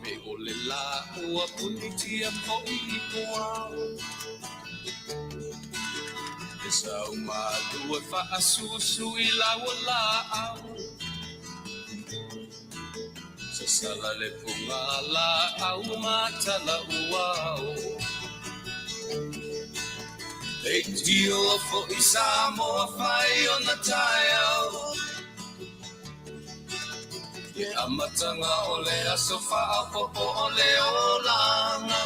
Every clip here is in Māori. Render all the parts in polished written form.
e o le la ua punitia po I poau. E sau malu e whaasusu I laua la au. Sa sala le punga la au matala uau. E tio fo I Samoa whai o na tai au. E amatanga o le aso whaapopo o le olanga.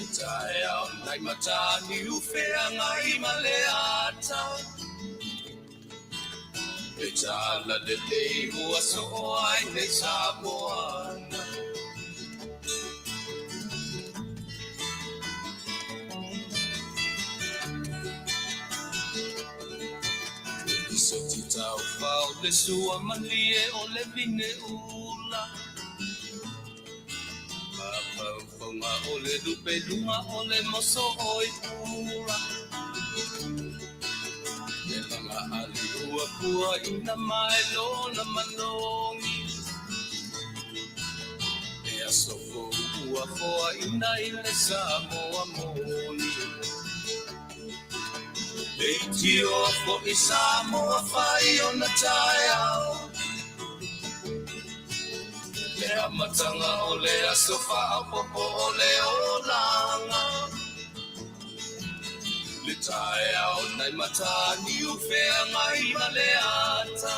E tae au nai matani uwhea ngai ma le ata. E tala le lei ua so ai nei Samoana. Se ti tau whao le sua malie o le vine ula. Mapau whaunga o le lupe lunga o le moso oi pula. Le langa ali ua pua ina mai lona manongi. E asofo ua hoa ina I le Samoa moni. E tio fo I Samoa whai o na tai au. Le amatanga o le aso whaapopo o le olanga. Le tai au nai matani uwhea ngai ma le ata.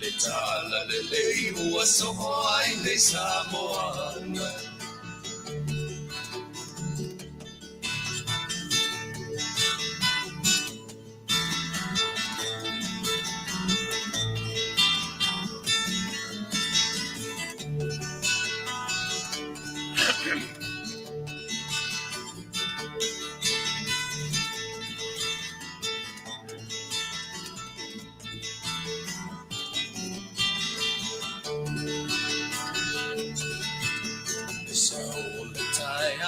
Le tala le lei ua soho ai nei Samoana.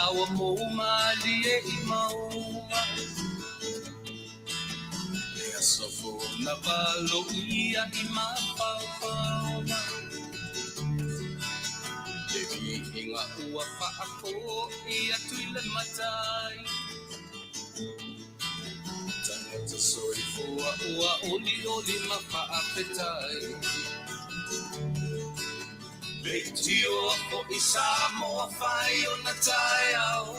Awa mo malie I maunga. E asofo na valo ia I mapapauna. E inga ua paako ia tuile matai. Tangata Soifua ua oli oli ma Faafetai. Tio fo I Samoa whai o na tai au.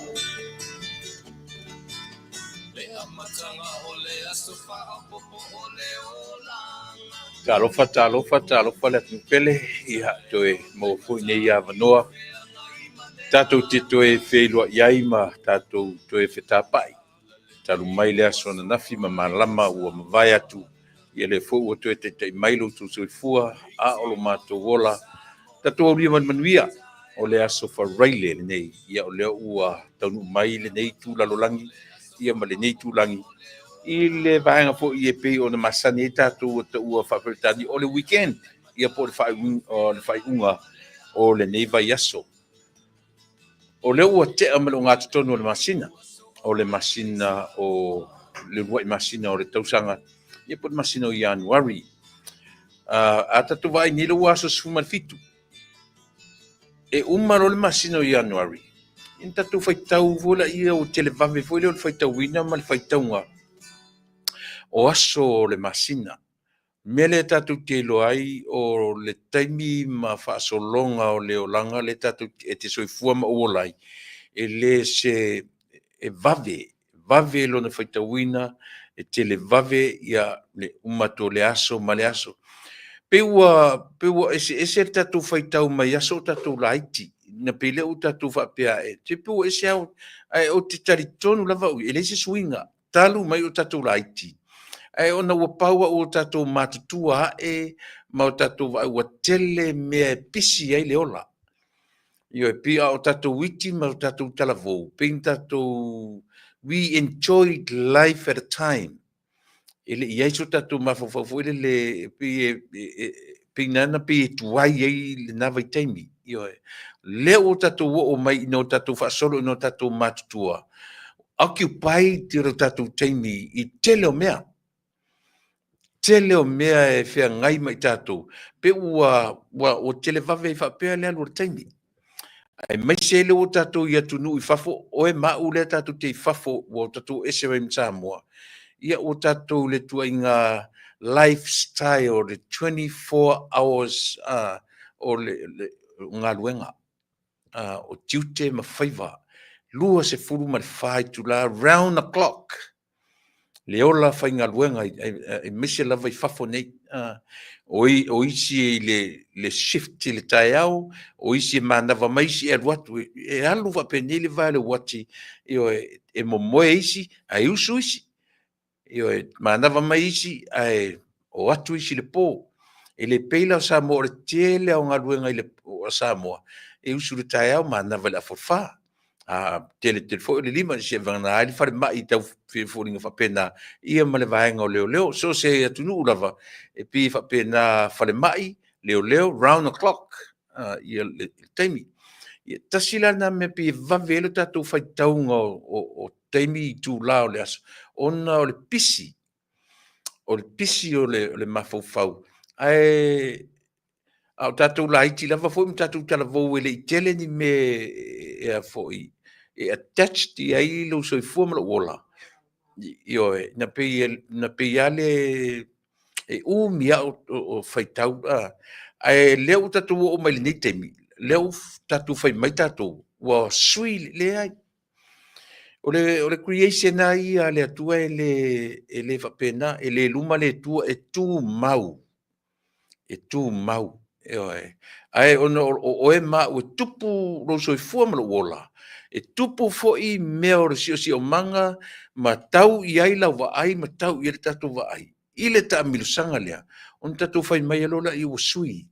Le amatanga o le aso whaapopo o le olanga. Talofa le pele I toe mo fu nei ia vanoa. Tatou te toe whelua iai ma tatou toe whetapai. Talu mai le aso na nafi ma malama ua mawai atu. Ia le fu ua toe te mailo tu Soifua a olo mātou wola. Tatou aulia Manuia o le aso wharaile nei. Ia o leo ua Taunuu mai le nei tūlalolangi. Ia ma le nei tūlangi. I le vaenga fo I e pei o na masani e tatou ta ua whapetani o le weekend. Ia po le whaiunga o le nei vai aso. O leo ua te amalo ngā tutonu o le masina. O le masina o le ruai masina o le tausanga. Ia po le masina o Januari. A tatou vai ni le ua aso sumalfitu. E umaro le masina o Januari. In tatou whaitau vola ia o televave foi leo le whaitau wina ma le whaitaunga. O aso le masina. Mele tatou te loai o le taimi ma whaasolonga o le olanga le tatou e te Soifua ma uolai. E le se e vave lo na whaitau wina e televave ia le umato le aso ma le aso. Peua ese tatou whaitau mai aso tatou laiti. Na pele o tatou whapea e. Te peua ese au o te taritonu lava ui. Ele se swinga. Talu mai o tatou laiti. Ai ona ua paua o tatou matutua e ma o tatou ua tele mea pisi ai le ola. Io e pia o tatou witi ma o tatou talavou. Ping tatou we enjoyed life at a time. Ele iai so tatou mafofofo ele le pinana pi tuai ai le nava i taimi. Io e le o tatou o mai no tatou whaasolo no tatou matutua. Occupy tiro tatou taimi I tele o mea. tele o mea e whea ngai mai tātou. Pe ua o tele vave i whapea lea lua taimi. Ai mai se le o tātou i Atunuu i Fafo, o e mau le tātou te i Fafo o tātou SRM Samoa. Ia o tātou le tua i ngā lifestyle, le 24 hours o ngā luenga. O tiute ma whaiva. Lua se furu ma le whai tu la round the clock. Le ola whai ngā luenga i mese lava i Fafo nei. O isi le shift le tai au, o isi manava maisi e ruatu, e alu whapeni le vale wati, e momoe isi, ai usu isi. Manava maisi, o atu isi le po. E le peila o Samoa, le tele au ngā luenga i le Samoa. E usu le tai au, manava le afofa. Tele fo le lima se vana ai fa mai tau fo ringa fa pena ia ma le vaenga o leo so se Atunuu lava e pi fa pena fa le mai leo round the clock ia le taimi ia tasila na me pi va velo tatu fa taunga o taimi tu lao le as ona o le pisi o le mafofau ai au tatu la iti lava fo tatu tala vo ele tele ni me e foi e attached i ai lo Soifua ma ola na pe ale e mia o faitau ai leu tatu o mai ni temi leu tatu fai mai tatu wa sui le ai o le creation ai ale atua ele fa pena ele luma le tua e tu mau ai o e ma o tupu lo Soifua ma ola e tupu fo i mea o si o manga ma tau i ai lau wa ai ma tau i le tatu wa ai i le ta amilusanga lea on tatu fai mai alola i o sui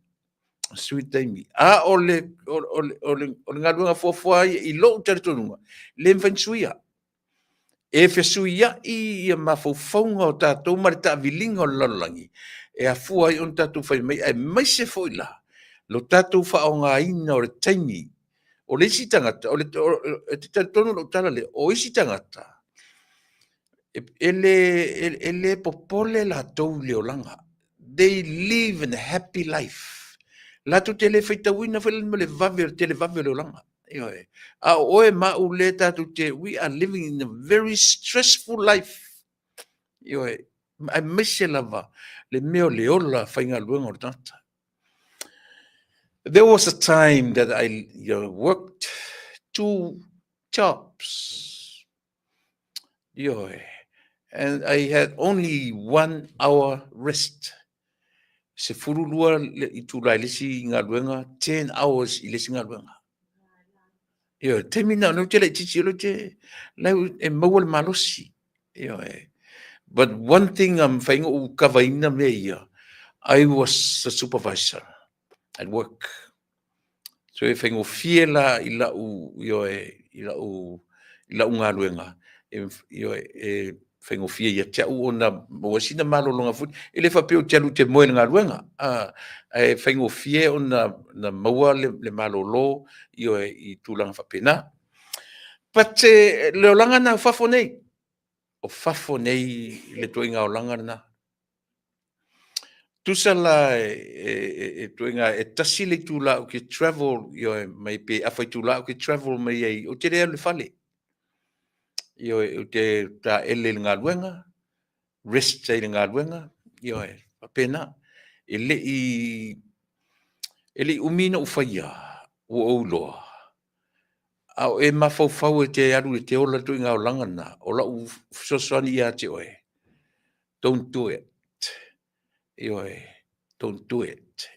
taimi o le ngā luenga fuafua i lo taritonunga le mfansuia e fesuia i mafaufaunga o tātou ma le ta avilinga o lalolangi e a fua i on tatu fai mai ai mai se fo i la lo tatu fa o ngā ina o le taimi o le isi tangata, o te tonu lo tala le, o isi tangata, ele popole la tau leo langa. They live in a happy life. La tu tele feita wina fele le vave, tele vave leo langa. A oe ma ule tatu te, we are living in a very stressful life. I miss lava, le meo leola whainga luenga o tata. There was a time that I worked 2 jobs. And I had only 1 hour rest. Se furulua i tūrai lesi ngā luenga, 10 hours i lesi ngā luenga. Te mina no te le titi ilo te, lau e maua le malosi. But one thing I'm whainga u kawaina me ia, I was a supervisor at work. So e whaingo fiela i lau ngā luenga. E whaingo fie ia te au o na mawasina malolonga futi. E le whapeo te alu te moe ngā luenga. E whaingo fie o na maua le malolo i tūlanga whapena. But leo langa na whafo nei. O whafo nei le toinga o langa na. Tusala toinga e tasi le tūla o ke travel mai pe awhai tūla o ke travel mai ei o te rea le whale. O te ta ele ngā luenga, rest te ngā luenga, apena, ele umina u whaia o auloa. Au e mawhauwhau e te aru e te ola toinga o langana, o la u sosani ia te oe. Don't do it. Don't do it.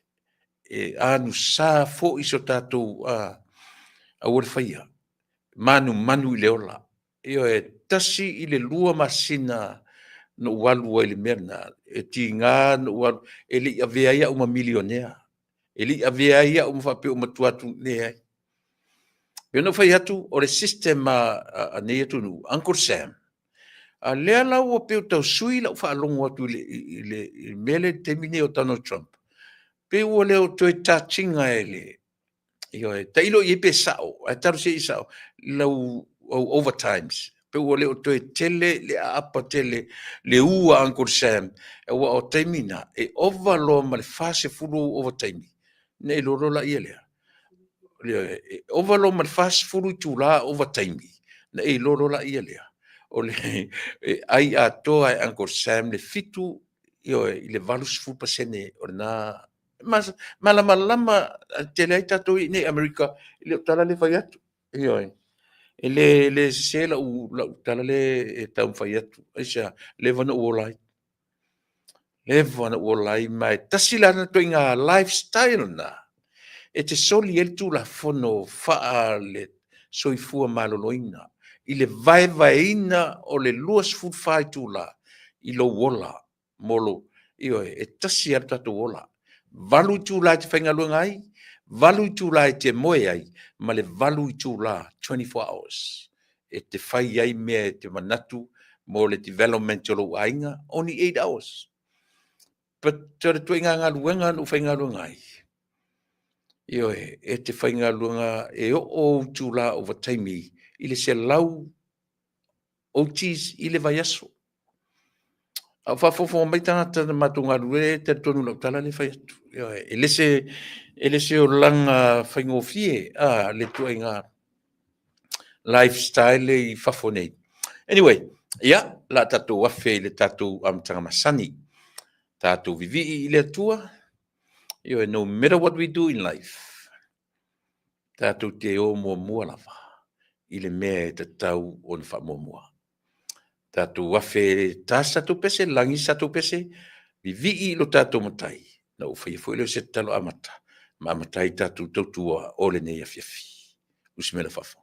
Anu sa fo iso tātou a ore whaia. Manu i leola. Tasi i le lua masina no walu i le merna. E ti ngā no walu. E li avea ia uma milionea. E li avea ia uma whape uma tuatu nea. Peo no whai atu o le system a nei Atunuu. Uncle Sam. A lea lau o peo tau sui lau whaalongo atu i le mele te mine o Donald Trump. Peo o leo toi tātinga e le. Ta ilo i pe sao. A taru se i sao. Lau overtimes. pe o le o toe tele le apa tele le ua Uncle Sam e ua o taimina e ovalo ma le fase fulu over taimi ne loro la ia lea e ovalo ma le fase fulu tula over taimi na e loro la ia lea o le ai atoa e Uncle Sam le fitu i le valus fu pasene o na mas malama tele ai tatou i nei Amerika i le tala le fai atu le se la tala le tau fai atu aisa le vana uolai mai tasila na to inga lifestyle na e te soli el tu la fono faa le soifua maloloina i le vaevaeina o le luas food fai tu la i lo wola molo e tasi ar tatu wola valu tu la te whainga luenga ai valu tu la te moe ai ma le valu tu la 24 hours e te whai ai mea te manatu mo le development o lo ainga only 8 hours but te tuinga ngā luenga nu whainga luenga ai e te whainga luenga e o tu la over time i le se lau o tis i le vai aso. A whafofo mai tangata na matunga rue te tonu lau tala le whai atu. E lese o langa whaingofie le tuinga lifestyle i whafo nei. Anyway, la tatou wafe le tatou amtanga masani. Tatou vivi i le atua. No matter what we do in life, tatou te o mua lava. I le mea te tau o na wha mua. Tatou wafe ta satou pese, langi satou pese, vivi i lo tatou matai. Na ufai foi le se talo amata. Ma matai tatou tautua o le nei afiafi. Usimela whafo.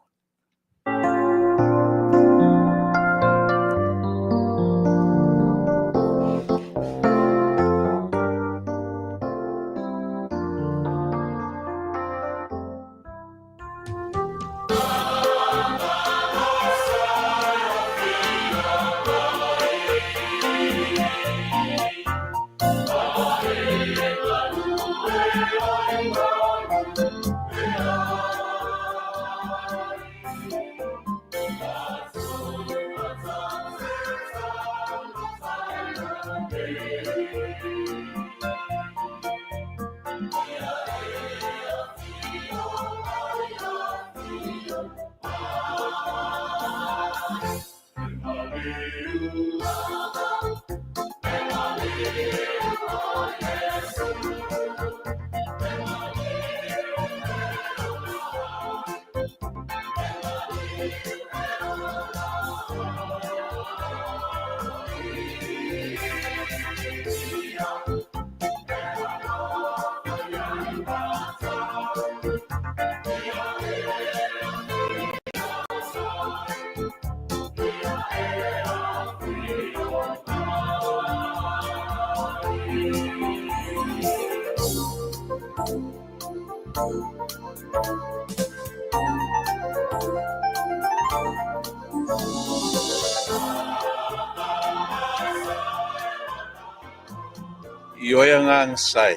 Ioia ngang sai.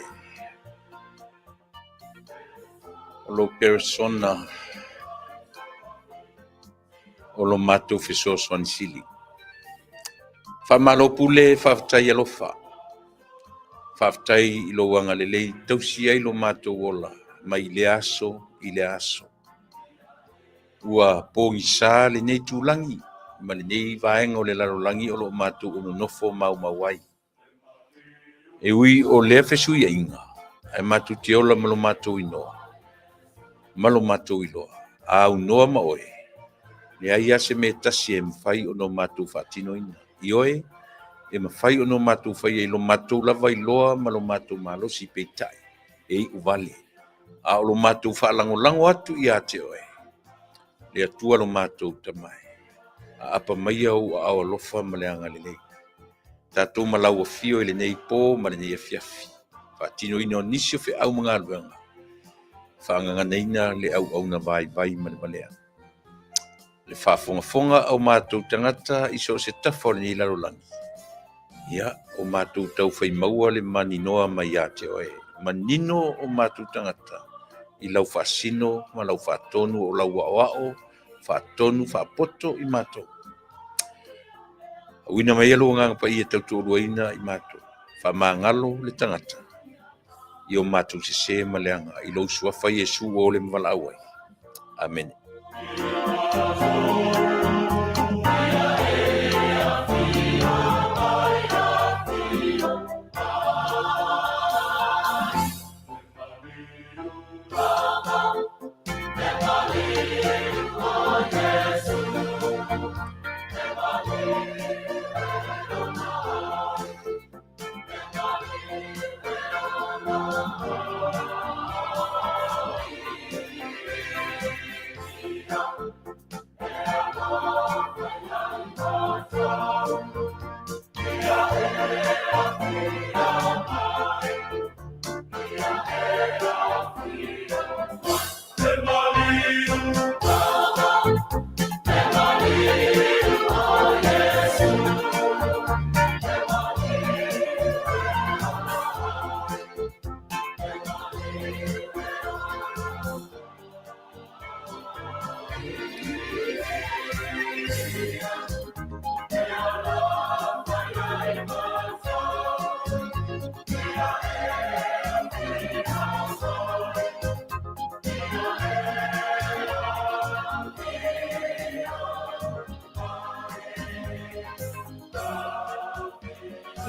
Lo persona o lo matu fiso swansili. Fa malo pule faafetai alofa. Faafetai ilo wanga lelei tausia ilo matu wola. Ma ile aso. Ua pōngisa le nei tūlangi. Ma le nei vaenga o le larolangi o lo matu ono nofo mau mawai. E ui o lea fesui a inga. Ai matu te ola malo matu inoa. Malo matu iloa. A unoa ma oe. Le ai ase me tasi e mwhai ono matu whatino ina. Ioe, e mwhai ono matu whai e lo matu lava iloa malo matu malo si peitai. E u Vale. A o lo matu whaalango atu i a te oe. Le atua lo matu tamai. A apa mai au a alofa ma le anga lelei. Tatou malau afio ele nei pō ma le nei afiafi. Whaatino ina o nisio fe au mga aluanga. Whaanganga neina le au na vai ma le malea. Le whaafonga au mātou tangata iso se tafo le nei larolangi. Ia, o mātou tau whai maua le maninoa mai a te oe. Manino o mātou tangata. I lau whaasino, ma lau whaatonu o lau wao, whaatonu, whaapoto i mātou. Uina mai alo nganga pa ia tautu uluaina I mātou. Whamangalo le tangata. I o mātou se maleanga. I lo suafa Yesu o le mwala awai. Amen.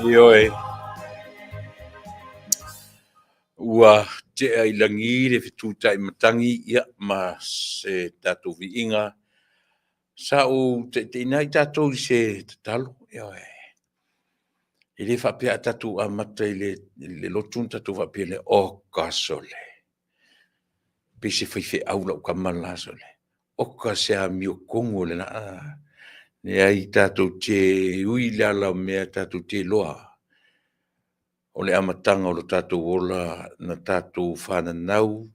Ioi. Ua te ai langi le fitutai matangi ia ma se tatou viinga. Sa o te inai tatou se tatalo. Ioi. Ile whapea tatou a matai le lotun tatou whapea le o kasole. Pese whaife aula o kamala sole. Oka se a mio kongo le na ne ai tatou te ui le ala mea tatou te loa. O le amatanga o lo tatou ola na tatou whananau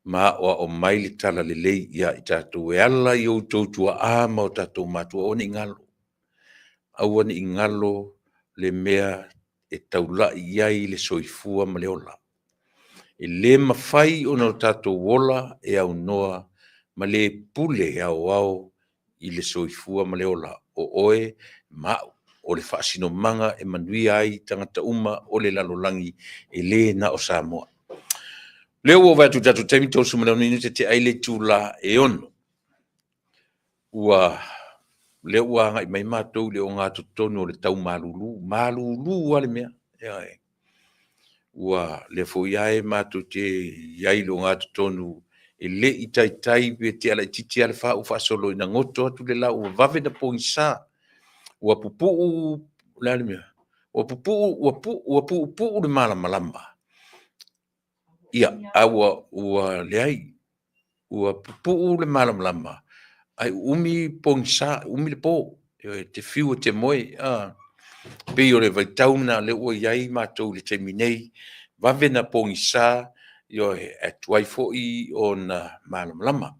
ma o mai le tala le lei ia I tatou e ala I o tautua ama o tatou matua o ni ngalo. Aua ni ngalo le mea e taula iai le soifua ma le ola. E le mawhai o na tatou ola e au noa ma le pule au I le soifua ma le ola o oe mau. O le whaasino manga e Manuia ai tangata uma o le lalolangi e le na o Samoa. Leo o vatu tatu taimi tōsu mana unu te aile tūla e ono. Ua leo ua ngai mai mātou leo ngā tutonu o le tau malulu. Malulu wale mea. Ua le fo iae mātou te iai leo ngā tutonu e le I tai pe te ala titi ala wha ufa solo ina ngoto atu le lau ua vave na po isa. Ua pupu lale mea. Ua pupu le malama. Ia, ua leai. Ua pupu le malama. Ai umi pongsa, umi le po. Te fiu te moe. Pe o le vaitau na le ua iai mātou le te minei. Vave na pongsa. Yo e tuai foi o na malama.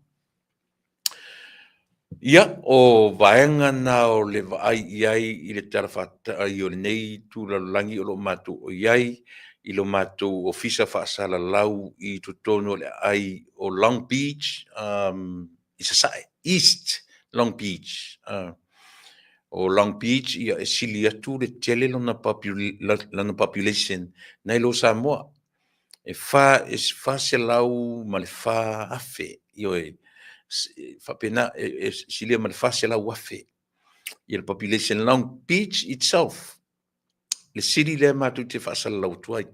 Ia, o vaenga na o le vaai iai I le tarafata I o le nei tūlalangi o lo mātou o iai I lo mātou ofisa whaasala lau I tutono le ai o Long Beach, I Sasa, East Long Beach. O Long Beach ia e sili atu le tele lana population nei lo Samoa. E fa se lau ma le fa afe io e fa pena silia ma le fa se lau afe i le population Long Beach itself le city le matu te fa se lau tuai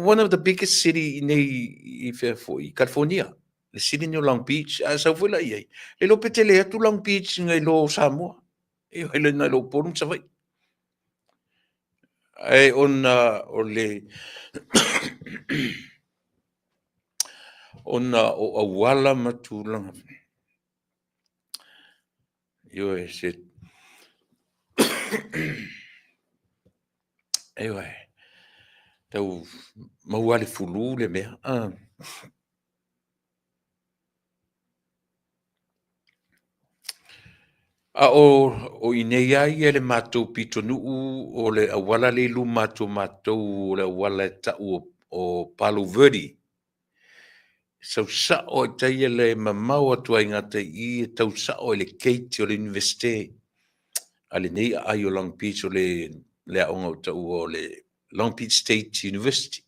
one of the biggest city nei I California le city ni Long Beach sa foi la ia le lo petele atu Long Beach ngai lo Samoa e le na lo porum sa vai ai o le ona o awala matulanga yo e se ewa tau mauale fulu le mea o inei ai e le mātou pitonuu o le awala le lu mātou o le awala tau o Palo Verde. Sau sa o tai le mamau atu ai ngata I tau sa o le Kate o le universite. ale nei ai o Long Beach o le aonga o tau o le Long Beach State University.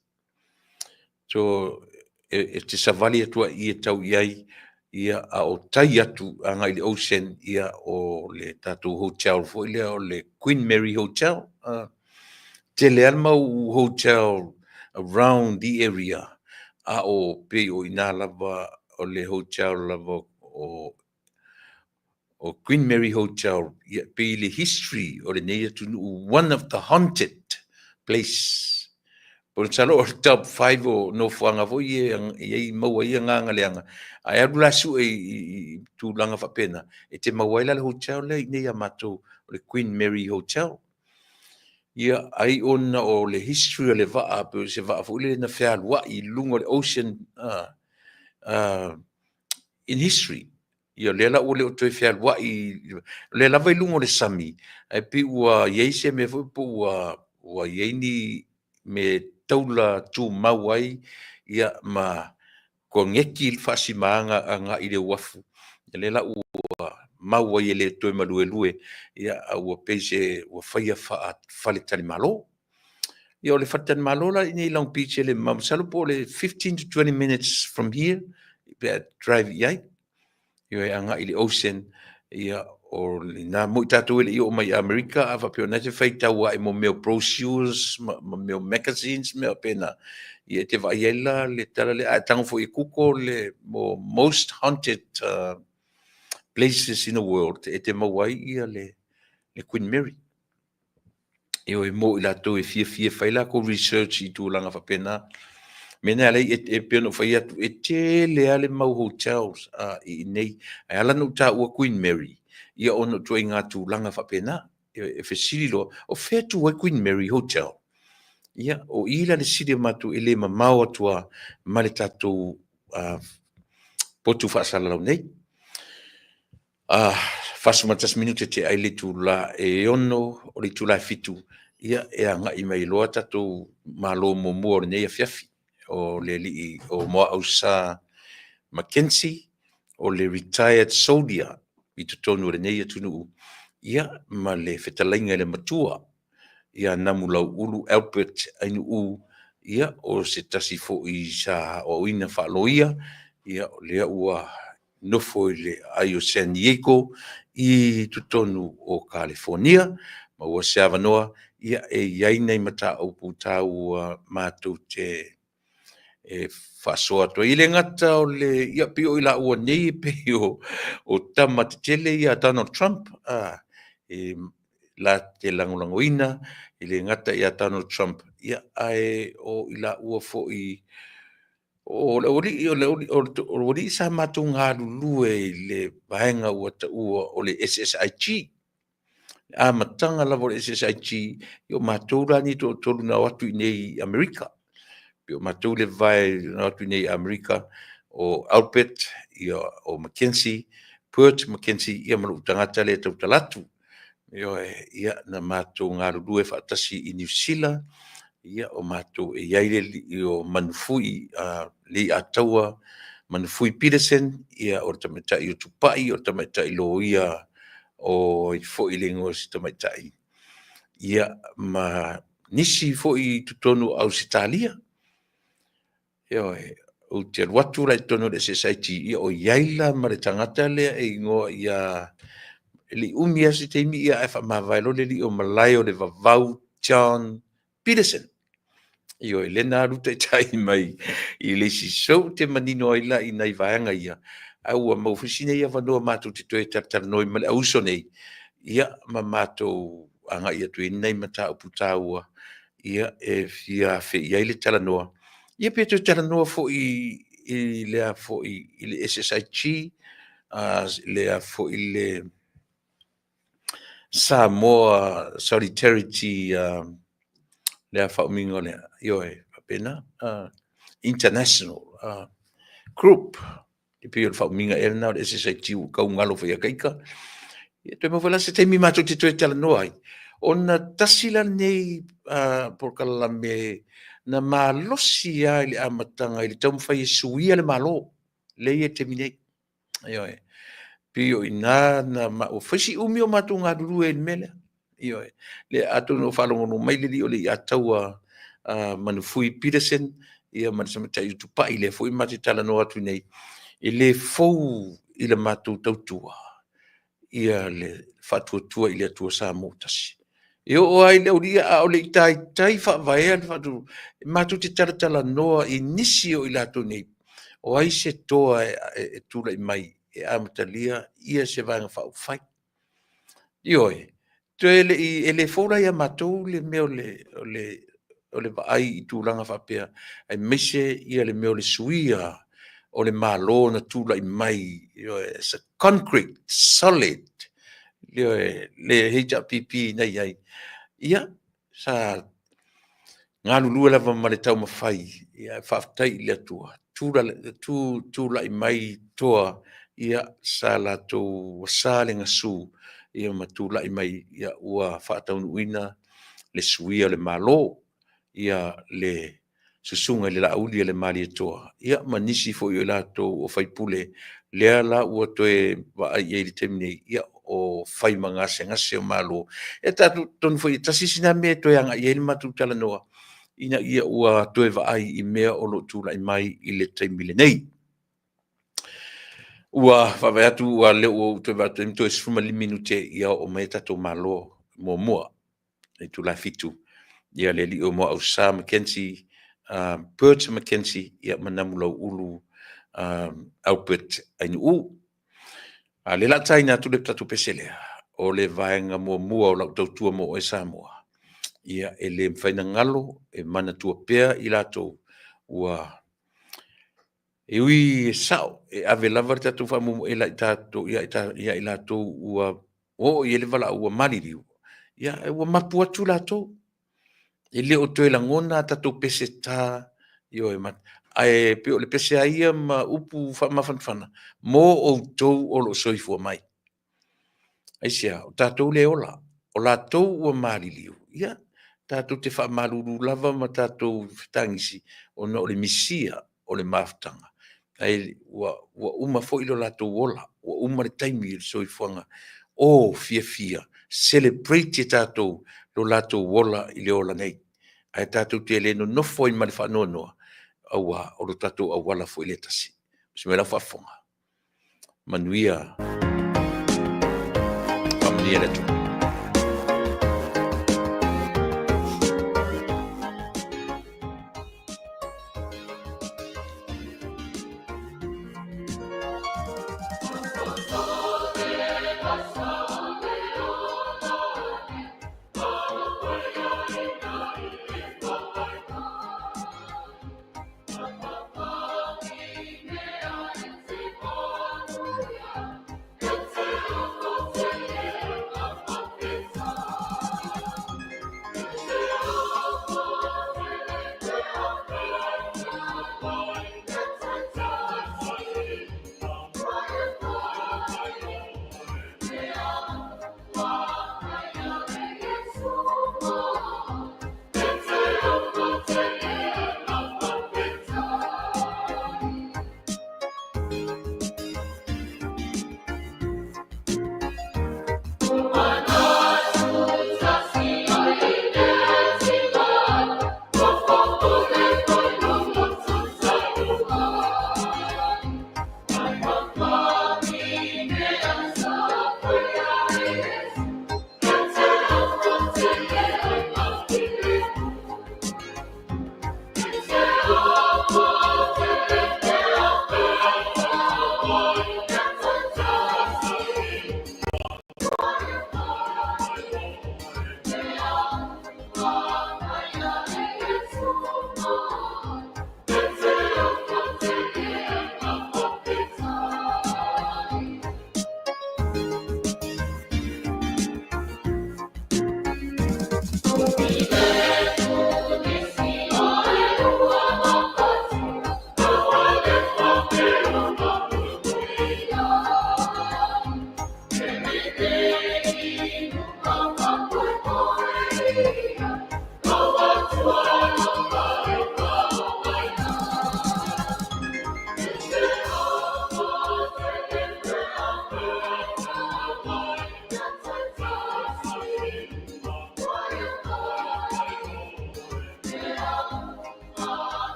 So te savali atua I e tau iai ia a o tai atu anga I le ocean ia o le tatou hotel fo ile o le Queen Mary Hotel. Te le almau hotel around the area a o pe o ina lava o le hotel lava o Queen Mary Hotel ia pe le history o le nei Atunuu, one of the haunted place. Por talo o top 5 o no fuanga vo ia maua ia nganga leanga. Ai arula su e tu langa fa pena. E te mawaila le hotel le nei amato o le Queen Mary Hotel. Ia ai ona o le history o le vaa pe se vaa fo le na fea lua I lungo le ocean in history. Ia lela o le o toi fea lua le lava I lungo le sami. Ai pi ua iei se me fo po ua iei ni me taula tu mawai ia ma ko ngeki fasimanga anga I le wafu. Ia lela ua maua I le toi malue lue ia ua pese ua faia fale tali malo. Ia o le fale tali malo la I Long Beach le mamsalo po le 15 to 20 minutes from here. Ia drive iai. Ia anga I le ocean. Ia o le na mo tatou le I o mai America ava pe ona te fai taua I mo meo brochures ma meo magazines meo pena. Ia te vai ela le tala le tango fo I kuko le most haunted places in the world. E te mawai ia le Queen Mary. Ia e mo I latou e fia fai la ko research I tūlanga fa pena. Mena alei e peno fai atu e te le ale mau hotels I nei. Ai ala no ta ua Queen Mary. Ia ono tua I ngā tūlanga fa pena. E fesirilo o fea tu wa Queen Mary Hotel. Ia o ila le siri matu ele mamau atua ma le tatou potu whaasalau nei. Whasumatas minute te ai le tūla e ono o le tūla fitu. Ia e anga I mai loa tatou malo mo nei Afiafi. O le li o Moa'ausa Mckenzie o le retired soldier I Taunuu le nei Atunuu. Ia ma le whetalainga le matua. Ia Namulauulu Bert Ainu'u. Ia o se tasi fo I sa o ina whaaloia. Ia o lea ua nofo I le ai o San Diego I Taunuu o California. Ma ua se avanoa. Ia e iai nei mata au putau mātou te e whasoa to I le ngata o le ia pio I la ua nei pio o tamatitele ia Donald Trump e la te langolangoina I le ngata ia Donald Trump ia ai o I la ua fo I o ori sa matu ngā lulue I le vaenga ua ta ua o le SSIG a matanga lavo le SSIG I o mātou rani to tolu na watu I nei Amerika. Pio mātou le vai na watu nei Amerika o Albert ia o Mckenzie, Bert Mckenzie ia maru tangata le tau talatu. Ia na mātou ngā lulue whaatasi I New Zealand, ia o mātou e iaile I o manufui le ataua manufui Peterson, ia o tamatai o Tupa'i, o tamatai lo ia o I fo I le ngos tamatai. Ia ma nisi fo I tutonu Ausitalia. O te watu lai tono le society ia o iaila ma le tangata lea e ingoa ia li umia si te imi ia e whamawhaelo le li o malai o le vavau John Peterson. Io e lena ruta tai mai I le si so te manino ai la I nai vaanga ia. Au a maufusine ia wanoa mātou te toe tatanoi ma le auso nei. Ia ma mātou anga ia tue nei mata o putaua. Ia e fia fe ia I le talanoa. Ia pe te talanoa fo I lea fo I le SSIG, lea fo I le Samoa Solidarity, lea fa umingo lea, io e pena, international group. I pe o fa uminga e na le SSIG u kaungalo fa ia kaika. Ia te mawala se te mi mātou te toe talanoa ai. Ona tasila nei Polokalame na malosi ia I le amatanga I le taumawhai e suia le malo. Le ia te minei. pio ina na ma o fasi umi o matu ngā ruru e mele. Io le Atunuu whalongono mai le o le ataua Manufui Peterson, ia Marchetta Tupa'i le fo i mati tala no atu nei. I le fou i le matu tautua. Ia le whatuatua i le atua sa motasi. E o ai le uria a o le tai whaavaea le whatu. Matu te tala noa i nisi o i lato nei. O ai se toa e tula i mai e amatalia ia se vanga whauwhai. Ioi, to ele fora ia matou le meo le vaai i tūlanga whapea. Ai mise ia le meo le suia o le Malo na tūla i mai. It's a concrete, solid. Le HPP nei ai. Ia, sa ngā lulua lava ma le tau mawhai. Ia, Faafetai le atua. Tūla i mai toa. Ia, sa la tō sa le ngasu. Ia matula i mai ia ua Faatanuuina le suia le Malo ia le susunga le lauli le mali toa ia manisi fo i lato o faipule le la ua toe va ai le temni ia o fai manga ngase o Malo e tatu ton foi tasisina me toe anga i le matu tala noa ina ia ua toe va ai i mea o lo tula i mai i le temile nei ua whaweatu ua leo o te watu imto e sfuma minute ia o mai tato Malo mua e tu la fitu ia le li o Moa'ausa Mckenzie Bert Mckenzie ia Namulauulu au Bert Ainu'u le la taina tu le tatu pesele o le vaenga mua o lau tautua mo e Samoa ia e le Finagalo e mana tua pea i lato ua e ui sao e ave lava tatu famu e la tatu ia i lato ua o i le vala ua maliriu ia e ua mapu atu lato e le o toe langona tatu pese ta io e mat ai pe o le pese ai ma upu mafanfana mo o tou o lo Soifua mai ai sia o tatu le ola o la tou ua maliriu ia tatu te fa malulu lava ma tatu tangisi o no le misia o le maftanga ai wa uma fo ilo la to wola wa uma le taimi Soifuanga o fia celebrate tato lo la to wola i le ola nei ai tato te le no fo i mali fa no awa o lo tato awala fo ile tasi se me la fa fonga Manuia amnia le to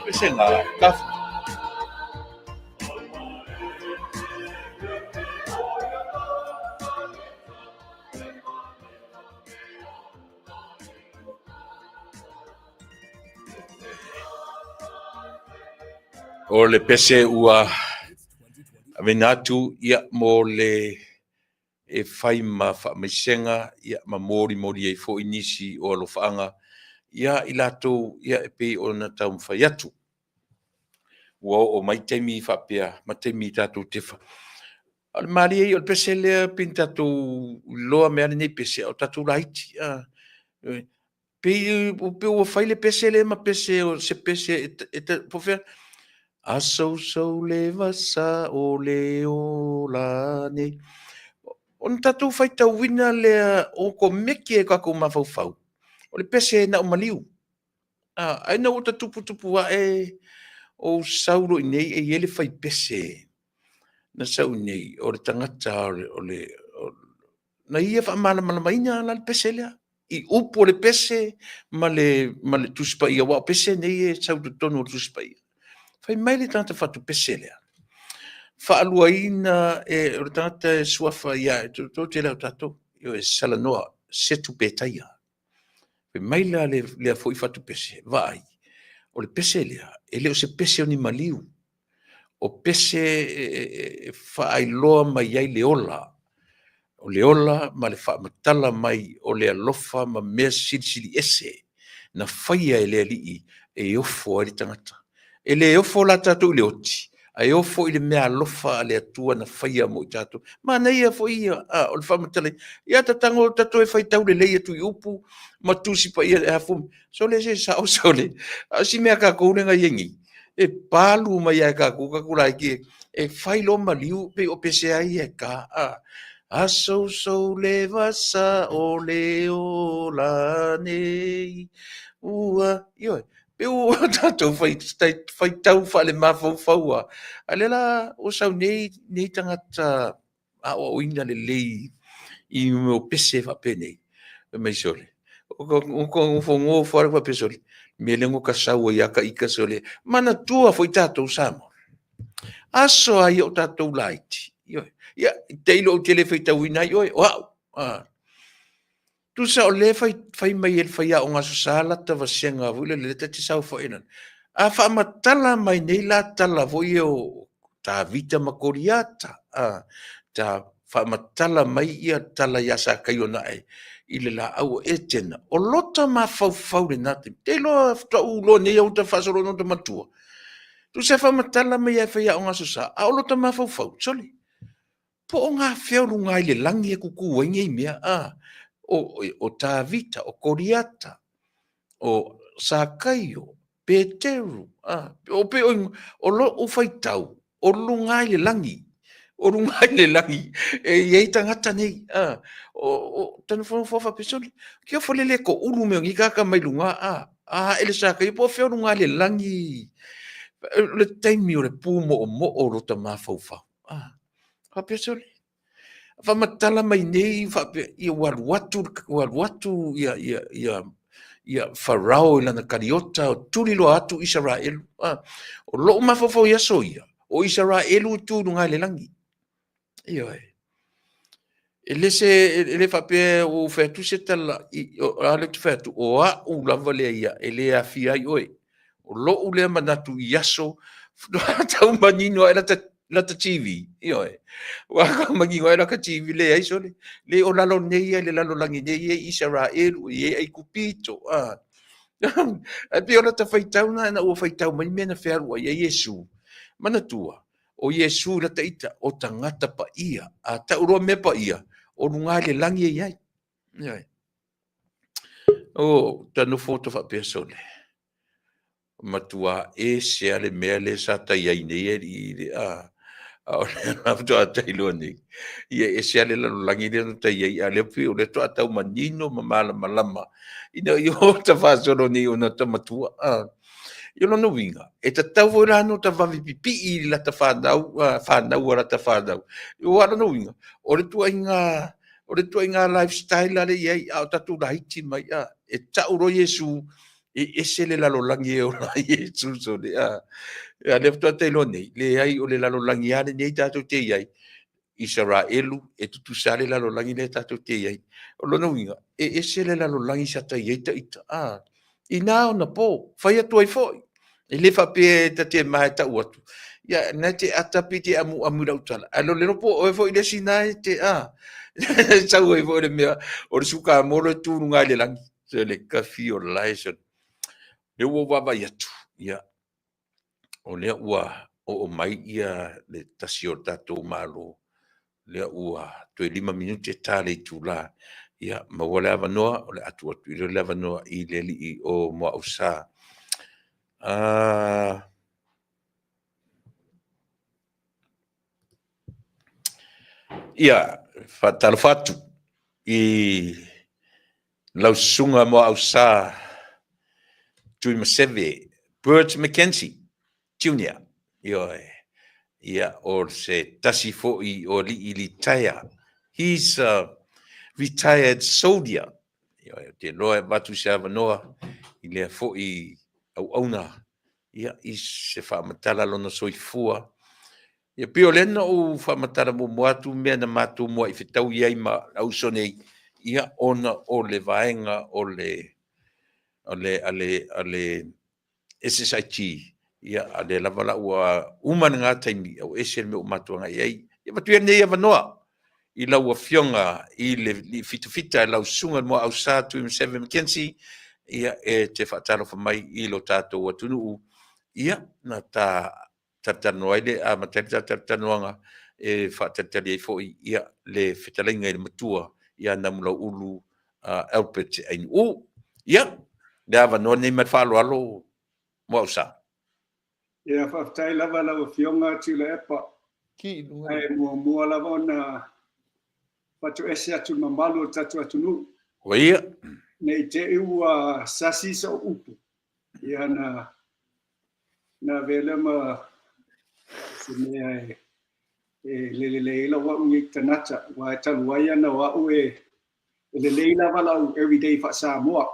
Pesenga kafu. O le pese ua avenatu ia mo le e fai ma whaamisenga ia ma mori e fo inisi o alofaanga ia i latou ia e pei o na tau mwhai atu. Ua o mai teimi whapea, ma teimi tatou tefa. Al mari e o le pese lea pin tatou loa mea nei pese o tatou laiti. Pei o fai le pese le ma pese o se pese po fea. Asou le vasa o le o la nei. On tatou fai tau wina lea o ko meki e kako mawhau. O le pese na o maliu. Ai na o tupu a e o sauro i nei e ele fai pese. Na sau nei o le tangata o le... Na ia wha mana maina la le pese lea. I upo le pese ma le tuspai a wao pese nei e sau tonu o tuspai. Fai mai le tangata whatu pese lea. Whaalua ina e o le tangata e suafa ia e tō te leo tatou. Io e salanoa setu petaia. Fai mai lea fo i whatu pese. Vai. O le pese lea. E leo se pese o ni maliu. O pese whaailoa mai ai le ola. O le ola ma le whaamatala mai o le alofa ma mea sili ese. Na whaia e lea lii e ofo a li tangata. E le ofo la tatou le oti. A ofo i le mea alofa a le atua na whaia mo i tatou. Ma nei a fo ia o le whaamatala. Ia tatango tatou e whaitau le leia tu i upu ma tusi pa ia e hafum. So le se sao so le. Si mea ka kourenga yengi. E palu mai ai ka kukakura ki e whailo maliu pe o pese ai e ka asou le vasa o le o la nei ua io pe o tatou fai tau fa le mafau a le la o sau nei tangata a o ina le lei i o pese fa pene mai sole o ko fongo fora fa pesole me lengo ka sau ia ka ika sole mana tua foi tatou samo aso ai o tatou laiti ia teilo o tele fai tau ina oi wow tu sa o le fai mai el fai a o ngaso sala ta vasenga vule le te sau fo ina a fa matala mai nei la tala voi o ta vita makoriata ta fa matala mai ia tala ya sa kaiona ai ile la au etena o lota ma fau le nate te lo ta u lo ne o ta fasolo no te matua tu se fa matala mai ia fai a o ngaso sa a o lota ma fau soli po nga feo lunga ile langi e kuku wengi mea o ta vita o koriata o sakaio peteru o pe o lo o faitau o lunga ile langi o lunga ile langi e ye tangata nei o tanu fofa pesoli ki o folele ko ulu me ngi kaka mai lunga ele sakaio po feo lunga ile langi le taimi o le pumo o mo o rota mafaufa fa pesoli fa matala mai nei fa ia waruatu ia farao ila na kariota o tuli lo atu Israel o lo mafofo ia soia o Israel tu nunga le langi ia ele fa pe o fe tu se tala o ale tu fe tu o u lava le ia ele afia oi o lo u le manatu iaso tau manino ela la TV io wa ka magi wa la ka TV le ai sole le o lalo nei le lalo langi nei Israel e ai kupito a pe ona ta faitau na o faitau mai mena fer wa Yesu mana tua o Yesu la taita o tangata pa ia a ta uro me pa ia o lunga le langi ai o ta no foto fa pe sole matua e se ale mele sa ta ia nei to atailoni ia esiale la langi le to ia ale pi o le to atau manino mamala malama ina yo ta fasono ni ona tamatua yo no winga e ta tau ora no ta vavi pipi I la ta fa ora ta fa dau yo ora no winga o le tua inga lifestyle ale ia au ta tu laiti mai e tauro Yesu e esele la lo langi o la Yesu so le ya le to atailoni le ai o le la lo langi ale nei ta to te ai Israelu e tutu sale la lo langi le ta to te ai o lo no winga e esele la lo langi sa ta ita ina ona po fai atu ai foi e le fa pe ta te mai ta uatu ya na te atapiti amu la utala alo le no po o foi le sinai te sa oi foi le mea o le suka mo le tu nga le langi se le kafi o laison le wo baba ya tu ya o le ua o mai ia le tasio tato malo le ua to 5 minuti tale tu la ia ma wala vanoa o le atu le vanoa I le li o Moa'ausa ia fatalfatu I lausunga Moa'ausa tui maseve Bert Mckenzie Junior ia o se tasi fo'i o li taia he's a retired soldier te loa batu se avanoa I le fo'i au ia I se whaamatala lona Soifua ia pio lena o whaamatala mo moatu mea na matu mua I whetau iai ma au sonei ia ona o le vaenga o le SSIT ia ale lava ua umana ngā taimi au ese me o matuanga iai ia matuia nei avanoa I lau afionga I le fitafita lau sunga Moa'ausa tui 7 Mckenzie ia e te whaatalofa mai I lo tātou Atunuu ia na tatanoa ile a matata tatanoanga e whaatatali ai fo'i ia le whitalinga I le matua ia Namulauulu Bert Ainu'u ia le avanoa nei mai whaaloalo Moa'ausa ia Faafetai lava lau afionga Tuilaepa ki ai mua lava ona patu ese atu Malo tatu Atunuu o ia nei te ua sasi sa upu ia na velema se mea le la wa ngi tanata wa taluaya na wa le lava lau everyday fa Samoa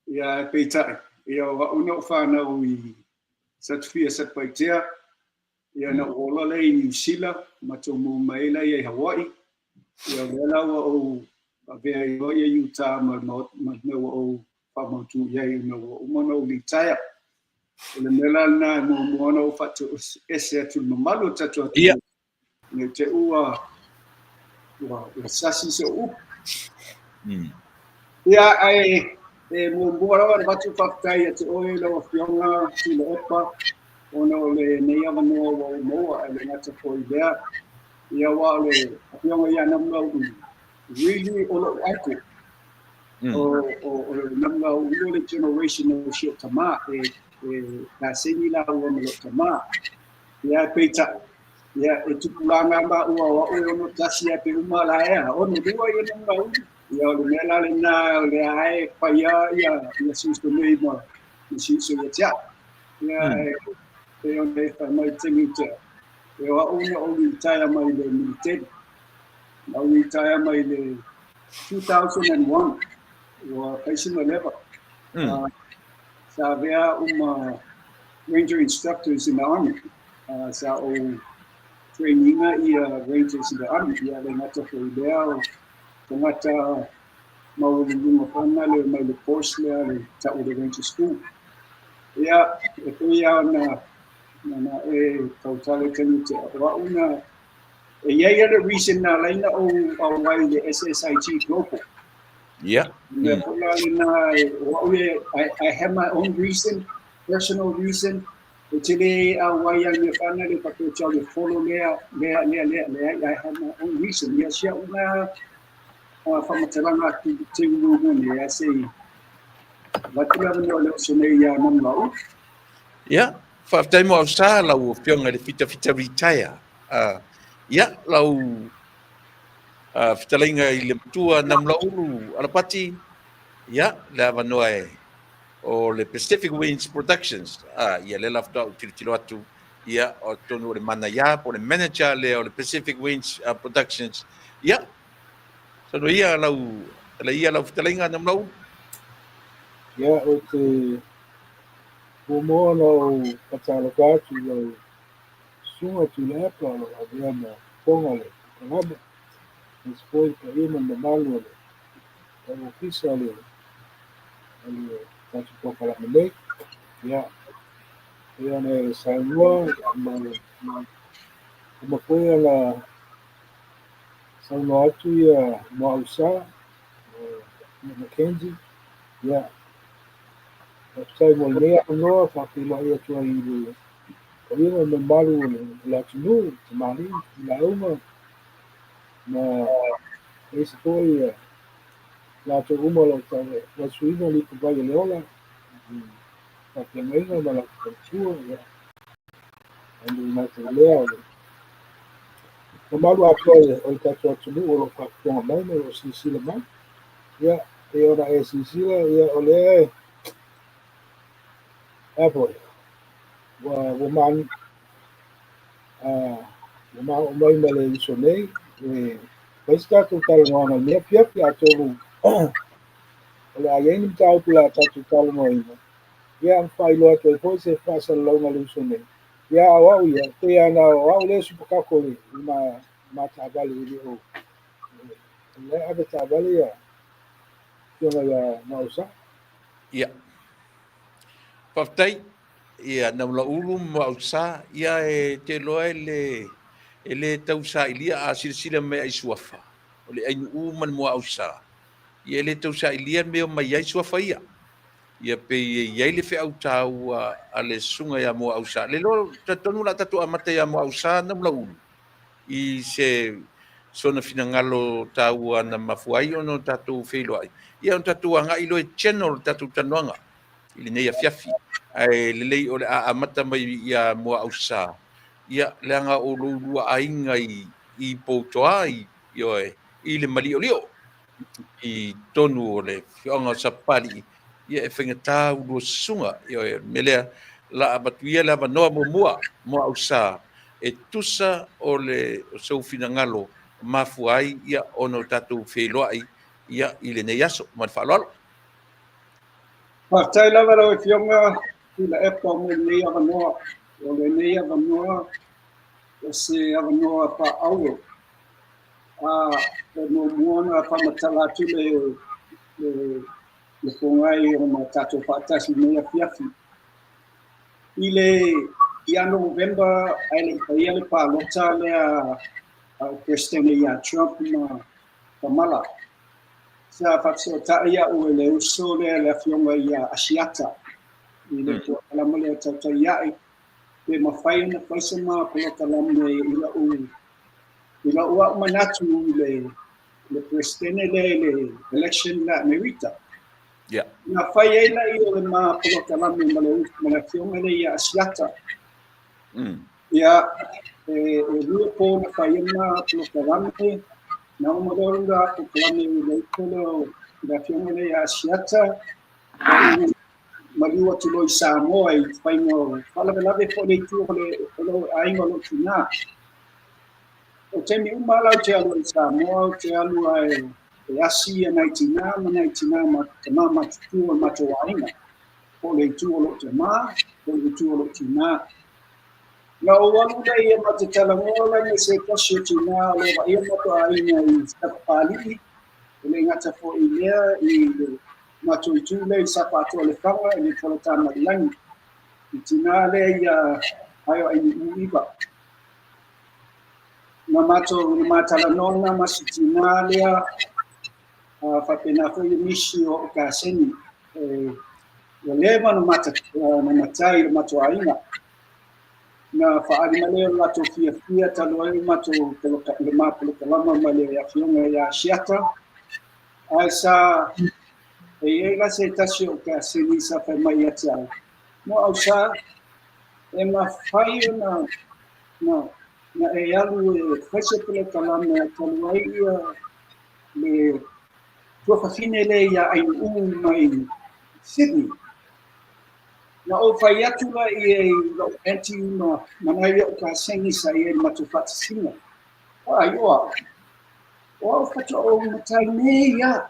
ia Faafetai ia wa una ufana I satfia satpaitea ia na ola le New Zealand matomu maila ia Hawaii ia wela o avea ia Utah ma o pamotu ia no umano litaya le mela na mo no fatu ese atu Malo tatu ia ne te ua sasi so ia ai mo bora fatu Faafetai te oe lo fionga Tuilaepa ono le nei avanoa wa moa le ngata foi there ia wa le fionga ia Namulauulu really ono aiko o Namulauulu le generation o shio tama Gasegase la o lo tama ia Faafetai ia e tupulanga ma ua ono tasi pe uma la ia ono dua ia Namulauulu ia le mela le na le ai paia ia sisto nei ma sisto ia tia ia e onde fa mai tingi e wa una o retire mai le military na retire mai le 2001 wa kaisima leva sa vea ranger instructors in the army sa o training rangers in the army ia le ngata ko idea ngata mau lunga pana le mai le course le ta o the ranger school ia ia na kautale kanite wa una ia the reason na laina o wai the SSIT global yeah I have my own reason, personal reason today why yang finally pakai cari follow le I have my own reason ya sia una famatelanga tingu ni ya sei batila no le sone ya Namulauulu yeah Faafetai Moa'ausa lau fionga le fita retire. Ia lau fitalainga I le matua Namulauulu alapati. Ia le avanoa o le Pacific Winds Productions. Ia le lafta o tilo atu. Ia o tonu o le Manuia po le manager le o le Pacific Winds Productions. Ia. Sono ia lau fitalainga Namulauulu. Ia o te pomoana o patalagatu o sunga Tuilaepa o avea ma ponga le Polokalame. E spoi ka ina ma Malo le o ofisa le tatu Polokalame nei. Ia ia ne Samoa ma koe la Samoa atu ia Moa'ausa Mckenzie. Ia Faafetai mo lea anoa whakilai atua I le koina me Malo le Atunuu, te mali, Tuilaepa, na ese toi la to uma lo tale, la suina li kubai le ola, whakiangaina ma la kutua, andu na te lea le. Na Malo atua o tatu Atunuu o lo whakianga maina o sisila mai, ia, e ora e sisila, ia o lea Apple, wa man o mai ma le iso nei, paisi tātou talanoaga mea Afiafi atolu o le aiai ni mataupu la tātou talanoaina. Ia mawhailo atu e hoi se whaasalauga le iso nei. Ia au ia, te ana au le supakako le ma tāwale I o. Le ave tāwale ia, kionga ia Moa'ausa. Ia. Faafetai ia Namulauulu Moa'ausa ia te loa le tausailia a silasila me ai suafa. O le Ainu'u man Moa'ausa. Ia le tausailia me o mai ai suafa ia. Ia pe iai le fe'au tāu a le sunga ia Moa'ausa. Le lo tatonu la tatu amata ia Moa'ausa Namulauulu. I se sona finagalo tāu ana mafuai ono tatu feiloai. Ia on tatu anga ilo e channel tatu tanoanga. I le nei Afiafi. Ai le lei o le amata mai ia Moa'ausa. Ia le anga o lua ainga I poutoa I le mali o lio. I tonu o le fionga sapari. Ia e whengatā ulu sunga. Ia me lea la abatuia la manoa Moa'ausa. E tusa o le sau finagalo mafuai ia ono tatu feiloai ia I le nei aso. Man whaalolo. Faafetai lava lau e fionga Tuilaepa mo nei avanoa. O le nei avanoa o se avanoa pa'aua. E mo muona whamatala atu le pongai o na tātou whaatasi nei Afiafi. I ano November ai le paia le pālota lea au Presidente ia Trump ma Kamala. Sa whakasota ia ue le uso le fionga ia asiata. I le Polokalame le tautai iai. Pe mawhai na whaisama Polokalame ila ua manatu le Presidente le election la Amerita. Yeah. Na whai eila I o le ma Polokalame ma le fionga le ia asiata. Ia e lua po na whai na Polokalame na umadorunga Polokalame le ikolo le fionga le ia asiata. Mariua tuloi Samoa I whaingo whalawelawe po le tu o ainga lo tuna. O te mi umalau te alu I Samoa, te alu e asi a naitina ma te mā matutu o matoainga. Po le tu o lo te mā, po le tu o lo tuna. Na o walu le ia ma te talangola ni se kasi o tuna le wa ia matoainga I Sapapali. Le ngata fo I lea I mato I tūle I sapato le whawa I le Polokalame langi. I tina le ia aio Ainu'u iwa. Na matalanoga ma si tina lea whapena whai misi o kaseni. Ia lea mana matai le matoainga. Na whaarina lea lato fia talo ai mato le mā Polokalame ma le awhionga ia siata. Ai sa e ega se tasi o kaseni sa whai mai ati au. Moa'ausa e mawhai na e alu e whaise Polokalame a taluai ia le tuafafine le ia Ainu'u mai Sydney. Na o whai atu la i e lau anti Manuia o ka sengi sa i e matawhatisinga. Ai oa. O whata o matai me ia.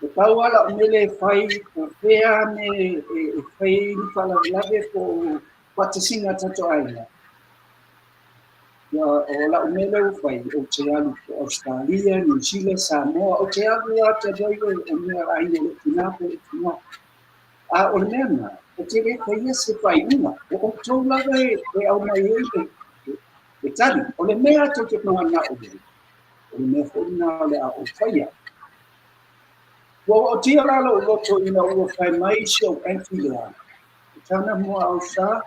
E tau ala o mele whai o whea me e whai ni whalavilave ko whatisinga tato aina. Ia o la o mele o whai o te alu ko Australia, New Zealand, Samoa, o te alu a te doi o mea aina o tinapo o tinapo. A o mena, o te re whai se whai una, o tau laga e au mai e tari. O le mea tau te mga na o le. O le mea whai na le a o whaia. Well, o tia lalo o Loto ina ua whai mai si au Anfield. Tana Moa'ausa.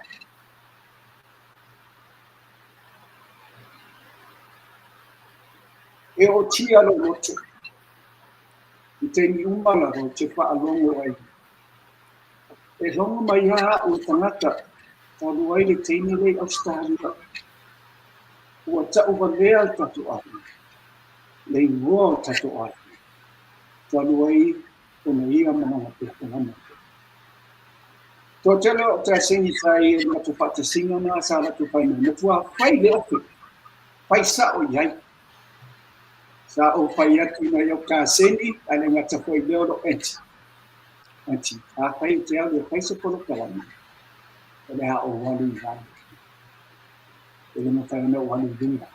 E o tia lo Loto. I te ni umala o te whaalongo ai. E longa mai ha o tangata. Tau ai le teini le Australia. Ua ta uwa lea tatu ai. Le ingoa tatu ai. Tau ai o na ia mananga te whanama. Tō tele o te asengi sai e matu whatasinga na sa ratu whai na. Matua whai le ofi. Whai sa o iai. Sa o whai atu na iau ka asengi, ale ngata whai leo lo enti. Enti, a whai te au e whai se Polokalame. Ele ha o wali vale. Ele ma whai na wali vinga.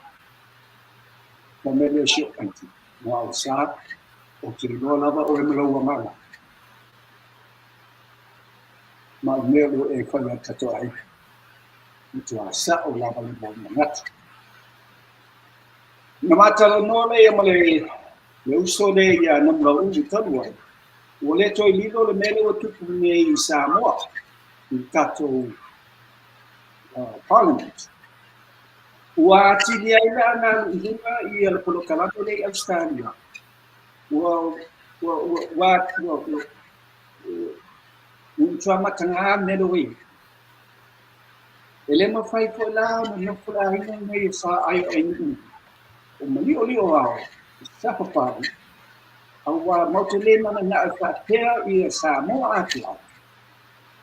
Ka mele si o enti. Moa'ausa, o te roa lava o e malaua mara. Ma o mele e whai atato ai. Matua sa o lava le mau ngata. Na matala no le ia male le uso le ia Namulauulu talu ai. Ua le toi lilo le mele o tupu nei Samoa i tatou Parliament. Ua atili ai la na luhunga i le Polokalame le Australia. Ua tua matanga mele wei. Ele mawhai ko la na nofula ina nei sa ai Ainu'u. O malio lio ao, sapapari, awa mautele mana na e whaatea i a Samoa ati au.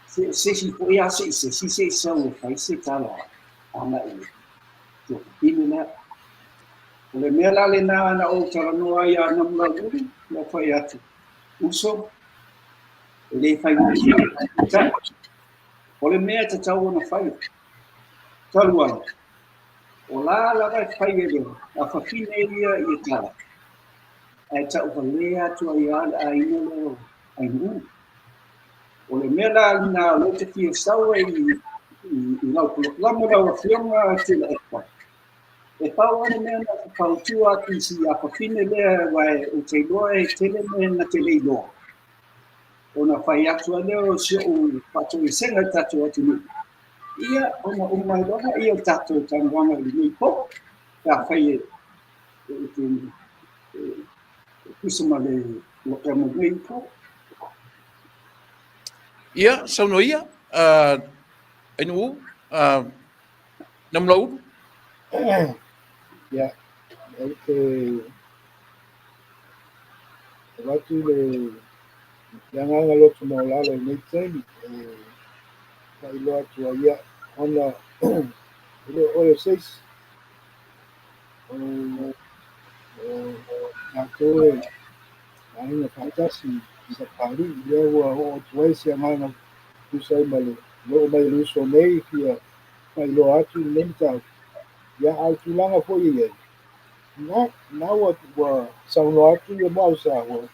Se si po ia se se sau whai se tala ana e tō pini na. O le mea lale na o Talanoa i a Namulauulu, na whai atu. Uso, le whai uki. O le mea te tau na whai. Taluana. O la e whai e leo, a whawhine ia i e tala. Ai tau whalea tua i ala a ina leo Ainu'u. O le mea la na Loto ki e saua i lau Polokalame lau a whionga a Tuilaepa. E pau ane mea na whakautua ati si a whawhine lea wai o te loa e tele me na te leiloa. O na whai atua leo si o pato i senga tatu Atunuu. Ia ona umai loha ia tatu tanwanga i nui po. Ka whai e kusama le lokamo nei po. Ia, sauno ia, Ainu'u, Namulauulu. Ya, watu le yanganga Loto Moa'ausa nei taimi kai loa tua ia ona o seis tātou e aina whaatasi sa pari ia ua o tuai se anganga tusai male lo mai luso nei kia kai loa atu nei tau ia au tulanga po ia na ua sauno atu ia Moa'ausa ua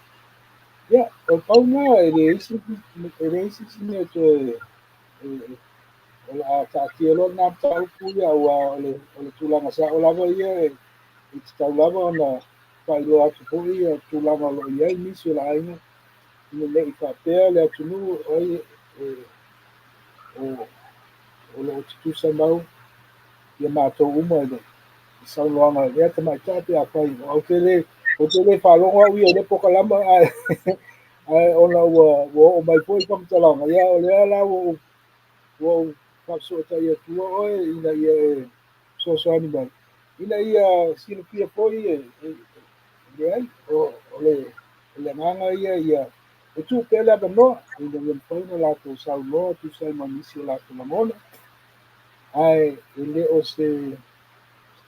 ia o pau nga e le isi sine to o la ta'atia lo na tau puia ua o le tulanga sa o lava ia e te tau lava ona whailo atu po ia tulanga lo iai nisi o la aina ina le i whapea le Atunuu o lo titusa mau ia mātou uma ele i saunoanga lea te maitate a whai o te le whalonga ui o le Polokalame ai ona ua o mai po i whakatalanga ia o lea la Wow, Faafetai atua oe ina ia soasoani mai. Ina ia silapia foi ai o le nganga ia e tu pele abanoa ina ia mawhaina latou saunoa tusai manisi o latou lamona ai e le o se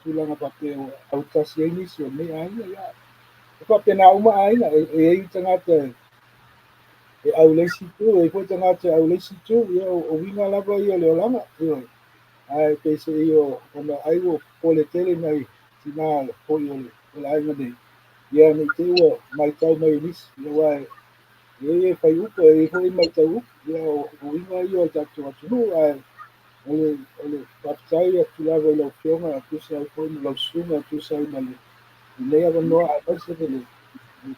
tulaga papeo au tasi ai nisi o mea aina ia e faapena uma aina e ai tagata e au leisi tu e foi tagata e au leisi tu ia o winga lava ia le olaga ia ai pese io ona ai o pole tele mai tina foi o le aiga nei ia nei te ua mai tau mai nisi ia wae e fai upo e foi mai tau upo ia o winga ia o tatou atunuu ai ole Faafetai atu lava i lau fioga atusa ai foi ma lau susuga atusa ai ma le lei avanoa a'aise le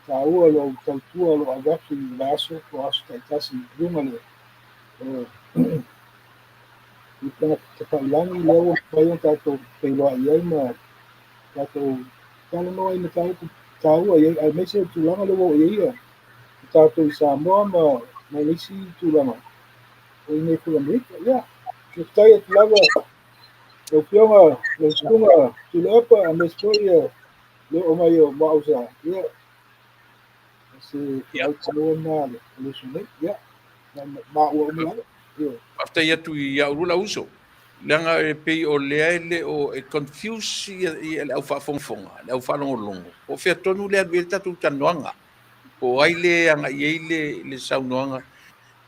tāua lo tautua o lo agafi i le aso o aso taʻitasi luga le i tafa'ilagi lea ua mafai ona tatou peiloa'i ai ma tatou talanoa ina tāua i ai ae maise o tulaga le ua o ia tatou i Samoa ma leisi tulaga o inei fulamerika ia Faafetai atu lava lau fioga lau susuga Tuilaepa a mese foi le o mai o Moa'ausa ia se Ia. au taloa na le sunei ia ma'ua uma lava ia After atu I aurula uso. Langa e pei o lea ele o e confuse I le au whaafonga, le au whalongolongo. O whea tonu lea vele tatu tanoanga. O aile anga I eile le saunoanga.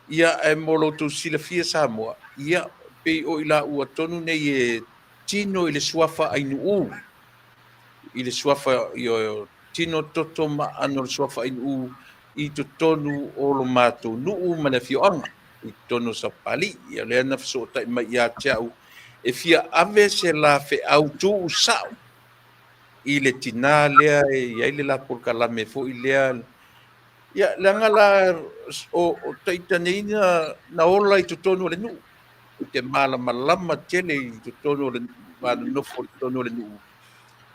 Ia e molo tu sila fia Samoa. Ia pei o ila ua tonu nei e tino I le suafa Ainu'u. I le suafa I o tino toto ma ano le suafa Ainu'u I to tonu o lo mātou nu'u ma le fioanga. I tono sa pali ia le na so ta mai ia chau e fia ave se la fe au tu sao I le tina lea ia le la Polokalame fo I lea ia langa la o taitani na ola I tono le nu te mala malama tele I tono le ma no fo tono le nu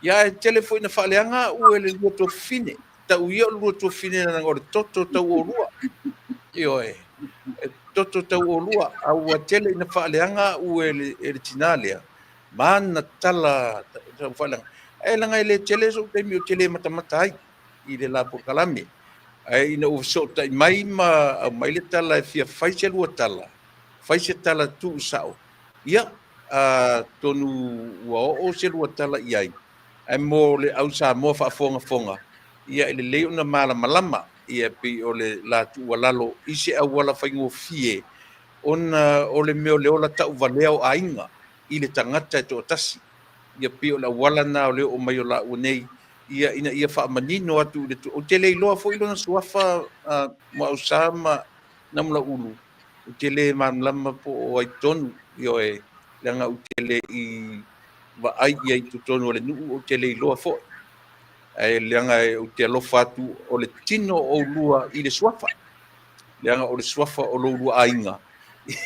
ia tele fo na faleanga u ele luto fine ta u ia luto fine na ngor toto ta o lua io toto tau o lua au a tele ina whaaleanga u ele tinalea. Mana tala tau whaaleanga. E langa ele tele so teimi o tele matamata ai. I le la Polokalame. Ai ina u so tai mai ma mai le tala e fia faise lua tala. Faise tala tu sao. Ia tonu ua o se lua tala I ai. Ai mo le au sa mo whaafonga fonga. Ia ele leo na mala malama. Ia pi o le la tu walalo. Ise au wala whaingo fie. Ona o le meo le ola tau valeo ainga. I le tangata e to tasi. Ia pi o la wala na o leo o mai o la unei. Ia ina ia wha manino atu. O te le iloa fo ilo na suafa Moa'ausa ma Namulauulu. O te le mamlama po o ai tonu. Io e langa o te le I wa ai ia I tutonu o le nuu o te le iloa fo. E leanga o te alofa atu o le tino o lua I le suafa. Leanga o le suafa o lo lua ainga.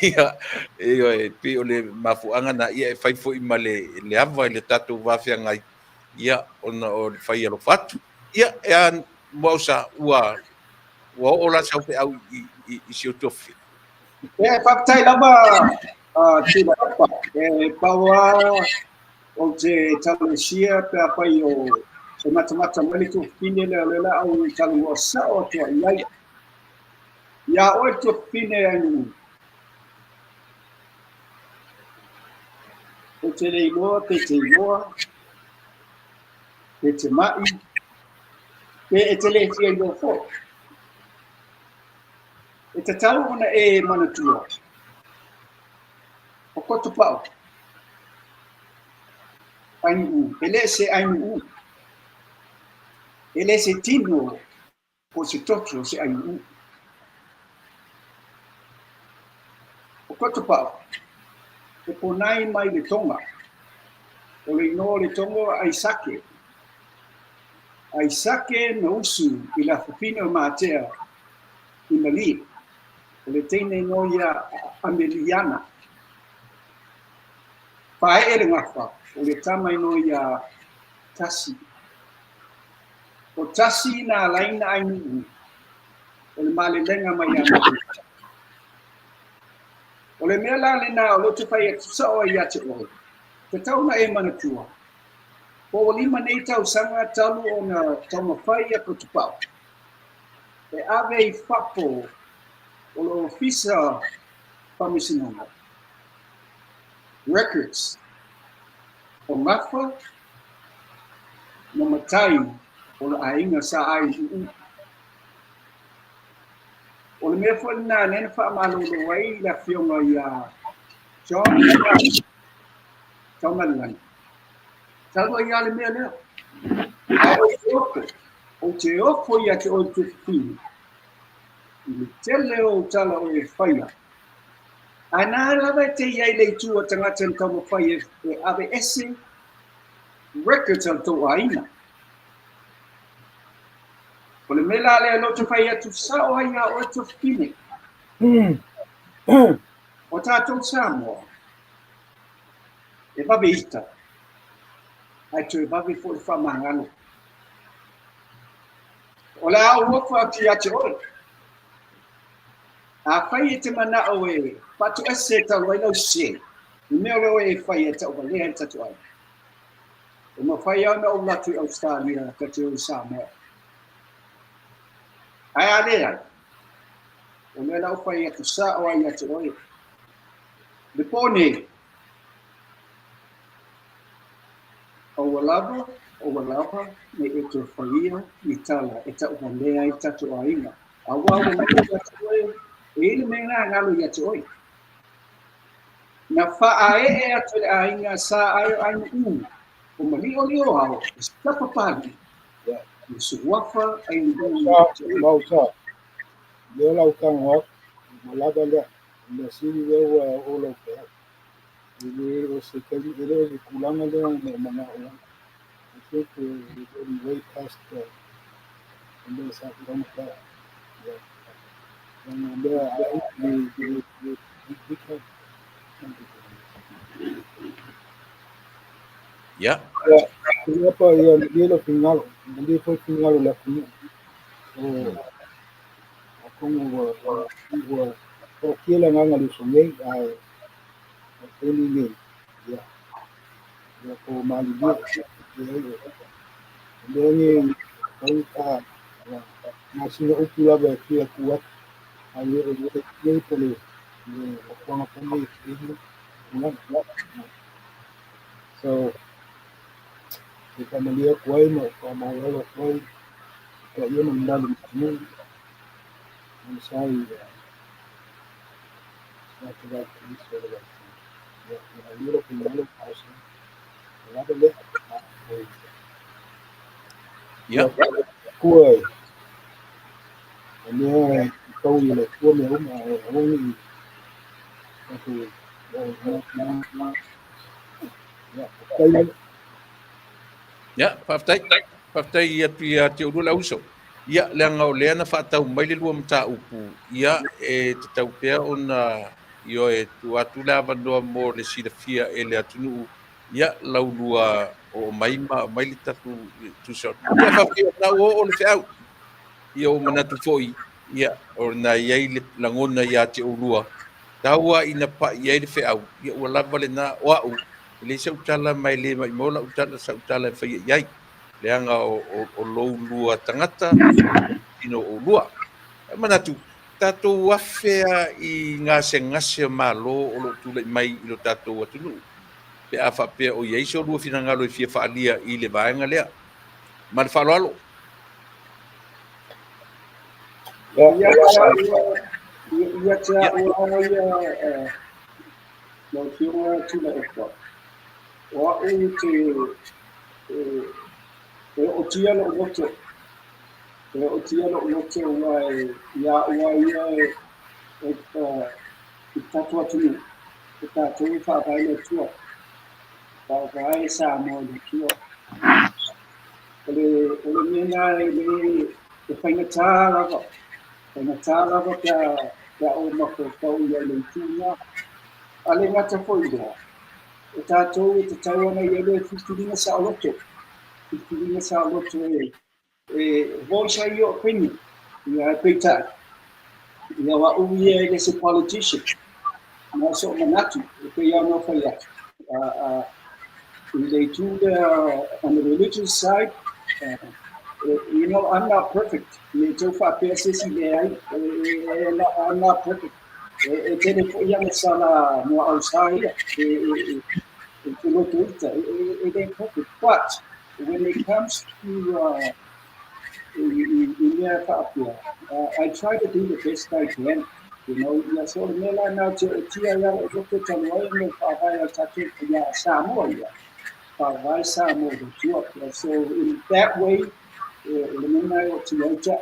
Ia e pe o le mafuanga na ia e fai fo I ma le ava I le tatou wafia ngai. Ia ona o le fai alo fatu. Ia e an Moa'ausa ua o la sau pe au I si o tofi. E Faafetai lava Tuilaepa e paua o te talosia pe apai o e matamata mai le tofine le la au talua sao atua I ai. Ia o e tofine Ainu'u. O te leiloa, pe te iloa, pe te mai, pe e te le fia iloa fo. E te tau ona e manatua. O koto pao. Ainu'u. E le se Ainu'u. E le se tino o se toto se Ainu'u. O koto pao. E ponai mai le tonga. O le inoa le tonga ai sake. Ai sake na usu I la fupina o maatea I mali. O le teine noia Ameliana. Pae e le ngafa. O le tama noia tasi. O tasi na laina Ainu'u. O le malelenga mai ana. O le mea la le nā o loto whai atu sao ai ate oi. Te tauna e manatua. Po o lima nei tau sanga talu o na tauma whai a ko Tupa'i. E ave I whapo o lo Fisa Pamisinonga. Records o ngafa na matai o la ainga sa Ainu'u. O le mea whai nā nena wha malolo ai la fionga ia John Taunuu. Talu ia le mea lea. O te ofo ia te o te whini. I le tele o tala o e whaia. A nā lawa te iai le tua tangata n tauma whaia e ave ese records al tō aina. O le mela le loto whaia tu sao ai a o te whini. O tātou Samoa. E babe ita. Ai tu e babe fo le whamangalo. O le au wofa ati ate oi. A whai e te mana o e patu ese tau ai lau se. I mea leo e whai e tau wale he tatu ai. O ma whai au na o latu I Australia ka te o Samoa. Ai a lea. O mea lau whai e tu sa o ai ate oi. Le pone. O walava me e te whaia I tala e tau wale ai tatu ainga. A wau e mea ate oi. E ile mea ngalo I ate oi. Na wha e atu le ainga sa Ainu'u. O malio hao, stapa pagi. I suwafa Ainu'u. Moa'ausa. Leo lau kanga malaba lea. Na siri leo o lau pea. Ele o se kali ele o se kulanga lea me mana o. I think we're way past the Sanft-Levy. And there we can. Yeah. Tuilaepa ia le Finagalo, le foi Finagalo le Atunuu. So como o que la nganga le sonei ai ele ne ya ya ko mali le ni ka na sino ukula ba kia kuat ai le pole le ko pole so the familia kuai no como lo kuai que yo no mandalo no sai na que va isso é o livro Finagalo pausa lá dele kuai né câu gì là cua mèo mà ông thì Ya, Faafetai ia pia te urula uso. Ia leanga o lea na whaatau mai le lua mta upu. Ia e te tau pea o na io e tu atu le avanoa mo le silafia e le Atunuu. Ia laulua o mai le tatu tu shot. Ia Faafetai na o le whiau. Ia o manatu foi. Ia o na iai le langona ia te urua. Taua ina pa iai le whiau. Ia ua lava le na oau. Le sa utala mai le mai mola utala sa utala fai iai leanga o lou lua tangata ino o lua manatu tatou afea I Gasegase Malo o lo tula mai I lo tatou Atunuu pe a whapea o iai so lua Finagalo I fia whaalia I le vaenga lea ma le whaaloalo Ia tia ua ia no fiunga Tuilaepa. O au te o tia no Loto. Te o tia no Loto wai ia ua ia I tatu Atunuu. Te tātou Faafetai tua. Faafetai Samoa le tua. Ole mena le whaingatā lava. Whaingatā lava kia o mako tau ia le tūna. Ale ngata foi dea. O tātou te tau ana ia le whitiringa sa Loto. Whitiringa sa Loto voice ai o whini. Ia peitai. Ia wa uia ele se politician. so manatu ke ia no fa ia they do on the religious side I'm not perfect me Tofa PSC I'm not perfect tele ko ia sala Moa'ausa ia it ain't perfect but when it comes to I try to do the best I can. So nela na tia ya Loto Taunuu me Faafetai tatu ya Samoa ya Faafetai Samoa tua. So in that way, lemena o tia.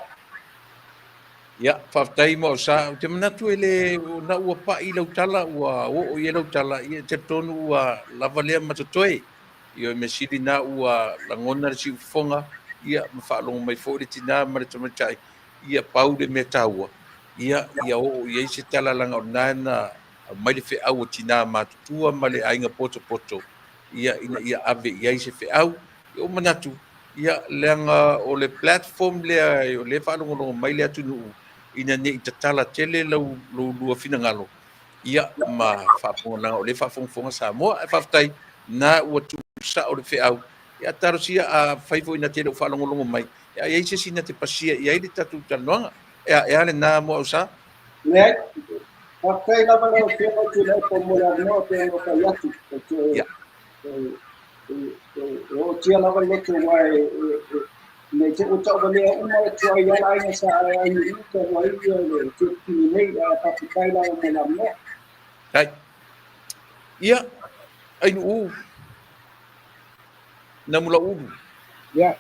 Ya, Faafetai Moa'ausa te manatu ele na ua pa'i lau tala ua o ia lau tala ia te tonu ua lava lea matatoe. Ia me siri na ua langona le siufofoga ia ma fa'alogo mai fo'i le tinā ma le tamaita'i ia pau le mea tāua. Ia o ia i se talalaga ona na mai le fe'au o tinā matutua ma le aiga poto. Ia ina ia ave ia i se fe'au ia o manatu. Ia leanga o le platform lea o le fa'alogologo mai le Atunuu ina ne i tatala tele lau lua Finagalo. Ia ma fa'apoganaga o le fa'afogafoga Samoa e Faafetai na ua tusa o le fe'au. Ia tarosia a fai fo'i na tele o fa'alogologo mai. Ia iai se sina te pasia ia i le tatou talanoaga. Ea lenā Moa'ausa. Ne, Faafetai lava leo te o Tuilaepa mo le no te o ka yatu. Ia. O tia lava Loto wai ne te o tau lea uma tua ia la ina sa Ainu'u ka wai le te kini nei Faafetai lava mo la no. Hai. Ia Ainu'u. Namulauulu. Ia.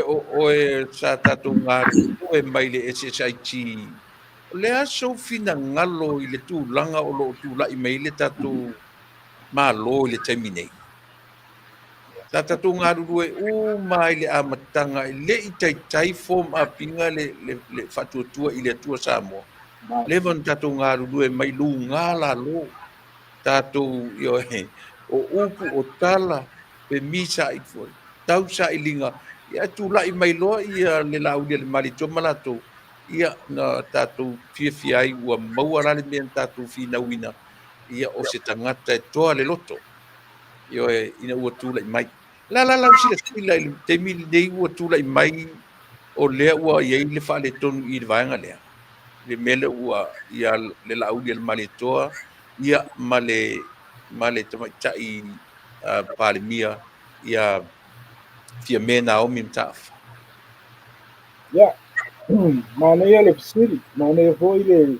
O e sa tatou galu e mai le SSIT. O le aso finagalo i le tulaga o lo'o tula'i mai le tatou malo i le taimi nei. Sa tatou galulu e mai le amataga e le'i taitai fo ma'apiga le fa'atuatua i le atua Samoa. Le van tatou galulu e mai luga lalo tatou o upu o tala pe misa i foi. Tau sa i linga ia tula'i mai loa ia le laulia le malitoa ma latou ia na tatou fiafia ai ua maua la le mea tatou finauina ia o se tagata e toa le loto ia ina ua tula'i mai la lau silasila i le taimi lenei ua tula'i mai o lea ua iai le fa'aletonu i le vaega lea le mea le ua ia le laulia le malitoa ia ma le tamaita'i palemia ia fia me Naomi mtaafa. Ya, mana ia le pisiri, mana ia foi le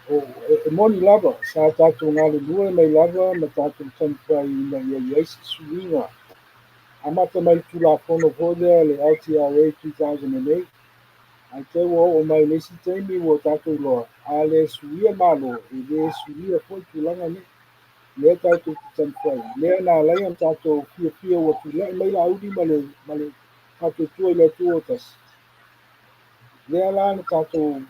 e moni lava, sa tātou ngāle lua mai lava, ma tātou tanpai na ia isi suinga. Amata mai tula fono foda le LTRA 2008, ai te o mai nesi teimi o tātou loa, a le suia malo, e le suia foi tulanga ne, le tātou tanpai, le na lai am tātou fia o tula, mai la audi male tātou tua i le tuotas. Le ala na tātou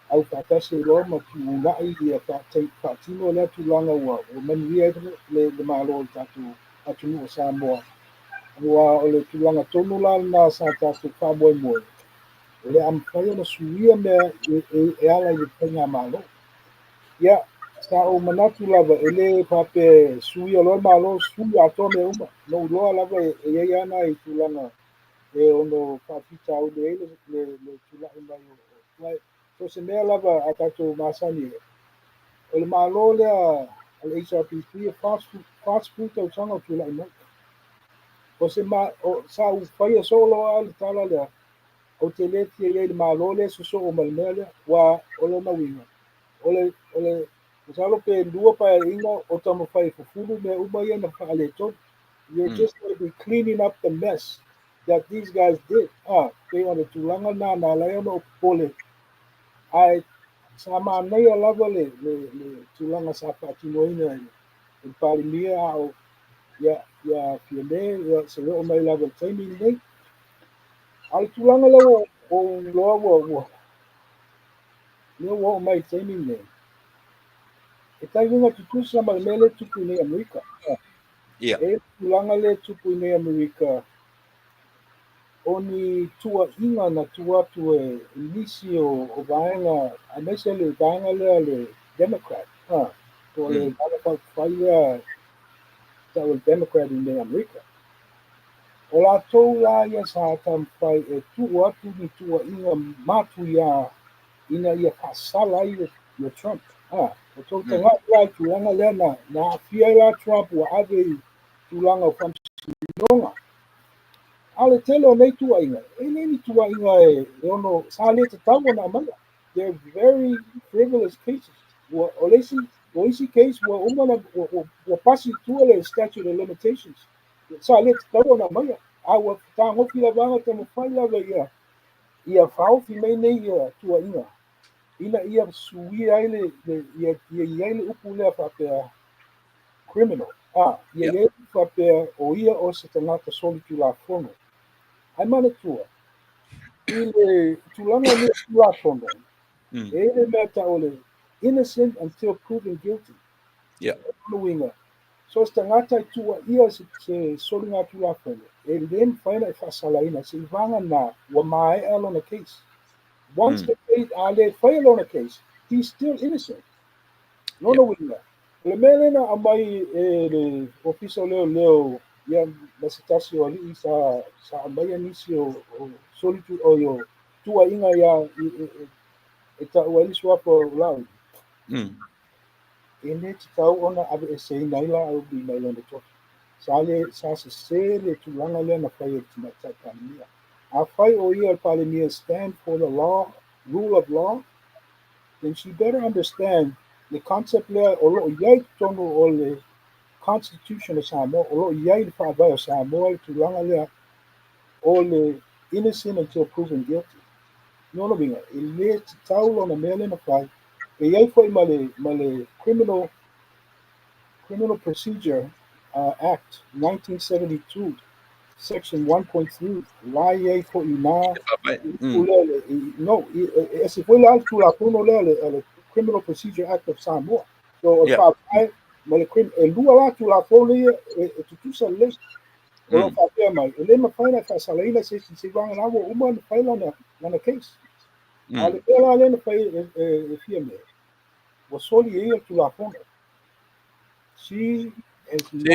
au whakase roa ma ki ungai i a whatino le tulanga ua o Manuia le malo o tātou Atunuu o Samoa. Ua o le tulanga tonu la na sa tātou whamoe moe. O le amwhai na suia mea e ala i le penga malo. Ia, sa o manatu lava e le pape suia loa malo suia atoa me uma. No loa lava e iei ana i tulanga e ono whapita au le tulanga mai o. So se mea lava a tātou masani e. O le malo lea al HRPP fast food au sanga o tulanga mai. O se sa u whaia solo a le tala lea. O te leti e le malo le so o malmea lea wa o le mawinga. O le salo pe lua pa inga o tamo whai fufuru me umaia na whaale ton. You're just going to be cleaning up the mess that these guys did. Pe ona tulanga na lea no pole. Ai sama nei a lava le tulanga sa patinoina e palimia au ia fia me ia se o mai lava taimi nei al tulanga le o loa ua le o mai taimi nei e tai winga tutusa ma le mele tupu nei Amerika e tulanga le tupu nei Amerika oni tua inga na tua tu nisi o vaenga a mese le vaenga le Democrat for the fire that was Democrat in America. Ola tola ia sa tam fai e tu atu ni tua inga matu ia ina ia pasala ia Trump. O tau tanga ia tulanga lena na afia la Trump wa ave tulanga whamsinonga. Ale telo nei tua inga. E nei tua inga e ono sa le te tawa na manga. They're very frivolous cases. Wa oisi case wa umana wa pasi tua le statute of limitations. Sa le te tawa na manga. Awa tango pila banga te mawhai lava ia whauwhi mei nei ia tua inga. Ina ia sui aile ia aile upu lea whapea criminal. Ia aile whapea o ia o se tangata soli tu la fono. Ai mana tua. Ile tulanga ni tu la fono. Ele mea ta ole innocent until proven guilty. Inga. So se tangata tua ia se soli ngā tu la fono. And then find out Fasalaina, so Ivana na Wamai on a case. Once the case they fail on a case, he's still innocent. No winner. Le melena amai the official leo ya masitasi ali sa amai anisio solitu o yo tua inga ya eta wali swapo lao. Ene tau ona abe ese naila au bi naila de Tofa. Sale Sasa sele tulanga le na fai tina takamia. A fai o ia palemia stand for the law, rule of law, then she better understand the concept le o lo iai tono o le constitution of Samoa, o lo iai fa vai o Samoa tulanga le o le innocent until proven guilty. No no binga, ele tau na mele na fai, e iai foi male criminal procedure Act 1972, Section 1.3, Laie ko ina no, ese foi lá tu la puno le Criminal Procedure Act of Samoa. So fa pai male crime e lua la tu la puno e tu sa le o fa pe mai ele ma fai na fa salaina se vanga na wo uma na fai na case. Ale pela le na fai e fia me. Wo soli e tu la puno. She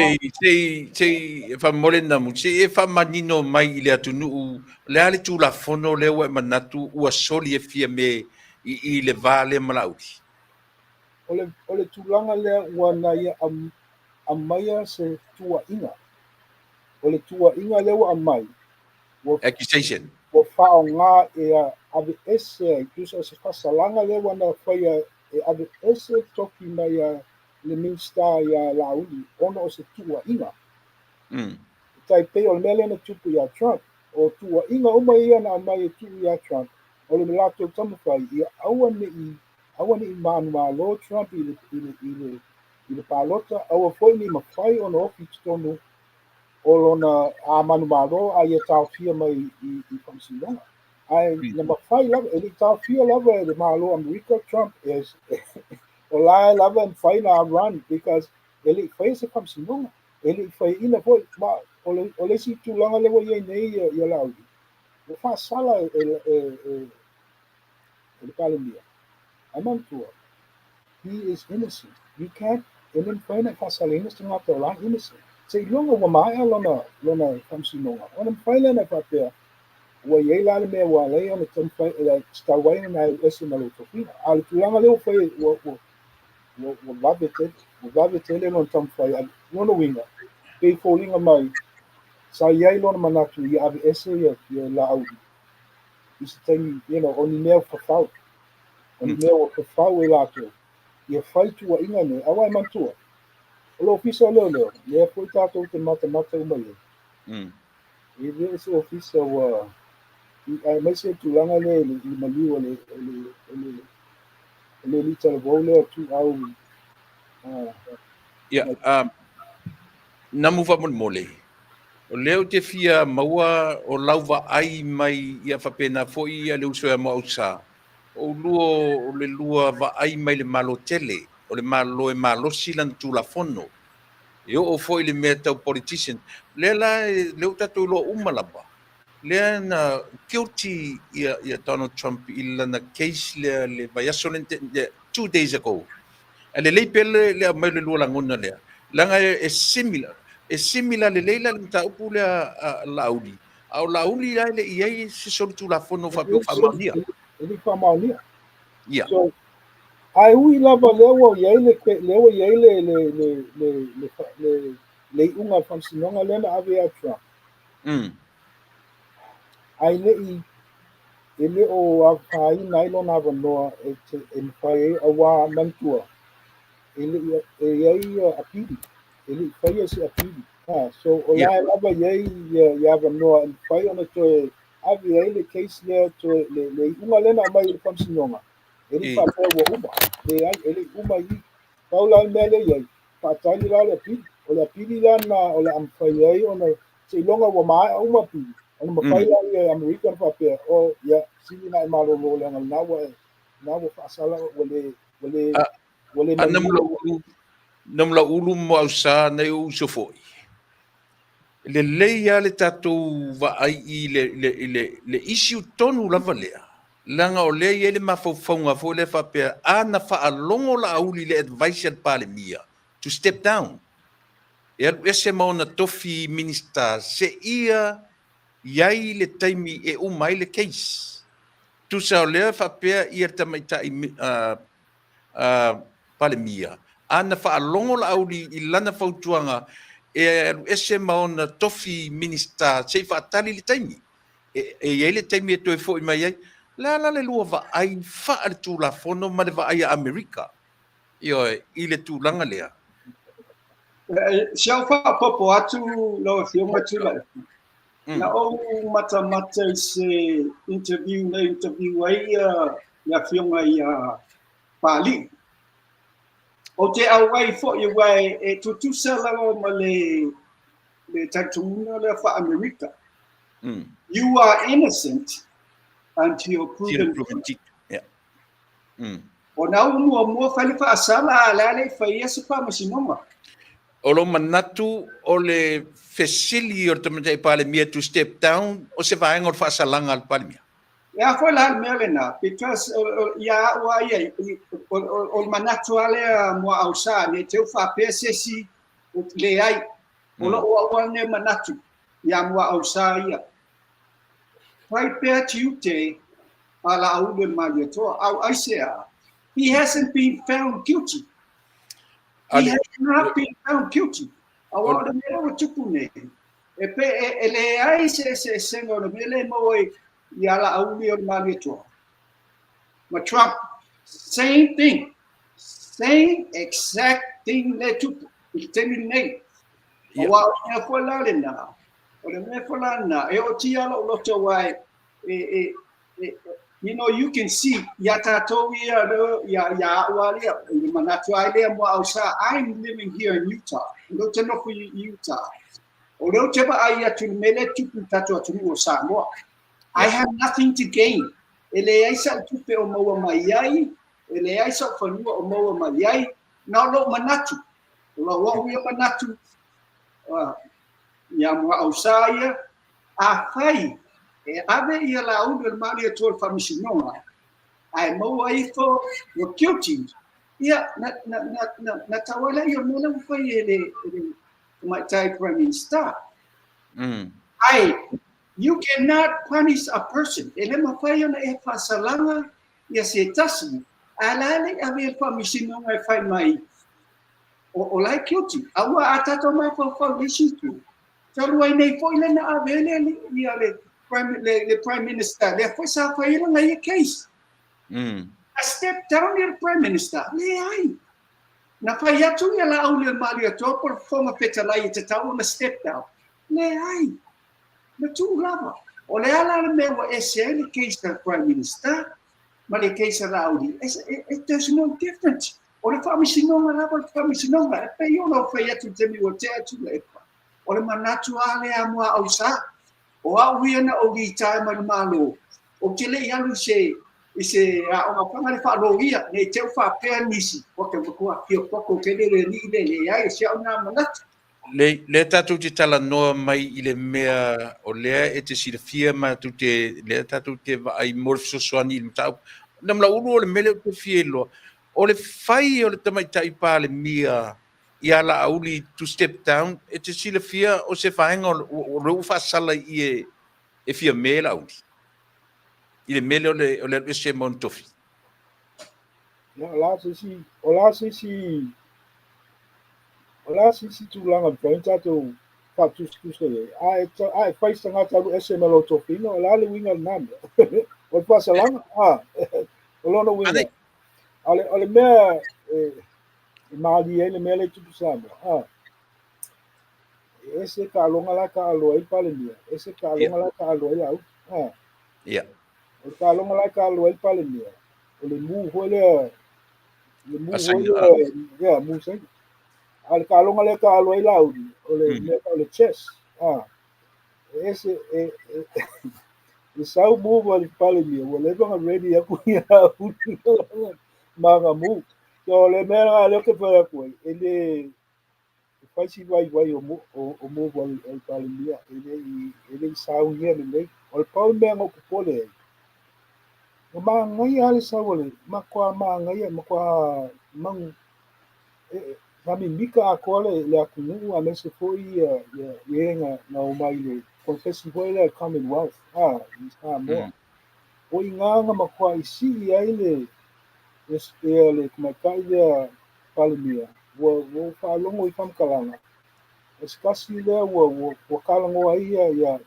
Sei fa molena mu se fa manino mai ile Atunuu le ale tu la fono le wa manatu ua soli e fia me I le Vale Malo. Ole tulanga le wana ia amaya se tua inga. Ole tua inga le wa amai. Accusation. Wo fao ngā ave ese tusa se fasalanga le wana whaia ave ese toki mai le minsta ia lauli ono o se tua inga. Tai pe o mele na tupu ia Trump o tua inga uma ia na mai tupu ia Trump o le lato tamu whai ia awane I Malo Trump I le palota awa foi ni mawhai o na ofi tonu o lona a Manu Malo a ia tau fia mai I Whamsinonga. Ai na mawhai lava e li tau fia lava e le Malo America Trump is o la lava and whai na run because ele whai se Whamsinonga. Ele whai ina foi ma o le si tūlanga lewa ia nei ia lauri. O wha sala e le palemia. Amantua. He is innocent. You can't and then whai na wha sala innocent ngā tau la innocent. Se longa wa mai lona Whamsinonga. Ona whai lana whapea wa iei lale mea wa lei ana tam whai stawaina na esi na Loto fina. Ale tūlanga lewa whai wa vave tele lona tam whai nono winga. Pei fōlinga mai sa iai lona manatu ia ave ese ia la au. I se taimi, oni mea whawhau. Oni mea o whawhau e lato. Ia whai tua inga ne, awa e mantua. O lo ofisa leo, lea poi tātou te mata umai e. I lea se ofisa wa, mai se tūlanga lea I maliwa le lita le vau lea tu au. Ia, namu wa mole. O leo te fia maua o lauwa ai mai ia whapena foi ia leu soe Moa'ausa. O le lua wa ai mai le malo tele, o le malo e malo silan tu la fono. E o foi le mea tau politician. Leo tatu lo umalawa. Lea na guilty ia Donald Trump ila na case le vaiaso 2 days ago. le lei pele le mai le lua langona le langa e similar le leila le ta upu le lauli au lauli le ia se sortu la fono fa pe fa mania ele fa maunia ia so ai ui lava lewa ia le unga fansinonga lena ave atra ai le ele o afai nailo na vanoa e fai awa mantua ele apili ele fai se apili so o ia la lava ia vanoa e fai ona to ave ele case le to le unga lena mai le fansinonga ele fa pe wo uma le ai ele uma i paula mele ia fatali la le apili o le apili lana o le amfai ai ona se longa wa mai uma pili ona mafai la ia American fa pe o ia sili na malo lo le na wa fasala wale na Namulauulu Moa'ausa nei o uso foi le leia le tatou vaai i le issue tonu lava lea langa o lea ia le mafaufauga foi le faapea ana faalongo la auli le advice al palemia to step down e alu ese ma ona tofi minister se ia iai le taimi e uma ai le case tusa o lea faapea ia tamaitai palemia ana faalongo la auli i lana fautuanga e alu ese ma ona tofi minister se faatali le taimi e iai le taimi e toe fo'i mai ai la le lua va'ai fa'a le tulafono ma le va'ai a Amerika ioe i le tulaga lea Siau whaapopo atu loa whionga Tuilaepa. Na o mata se interview ai ia whionga ia pali. O te awai fo i wai e tutusa lawa ma le taitunguna le wha Amerika. You are innocent until you're proven guilty. O nau mua whali wha asala a lale whaia se pa masinoma. o lo manatu o le fesili o te matai palemia to step down o se vaenga o le faasalanga al palemia. Ia foi la melena because ia wa ia o manatu ale Moa'ausa ne te fa PSC le ai o lo o ne manatu ia Moa'ausa ia. Pai pe tiute ala au le malieto au aisea. He hasn't been found guilty. He has not been found guilty. Awala mele o tupune. E pe ele ai se sengo le mele mo ia la au le malieto. Ma Trump, same thing. Same exact thing le tupu. Il termine. Awala me foi la le na. O le me foi la na. E o tia lo Loto wai you know, you can see Yatato I'm living here in Utah. Utah. Samoa. I have nothing to gain. Manatu. Moa'ausa afai. Ave ia la uno il mali tol famisinoma ai mo ai fo no guilty ia na tawala io mele fo ele my type prime minister you cannot punish a person ele ma fa ia na e fasalanga ia se tasi alale ave famisinoma e fai mai o lai guilty awa atato mai fo lisitu tolu ai nei fo ile na ave ia the prime minister, therefore, Safaira lay a case. I stepped down the prime minister. Lay na fayatu ya la aulia malia to por forma petalai te tau na step down. Lay na tu lava. O le ala me wa ese the case the prime minister, ma le case la audi. It does no difference. O le famisinonga la por famisinonga. Pe yo no fayatu te mi o te Tuilaepa. O le manatu ale a Moa'ausa. O au ia na o gi tai Malo. O te le ialu se a o panga le fa lo ia ne te fa pe nisi o ke ko a fio ko ke le ai se ona manat le tatu te tala noa mai i le mea o lea e te sirafia ma tu te le tatu te ai morfo soani il tau Namulauulu o le mele o te fielo O le fai o le tamaitai pa le mia ia la auli to step down e te sila fia o se faenga o reu fasala i e fia mela auli. I le mele o le se montofi. Ya ola si tulanga pointa to patus kusele. Ai fai sanga talu SML tofino ola le winga nam. O pasalanga olona winga. Ale mea mali ele mele tu sama. Ese ka longa la ka alo i palemia. Ese ka longa la ka alo i au. Yeah. O ka longa la ka alo i palemia. O le mu hole ya mu sen. Al ka longa le ka alo i lau. O le chess. Ese the South move was following me. Well, they're going to ready up Manga move. So le man I look for that way. And the fight why you move or move on following me. And they sound here and they or pound bang up for it. Ngai ali sawole makwa ngai makwa mang kami mika akole le Atunuu amese foi yenga na umaile confessi foi le Commonwealth Samoa o inganga makwa isi ile le kumakai le palimia wo fa longo i kamkalanga eskasi le wo kalango ai ya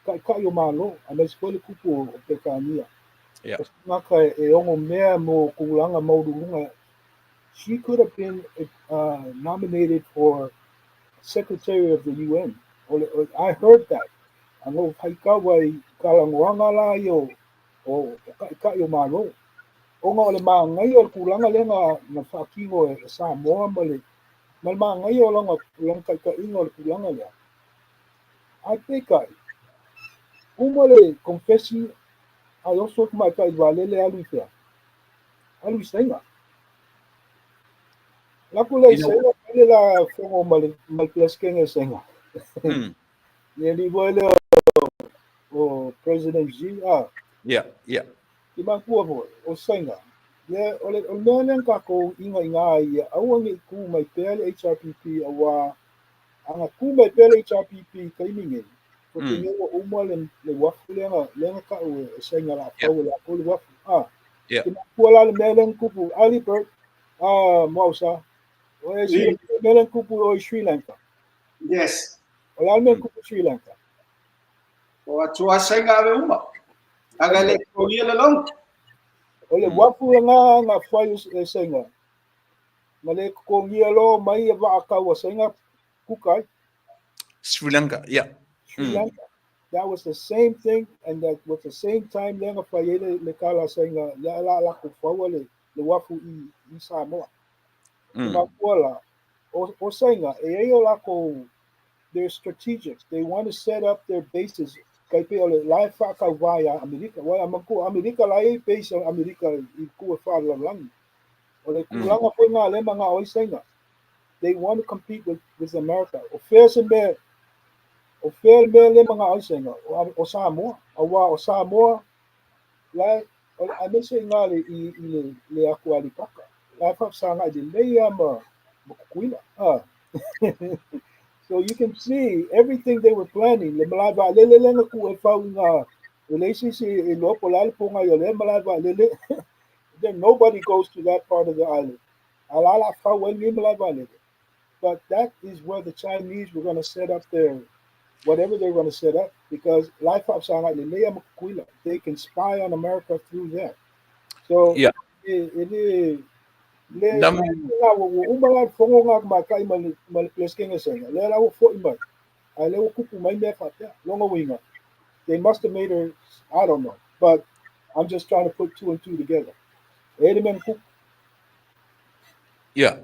kai o Malo amese foi le kupu o pekania ngaka e ongo mea mo kulanga maudulunga. She could have been nominated for Secretary of the UN. I heard that. Ano haikawai kalangoanga la yo o ka Malo. O nga ole maangai o kulanga le na whakingo e Samoa male. Mal maangai o lang ka ingo o kulanga le. I think umale confessing I also my kai Vale le aluita. Aluita. Lakula senga la fongo mal pleskenga senga. Neli vole o President Xi Yeah. Ki makua vo o senga. Ye ole menen ka ko inga ia awangi ku mai pele HRPP awa anga ku mai pele HRPP kai mingi. Ko te ngewa umale le wafu lenga ka o senga la fau la ko le wafu Ki makua la menen kupu ali Bert Moa'ausa. Melen kupu o Sri Lanka. Yes. Ola men kupu Sri Lanka. O atua senga ave uma. Aga le kolia le long. Ole wafu nga fai senga. Male kongia lo mai va akawa senga kukai. Sri Lanka, yeah. Sri Lanka. That was the same thing, and that was the same time lenga fai le kala senga la ku fawa le wafu I Samoa. Makuala o senga e la ko they're strategic. They want to set up their bases. Life via America. Well, America lai base America I ku fala lang. Or they kulanga po nga le mga oisenga. They want to compete with America. O fair le mga oisenga. O Samoa. O Samoa. Lai I may say nga le aku alipaka. Life of sanga di le makukuila. So you can see everything they were planning. Le malava lele lenga ku e fau relationship in local alponga yo le malava lele. Then nobody goes to that part of the island. Alala fau wengi malava lele. But that is where the Chinese were going to set up their whatever they're going to set up because life of they can spy on America through that. So yeah. It is umala fongo nga makai mal pleskenga senga le la fo imai ale kupu mai me fata longa winga they must have made her I don't know but I'm just trying to put two and two together men kupu yeah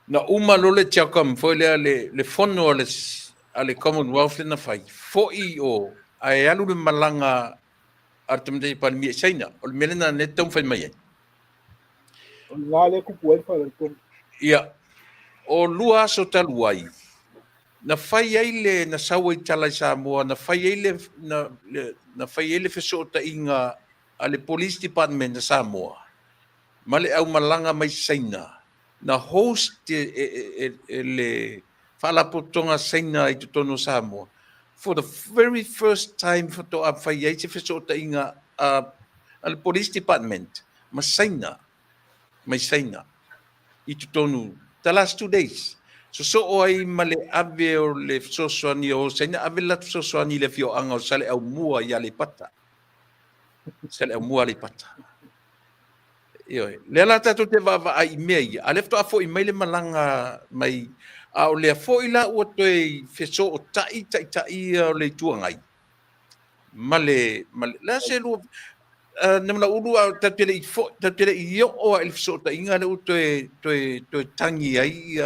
na umalo le chakam foi le fono ale Commonwealth na fai foi o ai alu le malanga artemde pan mi China o melena netom fai mai ngale kupu e fa ia o lua so taluai na fai ai le na sawa I tala Samoa na fai ai na fai ai le feso ta inga ale police department na Samoa Male au malanga mai saina. Na host le whalapotonga saina I tutono Samoa. For the very first time for to awhai ai te whesota inga al police department. Ma saina. Mai saina. I tutonu. The last 2 days. So o ai male ave o le sosoani o saina ave latu sosoani le fio anga o sale au mua ia le pata. Sale au mua le pata. Io, le la tatu te vava ai mei, a lefto a fo i mai le malanga mai, a o le fo i la ua toi feso o tai o le tuangai. Male, la se lu, Namulauulu a tatele I o il feso ta inga le u toi tangi ai,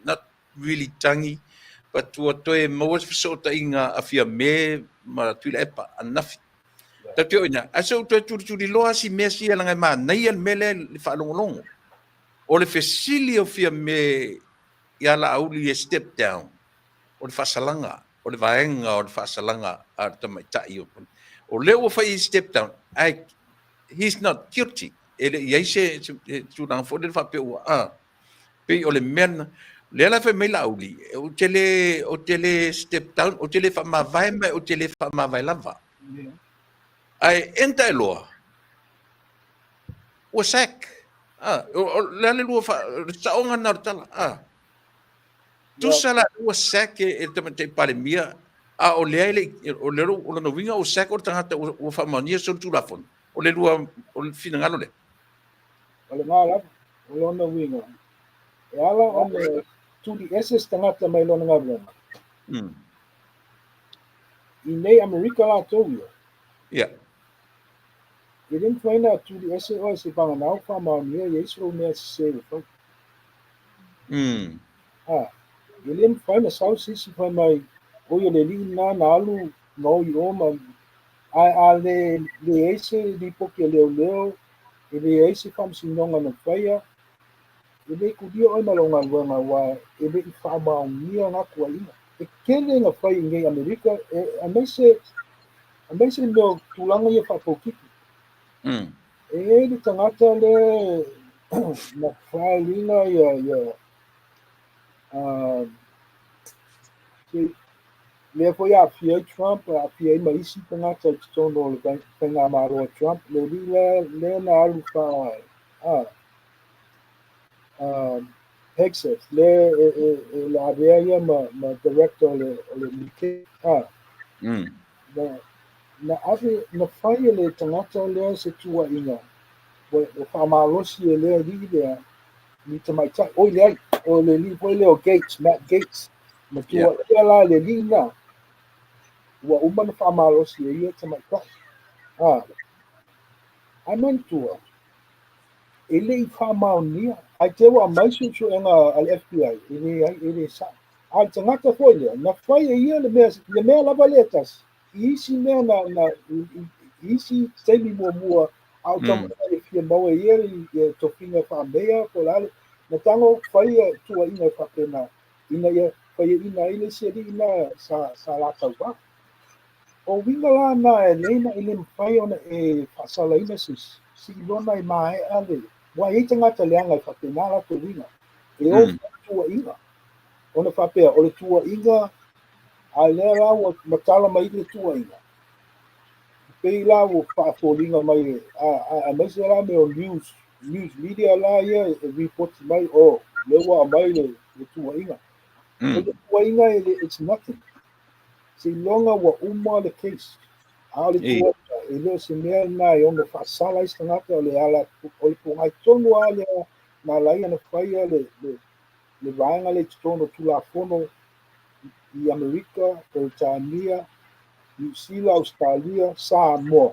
not really tangi, but ua toi mawas feso ta inga afia me, ma Tuilaepa, anafi. Tateo ina, aso toi turi loa si mesi alanga ma, nei al mele le whaalongolongo. O le fesili o fia me ia la auli e step down. O le whasalanga, o le vaenga o le whasalanga a tamaitai o. O leo whai step down, he's not guilty. Ele iai se tūnanga fo le whape ua. Pe o le mena, le la whai meila auli, o tele step down, o tele whamawai mai, o tele whamawai lava. Ai enta e loa. O sack. Le lua saonga na tala. Tu sala o sack e te pare mia a o le o le o no winga o sack o tangata o famania so tu la fon. O le lua o le Finagalo le. O le ngala, o le ona winga. E ala o le tuli eses tangata mai lona ngabla. I nei Amerika la tōia. Yeah. I didn't find out tuli ese o se panganau whamaunia i eisro mea se le whau. I didn't find a south sisi whai mai o i le li na alu no I o ma a le ese li poke leo i le ese whamsinonga na whaia i le kudia oi malonga wanga wa i le I whamaunia ngā kua ina. E kele ngā whai I ngai Amerika a meise meo tūlanga I a whapokiki. E le tangata le na whaelina ia le foi Afiafi Trump, Afiafi maisi tangata I tono le whainga maroa Trump, le li le na alu wha Texas, le la avea ma director le Mckenzie. Na ave na whai le tangata lea se tua inga. O whamalosi e lea li lea ni tamaitai. Oi lea, o le li poi leo Gates, Matt Gates. Ma tua lea la le li na. Ua umana whamalosi e ia tamaitai. Ai mani tua. E le I whamaunia. Ai te wa maisu su enga al FBI. E le sa. Ai tangata foi lea. Na whai e ia le mea lava letas. Isi mea na isi teimi mua au tama e fia maua ia I tofinga whamea po lale na tango whaia tua ina whapena ina ia whaia ina ile se li ina sa latau wa o winga la na e leina ile mwhai ona e whasala ina si ilona I mae ale wa e tangata leanga I whapena la to winga e o tua ina ona whapea o le tua ina a lea la wa matala mai le tua ina pei la o whaafolinga mai a maise la me o news media la ia e report mai o lewa mai le tua inga. Le tua inga it's nothing. Se longa wa uma le case. A le tua e leo se mea na e onga whaasala istangata o le ala o le pungai tonu a le na laia na whaia le vaenga le tono tulafono I Amerika, Britania, New Zealand, Australia, Samoa.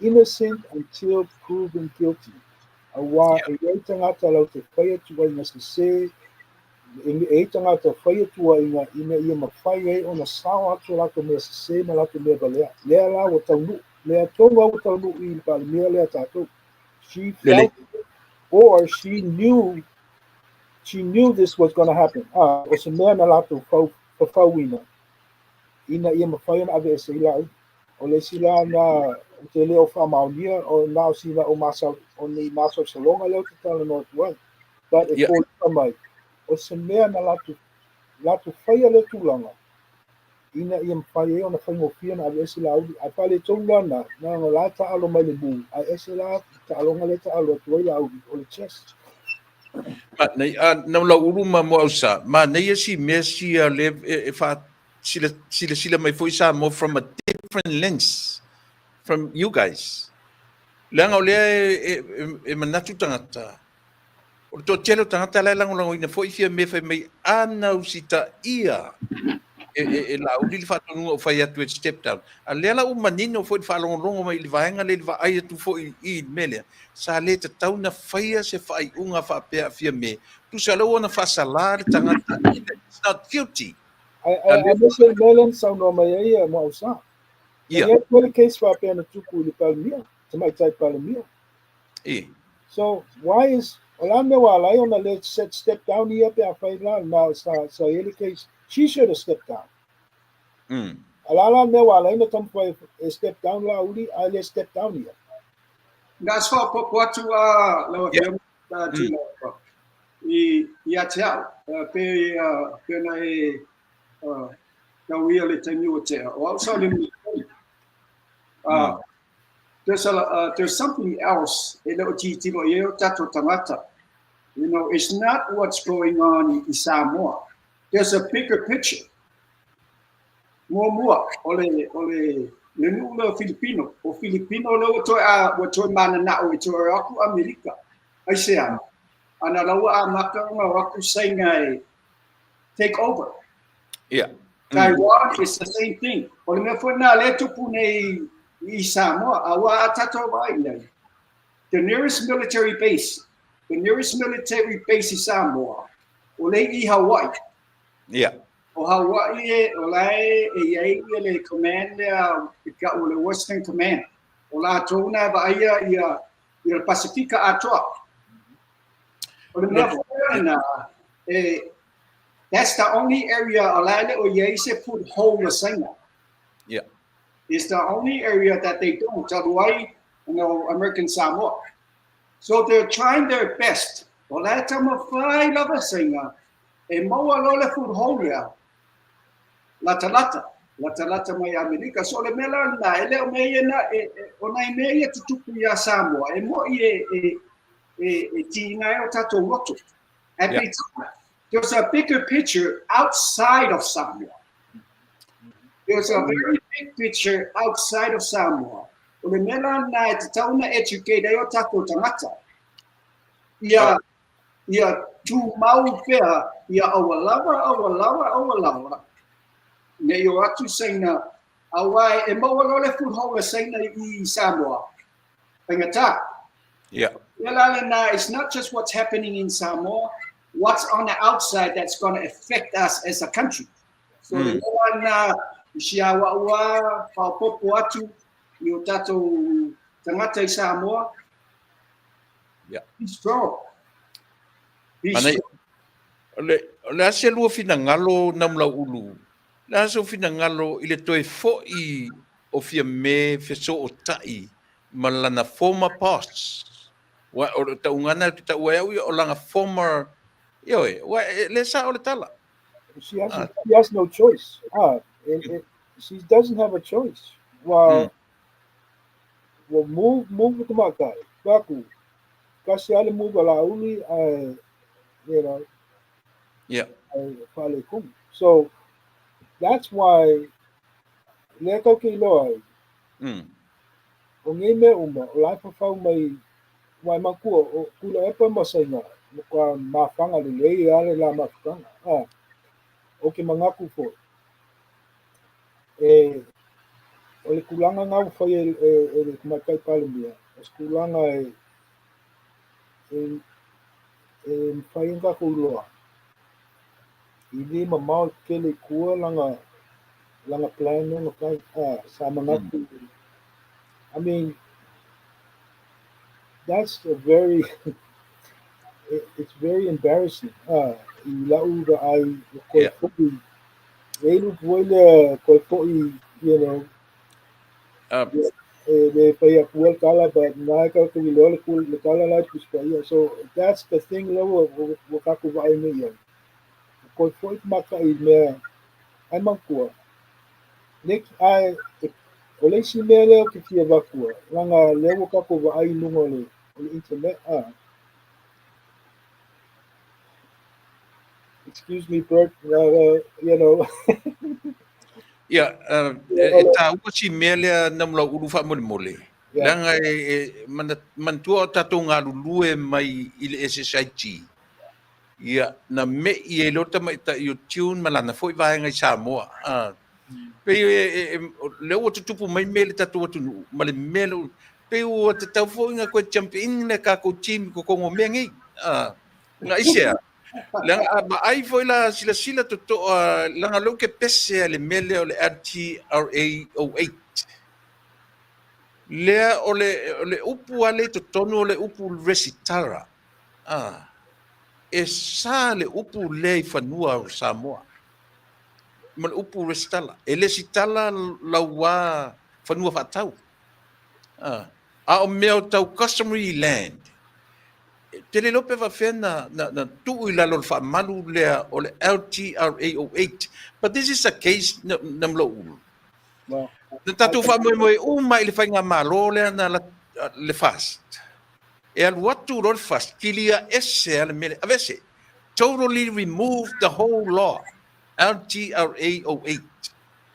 Innocent until proven guilty. Awa e tangata lau te whaia tua inga se se, e tangata whaia tua inga ia mawhai e ona sao atu lato mea se se ma lato mea balea. Lea la o Taunuu, lea tonga o Taunuu I pale mea lea tātou. She felt it, or she knew this was going to happen. O se mea na lato whauina. Ina ia mawhai ona ave e se ilau. o le sila na te leo whamaunia o nao sila o ni masau salonga leo te tala no tuai. But e kōlika mai, o se mea na latu whaia le tūlanga, ina ia mwhai e o na whaingofia na awe ese la audi, ai pale tōlana, na ngā la ta alo mai le mū, ai ese la ta alonga le ta alo tuai la audi, o le chest. Nei Namulauulu ma Moa'ausa, ma nei si Messi le sila mai foi sa mo from a different lens from you guys. Langa o lea e manatu tangata. O to telo tangata la lango ina foi fia me fai mai ana usita ia. La uli le faatonu o fai atu step down. A lea la manino foi whaalongolongo mai le vaenga le vai atu foi I mele. Sa le te tauna faia se fai unga whaapea fia me. Tu sa lau ona whasala le tangata. It's not guilty. Ai mese melen sau no mai ai Moa'ausa. Ia le case whaapea na tuku le palemia, te mai tai palemia. So why is Ola me wala ona le set step down here pe afai la na sa ele case she should have stepped down. Alala me wala ina tam foi step down la uli I le step down here. That's for what to lo Tuilaepa. I atea pe na na wia le tenu o te. Also there's something else e lo titilo e o tato tangata. You know, it's not what's going on in Samoa. There's a bigger picture. Mua ole le nulo Filipino o Filipino lo to mana na o to aku Amerika. Ai se ana. Ana lawa maka aku saying take over. Taiwan is the same thing. Ole me foi na le tupu nei I Samoa awa tato vai nei. The nearest military base in Samoa. Ole I Hawaii. O Hawaii o lai e le command ka o le Western Command. O la tona ba ia Pacifica atoa. O le na that's the only area o lai o ia se put hold the singer. It's the only area that they don't. Hawaii, American Samoa. So they're trying their best. Well, that's a fine of a singer. A moa lola food holia. Lata mai America. So le mela na ele o me na ona me to tupu ya Samoa. E mo e tinga o tato Loto. There's a bigger picture outside of Samoa. There's a very big picture outside of Samoa. O le mela na te tauna educate o tato tangata. Ia tu mau fea ia awalawa. Ne yo atu saina awai e mo le food hole saina I Samoa. Pengata. It's not just what's happening in Samoa, what's on the outside that's going to affect us as a country. So na siawa wa Faafofoga'aga atu yo tato tangata I Samoa. He's strong. Le ase lua Finagalo Namulauulu. Le ase o Finagalo I le toe fo'i o fia me feso o tai malana former past. Wa o taungana te tau o langa former le sa o le tala. She has no choice. She doesn't have a choice. Well, move to Makai. Baku. Kasi ale move ala uli so that's why leko ki loai. O ngai me uma o lai fafau mai wai makua o Tuilaepa masainga kwa mafanga le lei ale la mafanga. O ke mangaku fo. O le kulanga ngau fai e kumakai palemia. O kulanga whainga kuloa. I lima mau kele kua langa plan no kai sa mangaku. I mean, that's a very it's very embarrassing. I lauda ai ko Yeah. 'Eilu puele ko fo'i, you know, They pay a poor color, but Naka to be all cool, the color like to spray. So that's the thing, level of Wakaku Vaimia. Because for it, Maka is there. I'm a poor. Nick, I ole si mele o ke fia vakua. Langa lewo kako wa ai lunga le internet. Excuse me, Bert. You know. Yeah, ta ua si mele Namulauulu fa mole. Langa mantua tatou ngā lulue mai i le SSIG. Ia na me i e lota mai ta i o tune malana foi vai ngai Samoa. Pe le o tupu mai mele tatou Atunuu. Ma le mele pe o te tau foi nga koe champion le ka ko team ko kongo mengi. Nga isea. Langa ba ai foi la sila to langa lo ke pese le mele o le RTRA 08. Lea o le upu ale to tonu o le upu resitara. E sa le upu le i whanua o Samoa. Ma le upu resitala. E le sitala laua whanua whatau. A o mea tau customary land. Te le lope wa whena na tu'uilalo le whaamalu lea o le LTRA 08. But this is a case Namulauulu. Na tatu whaamoe mai le whainga Malo lea na le fast. E al watu ro le fast kilia ese ale mele avese. Totally removed the whole law. LTRA 08.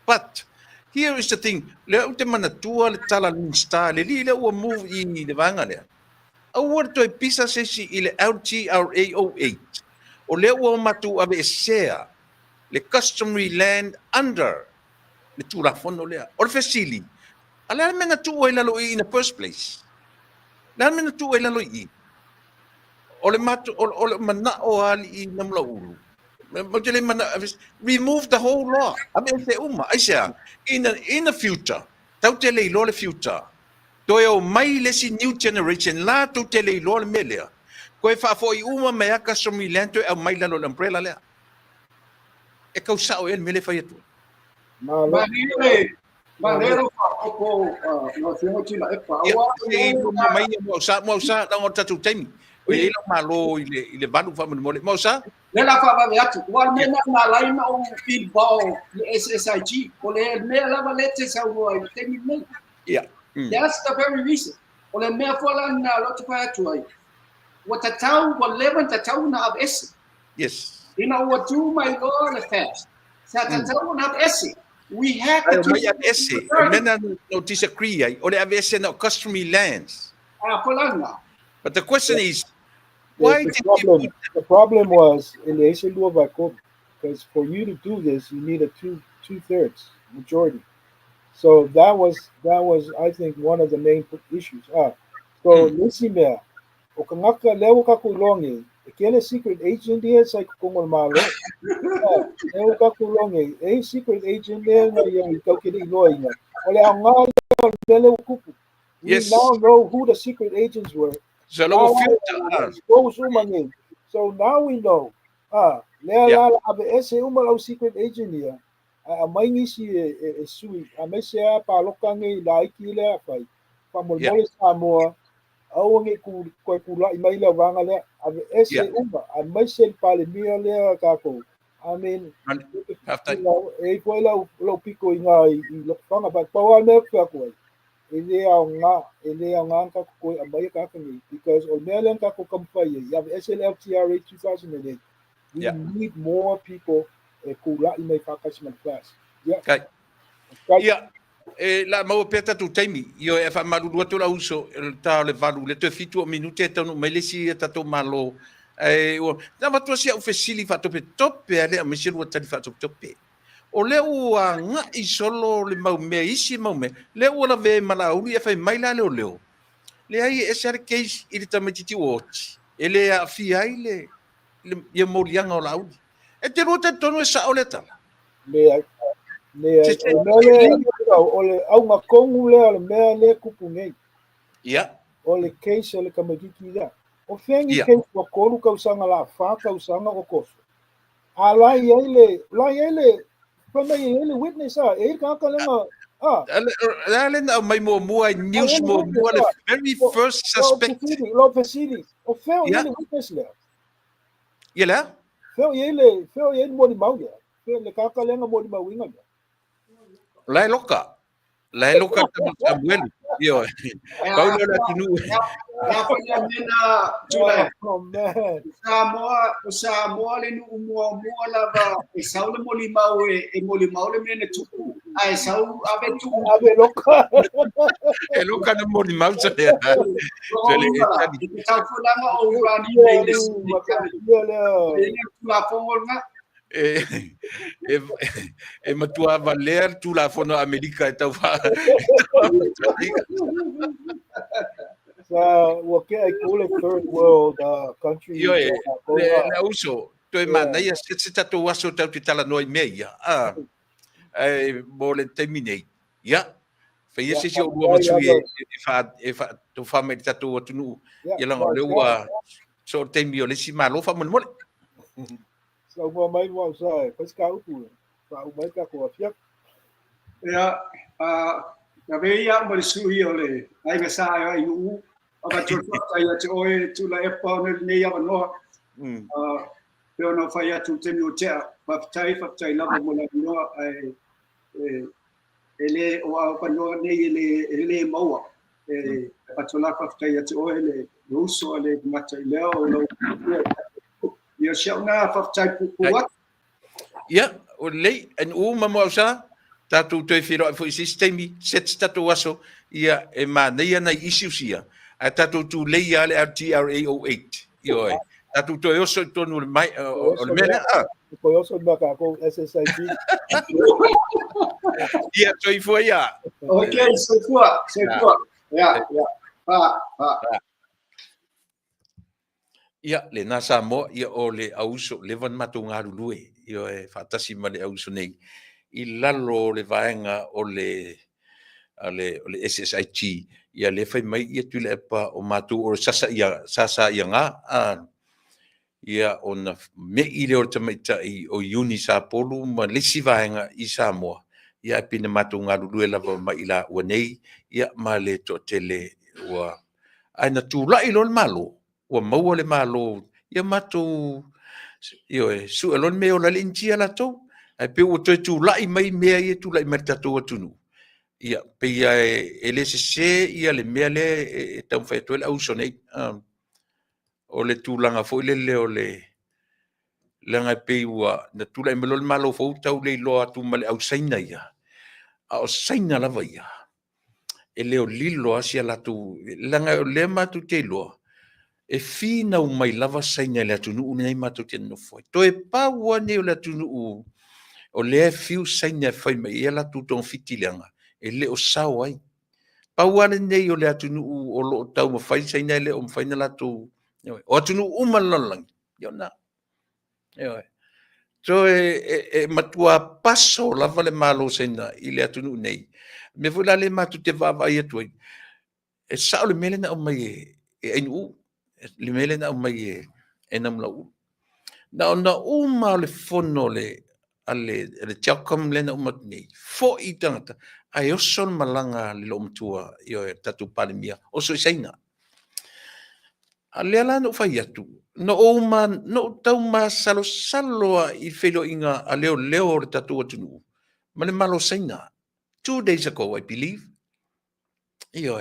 But here is the thing. Le ute manatua le tala star le li le ua move I le vanga lea. Awar to e pisa sesi I le LTRA 08. O le ua matu ave esea le customary land under le tulafono lea. O le fesili. Ala menga tu o lalo in the first place. La menga tu o lalo I. O le matu o le mana o ali I Namulauulu. Motele mana remove the whole law. Abe se uma aisha in the future. Tau tele lo le future. Toyo mai le si new generation la tu tele lo le melea. Koe fa fo I uma me aka somi lento e mai lalo le umbrella lea. E kau sao el mele fa yetu. Malero Faafofoga'aga no Tuilaepa. Mai Moa'ausa na o tatu taimi. O e la Malo I le valu fa mole Moa'ausa. Le la whawe atu. Wa mena na laina o Bilbao le SSIG. O le mea lava lete sa ua I temi nei. Yeah. That's the very reason. O le mea fola na loto pa atu ai. Wa tatau wa lewan tatau na av esi. Yes. Ina ua tu mai loa le fast. Sa tatau na av esi. We have to May esse. Mena no disagree. Ole avesse no customary lands. But the question is, why did you the problem was in the Asian law by court, because for you to do this, you need a two-thirds majority. So that was I think one of the main issues. So listen there. Okangaka lewo kakulonge. Kele secret agent here sa kung Malo. Lewo kakulonge. A secret agent there na yung kini loy nga. Ole ang nga lewo kupu. We now know who the secret agents were. So now we know. Lela abe ese umalaw secret agent here. May ngi si sui. May siya palokange laiki le fai. Pamolmole Samoa. Awangi ko kula imaila wanga le ave ese uma a mai sel pale mia le kako I mean e ko lo pico inga I lo fanga ba pa me ka ko ele nga ka ko ambai ka ni because on mele ka ko kampai ya SLFTRA 2008 we need more people kula imai fakasman class la mau peta tu taimi io e fa malu tu la uso ta le valu le te fitu o minute ta no melesi ta to Malo o na va tu sia ufesili fa tope ale a mesi lu ta fa tope o le u nga I solo le mau me isi mau me le u la ve Malauulu e fa mai la le ai e ser case I le tamatiti watch ele a fi ai le ye molianga o Lauulu e te rota tonu e sa o le tala ole au nga kongu le mea le kupu nei. Ole case ole kamagiki da. O fengi case wa kolu ka usanga la fa ka usanga o koso. Ala yele, pama yele witness a e ka ka lenga Ale na mai mo news mo the very first suspect. Lo facility. O feo ele witness le. Yela? Feo ele mo di mau ya. Feo le kakalenga mo di mau inga. Lai loka tamuel. Yo. Paulo la tunu. Oh man. Samoa le nu mua lava e sau le molimau le mene tupu. Ai sau ave tupu. Ave loka. E loka na molimau sa ya. Tele e tau fulanga o urani la fonga e matua valer tu la fono America e tau fa. What can I call it? Third world country. Yo le uso. Toi mana ia se tatu waso tau te tala noi meia. Mo le terminate. Ya. Fai ese o lua matui e fa to fa me tatu Atunuu. Ia langa le ua so te mio le si malo fa mo mole. So mo mai mo sai, pas ka upu. Fa u mai ka ko afia. Ya na veia mo sui ole. Ai me sa Ainu'u. Aba tufa ia te oe Tuilaepa nei ava no. Pero no fai atu te mio te Faafetai lava mo la no ai ele o a pano nei ele maua patola Faafetai atu oe le uso le mata leo lo ia siauna Faafetai pupuat. Ya, o lei en Moa'ausa tatu te firo fo sistemi set tatu waso ia e mania na isusia. A tatu tu lei ale TRA08. Yo e. Tatu to oso tonu mai o mena ko oso baka ko SSID. Ia Soifua ia. Okay, Soifua. Ya. Ia le na Samoa ia o le auso le van matunga lue. Yo e fatasi male auso nei. I lalo le vaenga o le SSIT ia le fai mai ia Tuilaepa o matu o Sasa ia nga ia ona me i le o tamaitai o Uni sa polu ma lesi vaenga i Samoa ia pina matunga lue lava mai la ua nei ia ma le to tele ua aina tula'i lon malo ua maua le malo ia matu io su alon me o la lintia la to ai pe o tula'i mai mea ia tula'i mai tatou Atunuu. Ia pe ia ele se ia le mea le tau fai to le auso nei o le tulanga fo le o le langa pe ua na tula'i melol malo fo tau le lo atu male au saina ia a o saina lava ia ele o lilo asia la tu langa o le matu te lo e fina o mai lava saina le Atunuu nei matu te no foi to e pa ua ne o le Atunuu o le fiu saina fai mai ia la tu ton fitilanga ele o sao ai pauane nei o le Atunuu o lo tau ma fai saina ele o ma fai na la tu o Atunuu umalalang yona so e matua paso lava le malo saina i le Atunuu nei me vola le matu te vava ia tu e sao le mele na o mai e Ainu'u le mele na o mai e Namulauulu na uma le fono le ale tiakam le na umat nei fo i tangata ai oson malanga le lo mtua io tatu palimia o so saina ale ala no fai atu no uma no tau ma salo i felo inga aleo leo le tatu Atunuu ma le malo saina 2 days ago I believe io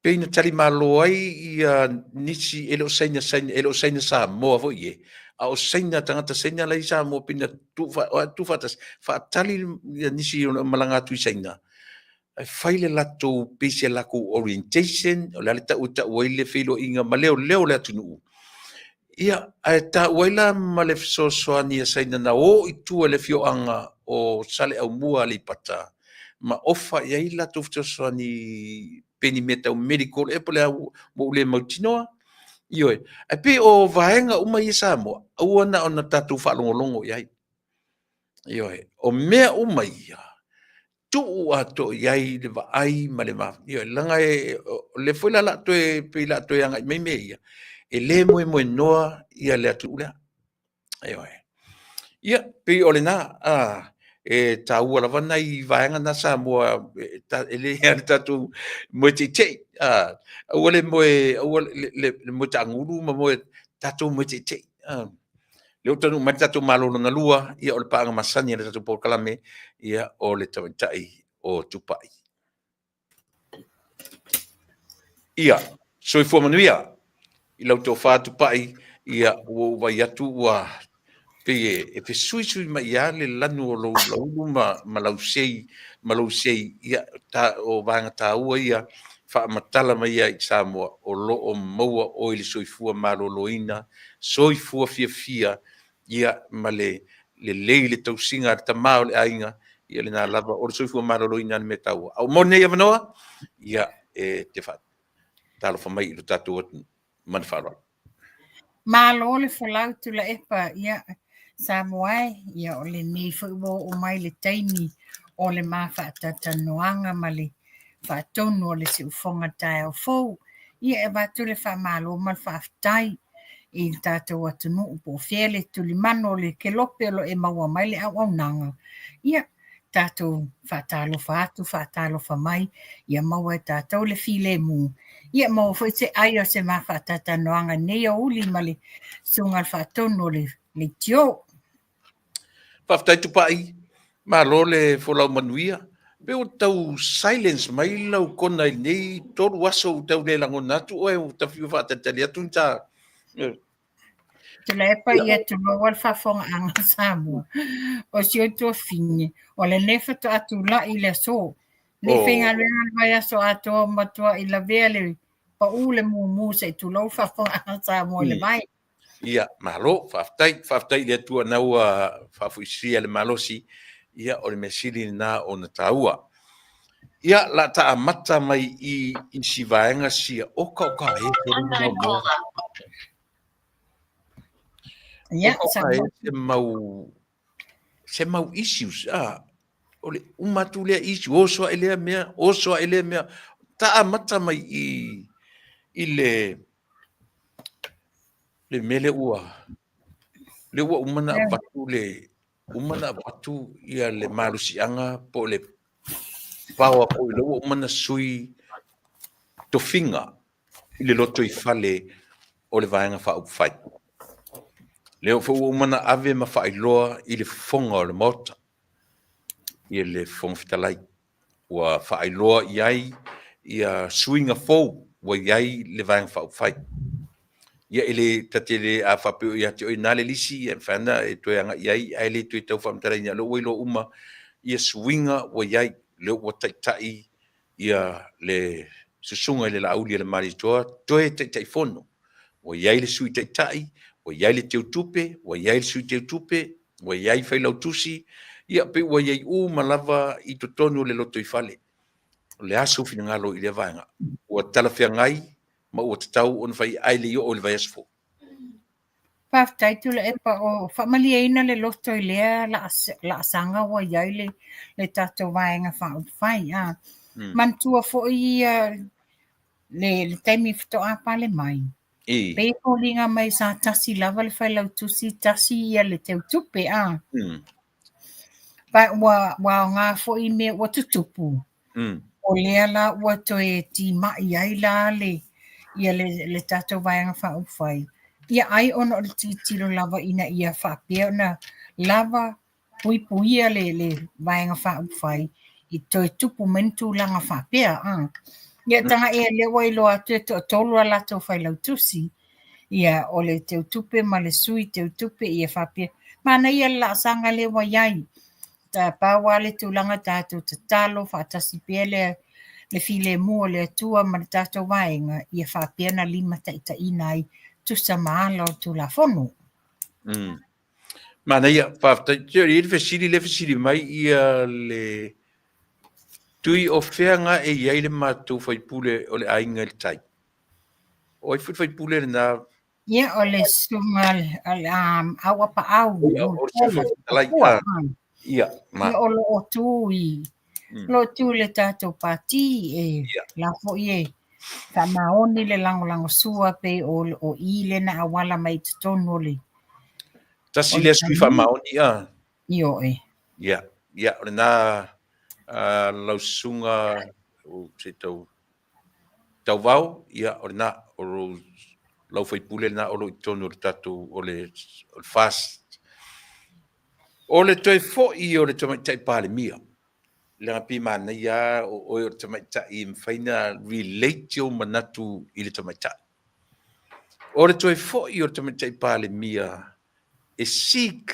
peina tali malo ai ia nisi elo saina Samoa vo ie a o saina tangata saina lai Samoa pina tu fatas fa tali nisi malanga tu saina ai faile lato pese laku orientation o la ta uta waile filo inga maleo leo le Atunuu ia ai ta waila male soani saina na o itu le fio anga o sale au mua li pata ma ofa ia ila tu soani peni meta o medical e pole mo le mautinoa io e pe o vaenga uma i Samoa ona ona tatu falongolongo ia io o mea uma ia tu ato ia le vai male ma io langa le foi la to e pe la to anga me ia e le mo noa ia le Atunuu io ia pe o le na taua lava nai vaenga na Samoa ele ia tatu mo te ua le mo tangulu ma mo tatu mo te leo tanu mai tatu malo na lua ia o le Paaga Masani le tatu Polokalame ia o le tautai o Tupa'i ia Soifua Manuia i lau Tofa Tupa'i ia ua vai atu ua pe sui mai ia le lanu o lo ma lau sei ia ta o vanga taua ia fa matala mai ia i Samoa o lo o maua o le soifua maloloina soifua fia ia male le tausinga ta mau le ainga ia le na lava o le soifua maloloina me taua au mo nei avanoa ia te fa talo fa mai lo tatu man faro Malo le falau Tuilaepa ia Samoa ia o le nei fo o mai le taimi o le Faafetai ma le Taunuu o le siufonga tai o fou ia e batu le malo ma le Faafetai i tātou Atunuu po fele tulimano le kelope lo e maua mai le auaunanga ia tātou faatalofa mai ia maua tātou le file mu ia mau foi se ai o se Faafetai nei o uli ma le sunga Taunuu le tio Faafetai Tupa'i malo le folau Manuia pe o tau silence mai lau kona i nei toru aso tau le langona atu o e tafiu Faatatali atu ta Tuilaepa ia tuloa le Faafofoga'aga Samoa o sio tua finge o le nefa to atula i le so ne fenga le vai aso ato matua i la vele pa ule mu se tulo Faafofoga'aga Samoa le mai ia malo Faafetai le tua na ua faafuisia le malosi ia o le mesili na o na taua ia la ta amata mai i sivaenga sia oka ia se mau issues o le umatu le issue oso ele mea ta amata mai i le mele ua umana batu ia le malusianga po le pawa po le umana sui tofinga i le loto i fale o le vaenga fa'upfai leo fo umana ave ma fa'ailoa i le fonga o le mota i le fongfitalai ua fa'ailoa iai ia suinga fou ua iai le vaenga fa'upfai ia ele tatele a fapio ia te ina le lisi e fana e to anga iai ai le to tau famtara ina lo wilo uma ia swinga wa iai le wa tai ia le susunga le lauli le mari to e tai fono wa iai le sui tai wa iai le tupe wa iai le sui tupe wa iai fai lautusi ia pe wa iai malava i to tonu le loto i fale le aso Finagalo i le vanga wa talafia ngai ma o tau on fai ai le o le vai asfo Faafetai Tuilaepa o whamaliaina le loto i lea la sanga wa iai le tātou vaenga whaupwhai mantua fo i le taimi fitoa pale mai pe ko linga mai sa tasi lava le whai lautusi tasi ia le teu tupe wa ngā fo i me wa tutupu o lea la wa toe ti mai ai la ia le tātou vaenga whaupwhai ia ai ono le titilo lava ina ia whapea na lava puipuia le vaenga whaupwhai i toi tupu mentu langa whapea ia tanga e le wailo atu e tolu a lato whai lautusi ia o le teu tupe ma le sui teu tupe ia whapea mana ia la sanga le waiai ta pawa le tulanga tātou tatalo whaatasi pia le file mua le atua ma le tātou vaenga ia whapea na lima taita inai tusa maalo tu la fono. Mana ia Faafetai le fesili mai ia le tui o feanga e iai le mātou faipule o le ainga le tai. O i faipule na Ia o le sunga awa pa au. O le faifetalai ia Ia o lo tui. Lo tu le tātou pati la fo ie. Ka maoni le lango sua pe o i le na awala mai tonu le. Tasi le sui fa maoni Io Ia. ia o na lausunga o se tau vau ia o na o lau fai pule na o lo tonu tatu o le fast o le toi fo I o le toi tai pale mia le ngapi mana ia o le toi tai mfaina relate yo manatu I le toi tai o le toi fo I o le toi tai pale mia e seek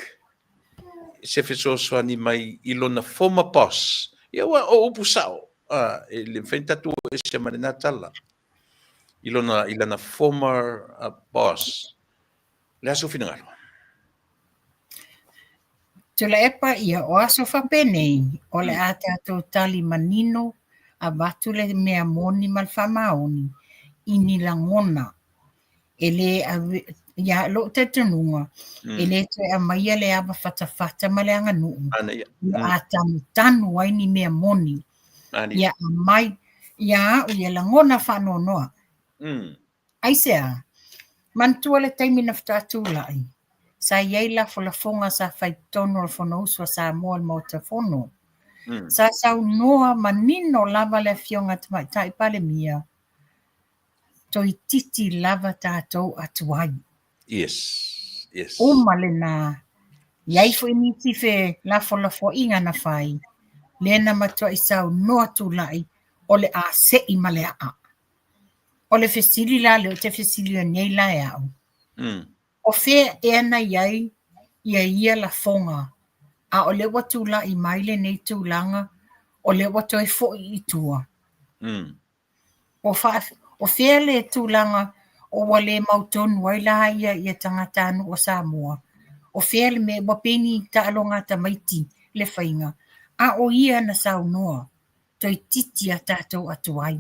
se feso swani mai ilona former boss ia wa o pusao le mfaina tatu e se manena tala ilana former boss le aso Finagalo Tuilaepa ia o aso whapenei o le a tātou tali manino a watu le mea moni mal whamaoni I ni langona. E le ia lo te tanunga. E le te a maia le aba whatawhata ma le Anganuu. Ia a tanu ai ni mea moni. Ia a mai ia o ia langona whanonoa. Aisea, mantua le taimina whtātūlai. Sa iei la fonga sa fai tono o fonousua Samoa mo te fono. Sa sau noa manino lava le fionga tai pale mia. Toi titi lava tātou atuai. Yes. O malena. Iei fo initi fe la inga na fai. Lena matua I sau noa tūlai o le a sei ma le a. O le fesili la le o te fesili o nei la e au. O fea ena iai ia la fonga. A o le watu la I maile nei tūlanga, o le watu e fo I tua. O fea le tūlanga o wale mautonu waila ia tangata anu o Samoa. O fea le me wapeni ta alonga ta maiti le whainga. A o ia na saunoa, toi titi a tātou atuai.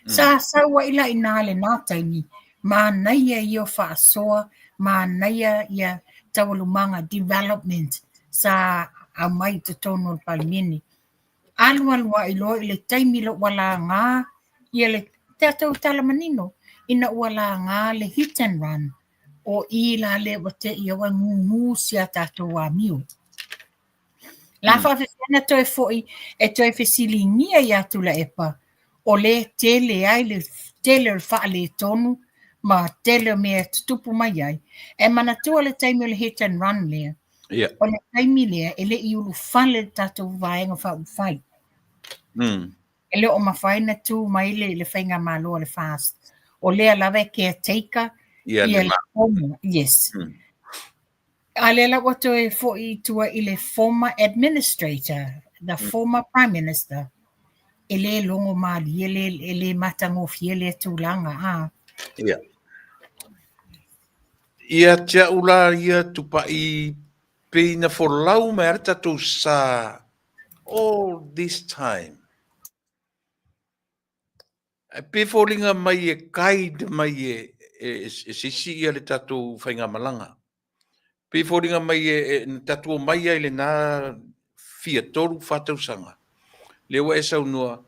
Sa waila I nā le nātaini, ma naia I o whaasoa, ma naia ia tawalumanga development sa a mai te tono palimini. Alua I lo le taimi lo wala ngā, ia le tātou talamanino, ina wala ngā le hit and run, o I la le wate I awa ngungu sia tātou wa miu. La whawhewhena toi foi e toi whesili ngia I Tuilaepa, o le tele ai le tele o wha le tonu, ma tele mea tutupu mai ai. E mana tua le taimi o le hit and run lea. O le taimi lea, ele I ulu whale tātou vaenga whai. Ele o mawhaina tū mai le whainga Malo le fast. O lea lawe caretaker, ia le former, yes. A le la wato e fo I tua I le former administrator, the former prime minister. Ele longo mali, ele matangofi, ele tūlanga, Ia tia ula ia Tupa'i peina folau me arta tu sa all this time. Pe folinga mai e guide mai e sisi ia le tatu whainga malanga. Pe folinga mai e tatu o mai ai le nā fia toru whatau sanga. Lewa e saunua,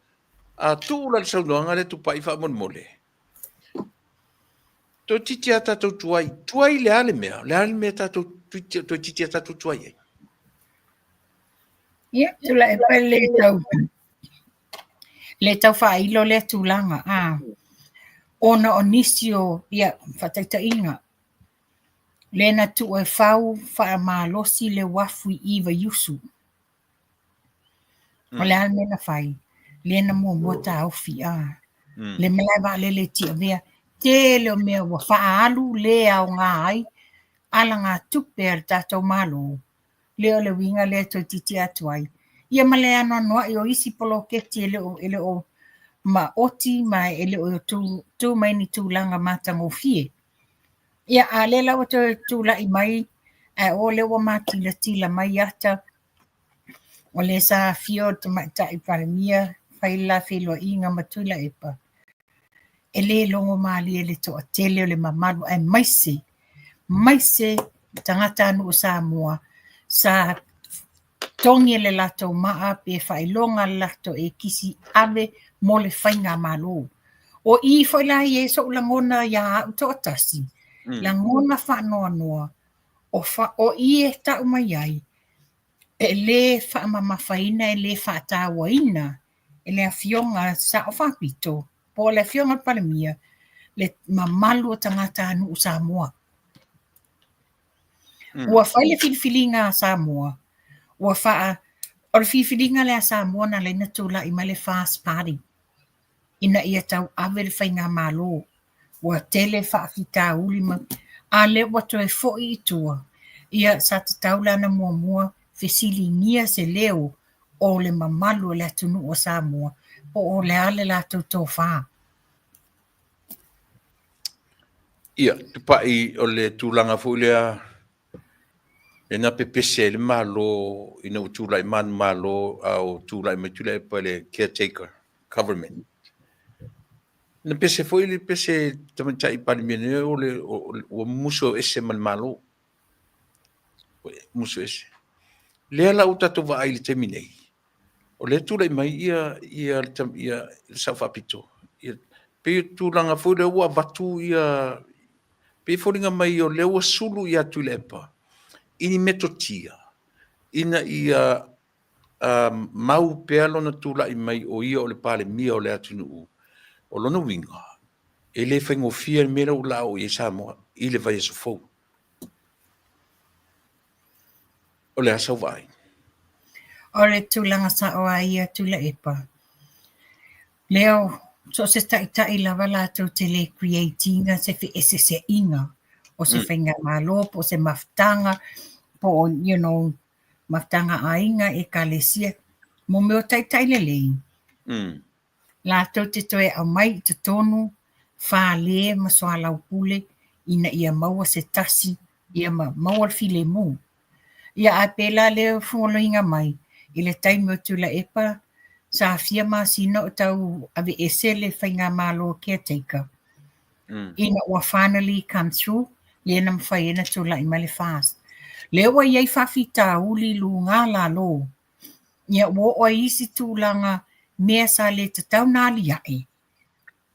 a tūla le saunuanga le Tupa'i whamon mole. To titi a tatou tuai le ale mea tatou to titi a tatou tuai ai. Ia, Tuilaepa le tau whailo le tūlanga, ona o nisio, ia, whataitainga. Lena tu e whau whaamalosi le wafu I iwa yusu. O le almena whai, lena mua ta aufi, le melai wale le tia vea, te leo mea wa whaalu le au ngā ai, ala ngā tuper tātou Malo, leo le winga le toi titi atuai. Ia male ano noa I o isi polo keti ele o ma oti ma ele o tu mai ni tūlanga matango fie. Ia a le lawa tūla I mai, o le wa mati la tila mai ata, o le sa fio te maita I paramia, whaila whiloa inga ma Tuilaepa. E le longo maali e le toa tele o le mamalu, e maise tangata anu o Samoa, sa tongi le lato maa pe whailonga lato e kisi ave mo le whainga Malo. O I whaila I e so langona ia utoa tasi, langona whanoa noa, o I e tau mai ai, le whaamamafaina e le whaatawaina e le awhionga sa o whapito po le awhionga palemia le mamalu o tangata Ainu'u Samoa. Ua whai le whiliwhilinga Samoa, ua wha o le whiliwhilinga le Samoa na leina tūla I mai le fast party. Ina ia tau awe le whainga Malo, ua tele whaafita uli ma, a le ua toe fo'i I tua, ia sa te taula na mua fesili ngia se leo o le mamalu o le Atunuu o Samoa, po o le ale la tau Tofa. Ia, tupa'i o le tūlanga fu lea, e na pepese le Malo, ina o Tuilaepa Malo, au Tuilaepa le caretaker, government. Na pese foi le pese tamatai palimene o le o muso ese mal Malo. Muso ese. Le la uta to va ile terminei. O le tu le mai ia sa fa pito. Pe tu langa foi le wa batu ia pe folinga mai o le wa sulu ia Tuilaepa. Ini metotia. Ina ia mau pealo na tu la mai o ia o le pale mia o le Atunuu. O lona winga. E le whaingo fia mera o lao i Samoa, I le vai so fau. O le asa vai. O le tūlanga sa o ia Tuilaepa. Leo, so se tai lava la tau te le creatinga se fi ese se inga. O se whainga malo, po se maftanga, po, maftanga ainga e kalesia. Mo meo tai le lei. La tau te toe au mai te tonu, Vale ma soa lau pule, ina ia maua se tasi, ia maua file mu. Ia a pela leo fuoloinga mai, I le taimi o Tuilaepa, sa afia ma sino o tau ave ese le whainga Malo caretaker. Ina ua finally come through, le na mwhaiena tūlai ma le fast. Leo wa iei whawhita uli lu ngā la lo. Ia wo o isi tūlanga mea sa le tatau nā liae.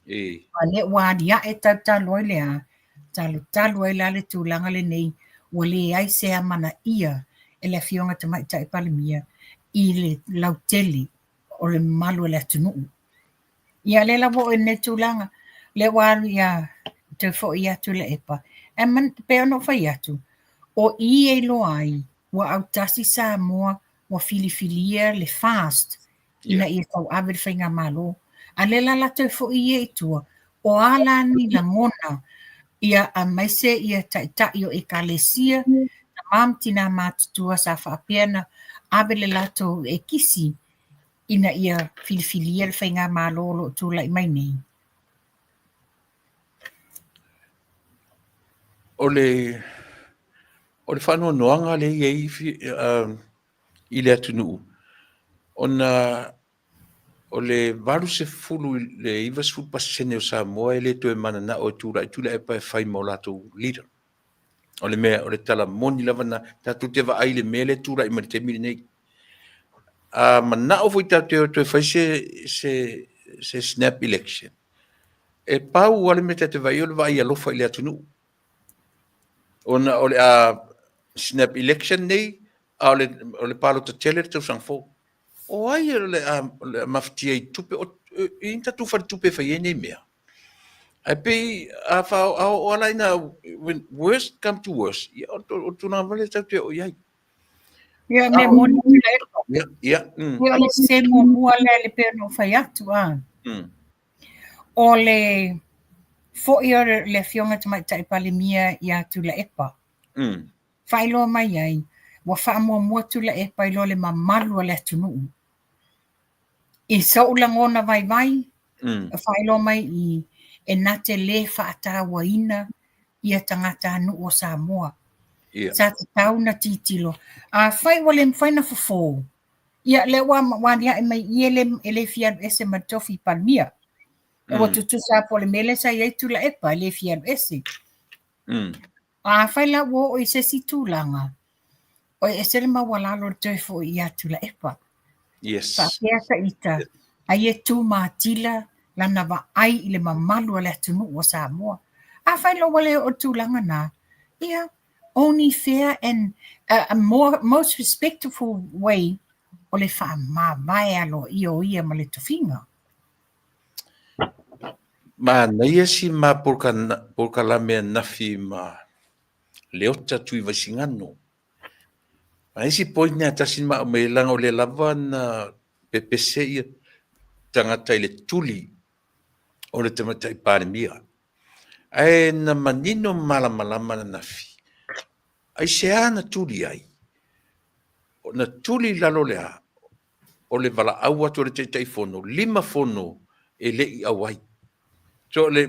Le wa liae tautalo lea, talo la le tūlanga le nei, wa le ai se amana ia, e le fionga tamaitai palemia, I le lautele, o le malu le Atunuu. Ia le la wo e ne tūlanga, le wa ia te fo ia Tuilaepa. E man pe ono whai atu, o I e lo ai, wa au tasi Samoa, wa filifilia le fast, ina ia tau awe le whainga Malo. A le la la te fo I e tua, o ala ni la ngona, ia a maise ia tai o e kalesia, na mamtina matutua sa whaapiana, awe le lato e kisi, ina ia filifilia le whainga Malo lo tūlai mai nei. O le whanua noanga le iei I le Atunuu. O le valu se fulu le iwa sulu pasene o Samoa e le toe mana na o Tuilaepa e whai mo lato leader. O le mea, o le tala moni lava na tatu te wa ai le mea le Tuilaepa ma le te miri nei. Mana o fui tatu te whai se snap election. E pau wale me te vai o le vai alofa I le Atunuu. O le snap election nei, o le palo te tele te usang fo. O ai le maftia I tupe, inta tufa tupe whai nei mea. Ai pe, o alaina, when worst come to worst, o tuna wale tau te o iai. Ia me moni Tuilaepa. Ia. Ia le se mua le pe no whai atu a. O le fo'i o le fionga tamaitai palemia ia Tuilaepa. Whailo mai ai, wa whaamua Tuilaepa I lo le mamalu o le Atunuu. I saulangona vai, whailo mai I e nate le whaatawaina ia tangata Ainu'u o Samoa. Sa te tau na titilo. A whai wale mwhaina fofo. Ia le wania e mai ele fiaru ese matofi palmia. E watutu sa pole mele sa iei Tuilaepa ele fiaru ese. A whai la wo o I se si tūlanga. O e sele mawalalo te fo ia Tuilaepa. Yes. Whapea sa ita. Ai e tū mātila lana wa ai I le mamalu o le Atunuu o Samoa. A whai lo wale o tūlanga nā. Ia, only fair and a most respectful way o le whaamawai alo ia ma le tofinga. Ma naia si ma Polokalame nafi ma leota tui vasingano. Ma isi point ni atasin ma me langa o le lava na pepese ia tangata i le tuli o le tamata i pandemia. Ai na manino malama na nafi. Ai se ana tuli ai. Na tuli lalo lea o le vala aua to le teitai fono, 5 fono e lei awai. So le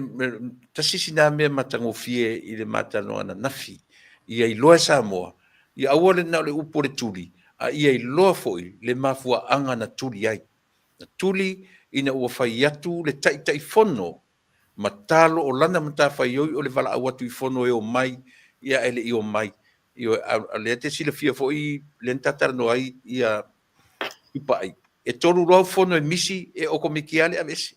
tasisi na me matangofie i le matanoa na nafi. Ia i loa Samoa. Ia aua le na le upo le tuli. A ia i loa foi le mafua anga na tuli ai. Na tuli ina ua fai atu le taitai fono. Matalo o lana matawhai oi o le vala aua tu i fono e o mai. Ia ele i o mai. Ia le te sila fia foi le ntatara no ai ia Tupa'i. E tolu roa fono e misi e oko mikiale a vesi.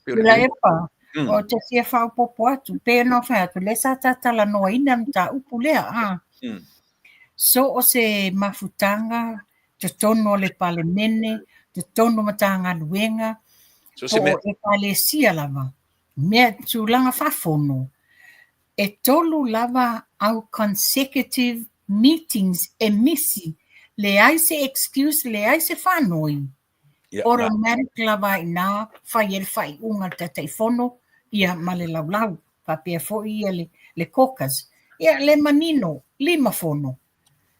Tuilaepa, o te sia whaupopo atu, pēno whai atu, le sa Faafofoga'aga ina mta upu lea, So o se mafutanga, te tono o le palemene, te tono matanga luenga, po e pale sia lava, mea tūlanga whafono, e tolu lava au consecutive meetings e misi, le ai se excuse, le ai se whanoi, automatic lava ina whai whai unga te teifono, ia male laulau, papea fo ia le caucus, ia le manino, 5 fono.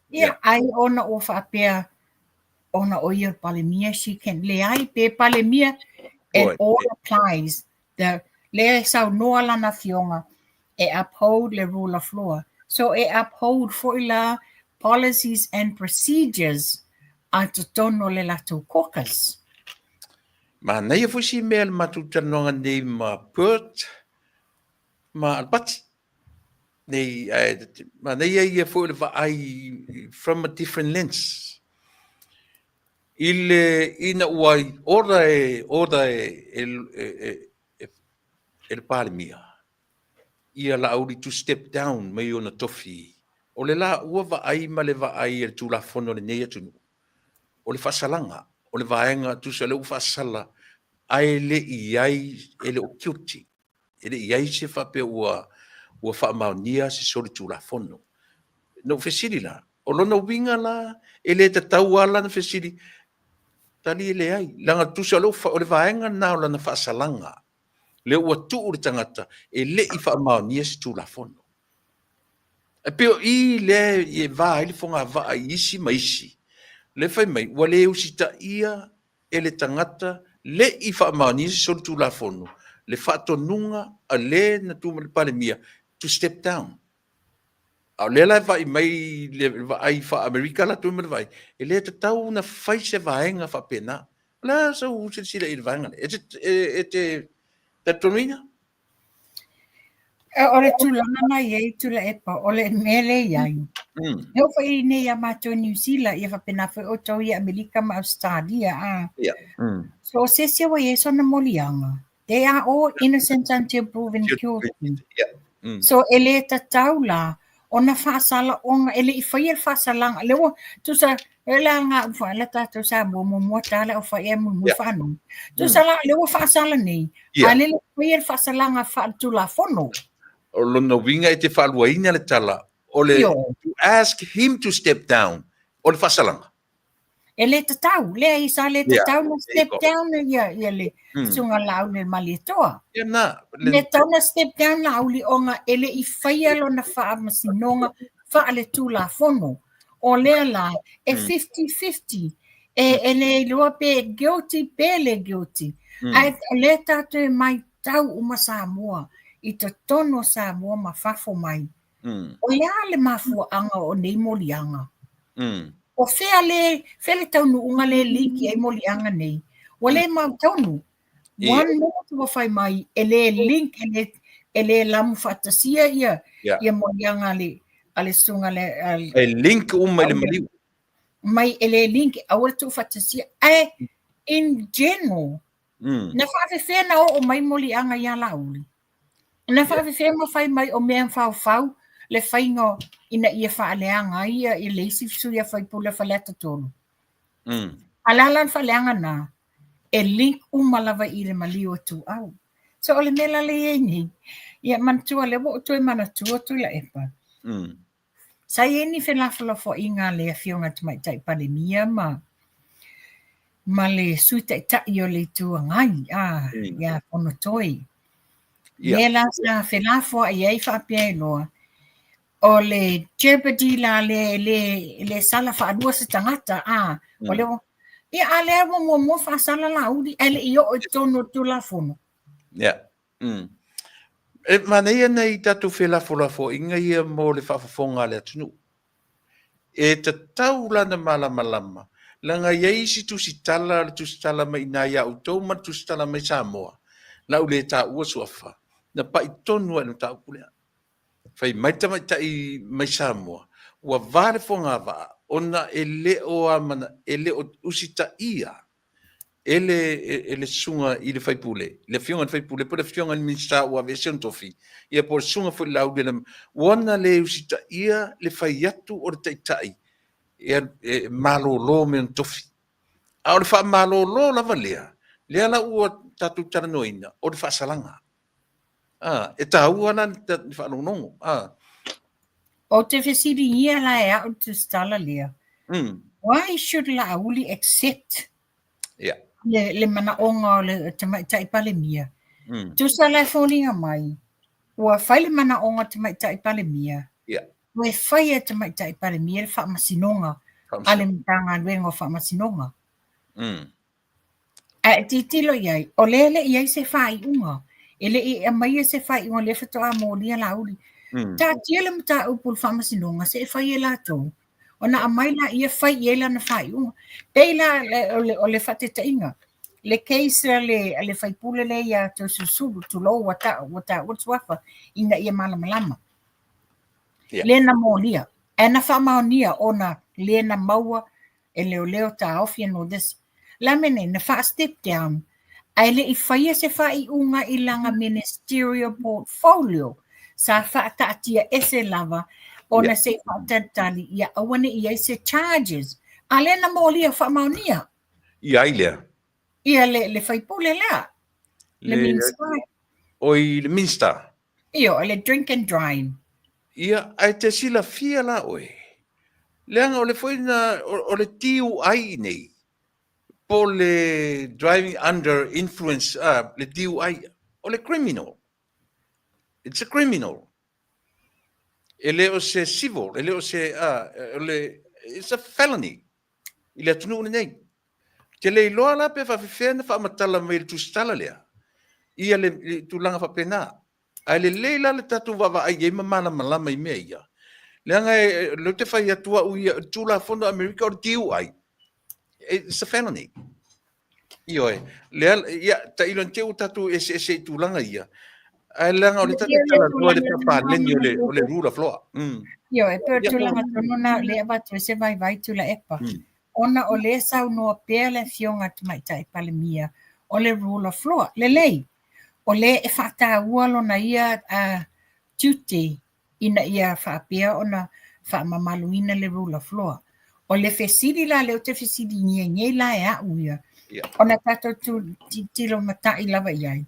Ia ai ona o whapea, ona o ia palemia, she can, le ai pe palemia, and all applies, le sau noa lana fionga, e uphold le rule of law. So e uphold for la policies and procedures a te tono le lato caucus. Ma nei e fusi mea le matutanoanga nei ma Bert, ma albati. Nei, ma nei e fu le vai from a different lens. Ina uai, ora el palemia. Ia la auri to step down mai ona tofi. O le la ua vai ma le vai el tu la fono le nei Atunuu. O le fasalanga, o le vaenga tu se le ufasala. Ai le iai ele o kiuti. Ele iai se fape ua whaamaunia se sori tu la fono. No fesiri la. O lona winga la, ele te tau ala na fesiri. Tali ele ai. Langa tu se o le vaenga na o lana whaasalanga. Le ua tu uri tangata, ele i whaamaunia se tu la fono. E peo i le i va ili fonga va isi ma isi. Le fai mai, wale usita ia ele tangata, le i whaamaunia se sori tu la fono. Le whaatonunga a le na tu le palemia to step down. A le la vai mai le vai fa America la tu mai vai. E le te tau na fai se vaenga fa pena. La so se sila i vaenga. E te tonina. O le tūlanga na iei Tuilaepa, o le mele iai. Heo whai nei a mātua New Zealand, ia whapena whai o tau i Amerika ma Australia. So se sia wa yeso na molianga. They are all innocent until proven guilty. So ele ta taula, ona whaasala onga, ele I whai el whaasalanga. Lewa, tu sa, ele nga ufa, ele tato sa mua tala o whai e mua whanong. Tu sa la, lewa whaasala nei. Ale le whai el whaasalanga whaatula fono. O lona winga e te whaaluaina le tala. O le, to ask him to step down. O le whasalanga. Ele te tau, lea I sa le te tau na step down ia le sunga lau le malitoa. Le tau na step down la auli onga ele I whaia lo na wha masinonga wha le tū la fono. O lea la, e 50-50. E le lua pe guilty, pe le guilty. Ai le tatu e mai tau uma Samoa. I te tono Samoa ma whafo mai. O lea le mafua anga o nei molianga. O fea le taunu unga le linki ai molianga nei. O le mau taunu. One more to whai mai, ele link, ele lamu whatasia ia molianga ale sunga le... E link mai le maliu. Mai ele link, awal tu whatasia. In general, na whawewhea na o mai molianga ia lauli. Na whawewhea ma whai mai o mea whau, le whaingo ina ia whaaleanga ia i leisi fisu ia whaipule whaleta tonu. Alalan whaaleanga na, e link umalawa i le malio tu au. So ole mela le ieni, ia mantua le wo tue manatua Tuilaepa. Sa ieni whelafalafo inga le fionga tumaitai pandemia ma le suitaitai o le tuangai, ia pono toi. Lela sa whelafo a iei whaapia loa, o le jeopardy la le sala whaadua sa tangata, o le ia alea mo whaasala la uri, ele i o tono tulafono. E mana ia nei tatu whelafo inga ia mo le whaafofonga le Atunuu. E te tau lana malama. Langa iei si tusitala mai nai au tau ma tusitala mai Samoa. Na ule ta ua suafa. Na pai tonu anu ta ukulea. Fai maita mai Samoa. Ua vare fonga va. Ona ele o amana, ele o usita ia. Ele sunga i le faipule. Le fionga faipule. Po le fionga ni minsta ua vesion tofi. Ia po sunga fo lau de wana le usita ia le faiatu o le taitai. E malo lo me tofi. A o le fa malo lo lava lea. Lea la ua tatu taranoina. O le fa salanga. E ta ua na ni fa nongo. O te fesiri ia la e au tu stala lea. Why should la auli accept le mana onga o le tamaitai palemia? Tu sa la foninga mai. Ua whai le mana onga tamaitai palemia. Ua whai e tamaitai palemia le wha masinonga. Ale mtanga luengo wha masinonga. A titilo iai. O lele iai se whai unga. Ele i mai se whai unga le whatoa mo lia la auli. Ta tiele mta upul wha masinonga se whai e la tau. Ona amaila ia whai iela na whai unga. Peila o le whate inga. Le case le whai pule le ia to Susuga to lo wata wafa ina ia malamalama. Le na molia. E na whamaonia ona le na maua e leo ta ofia no this. La mene na wha step down. Ai le i whaia se whai unga i langa ministerial portfolio. Sa wha taatia ese lava. Ona se whatatali ia awane ia se charges. A le na molia whamaonia. Ia ilea. Ia le whaipule lea. Le minster. Oi le minster. Ia le drink and drive. Ia ai te sila fia la oe. Leanga o le foina o le tiu ai nei. Po le driving under influence, le tiu ai. O le criminal. It's a criminal. Ele o se civil. Ele o se, it's a felony. Ile Atunuu nei. Ke le iloa la pe whawhiwhena whamatala mai le tustala lea. Ia le tulanga whapena. Ai le leila le tatu wawa ai e mamana malama i mea ia. Leanga le te whai atua ui tula fondo Amerika o tiu ai. It's a felony. Ioe. Ia ta ilon teu tatu ese tulanga ia. Ai leanga o le tatu tala lua le papaleni o le rula floa. Ioe, pero tulanga tonuna le abatu se vai Tuilaepa. Ona o le sau noa pea le fionga tumaitai palemia o le rule of law, le lei. O le e whata ualo na ia duty ina ia whapea ona whamamaluina le rule of law. O le fesiri la leo te fesiri nye la e au ia. Ona tato tu tilo matai lava iai.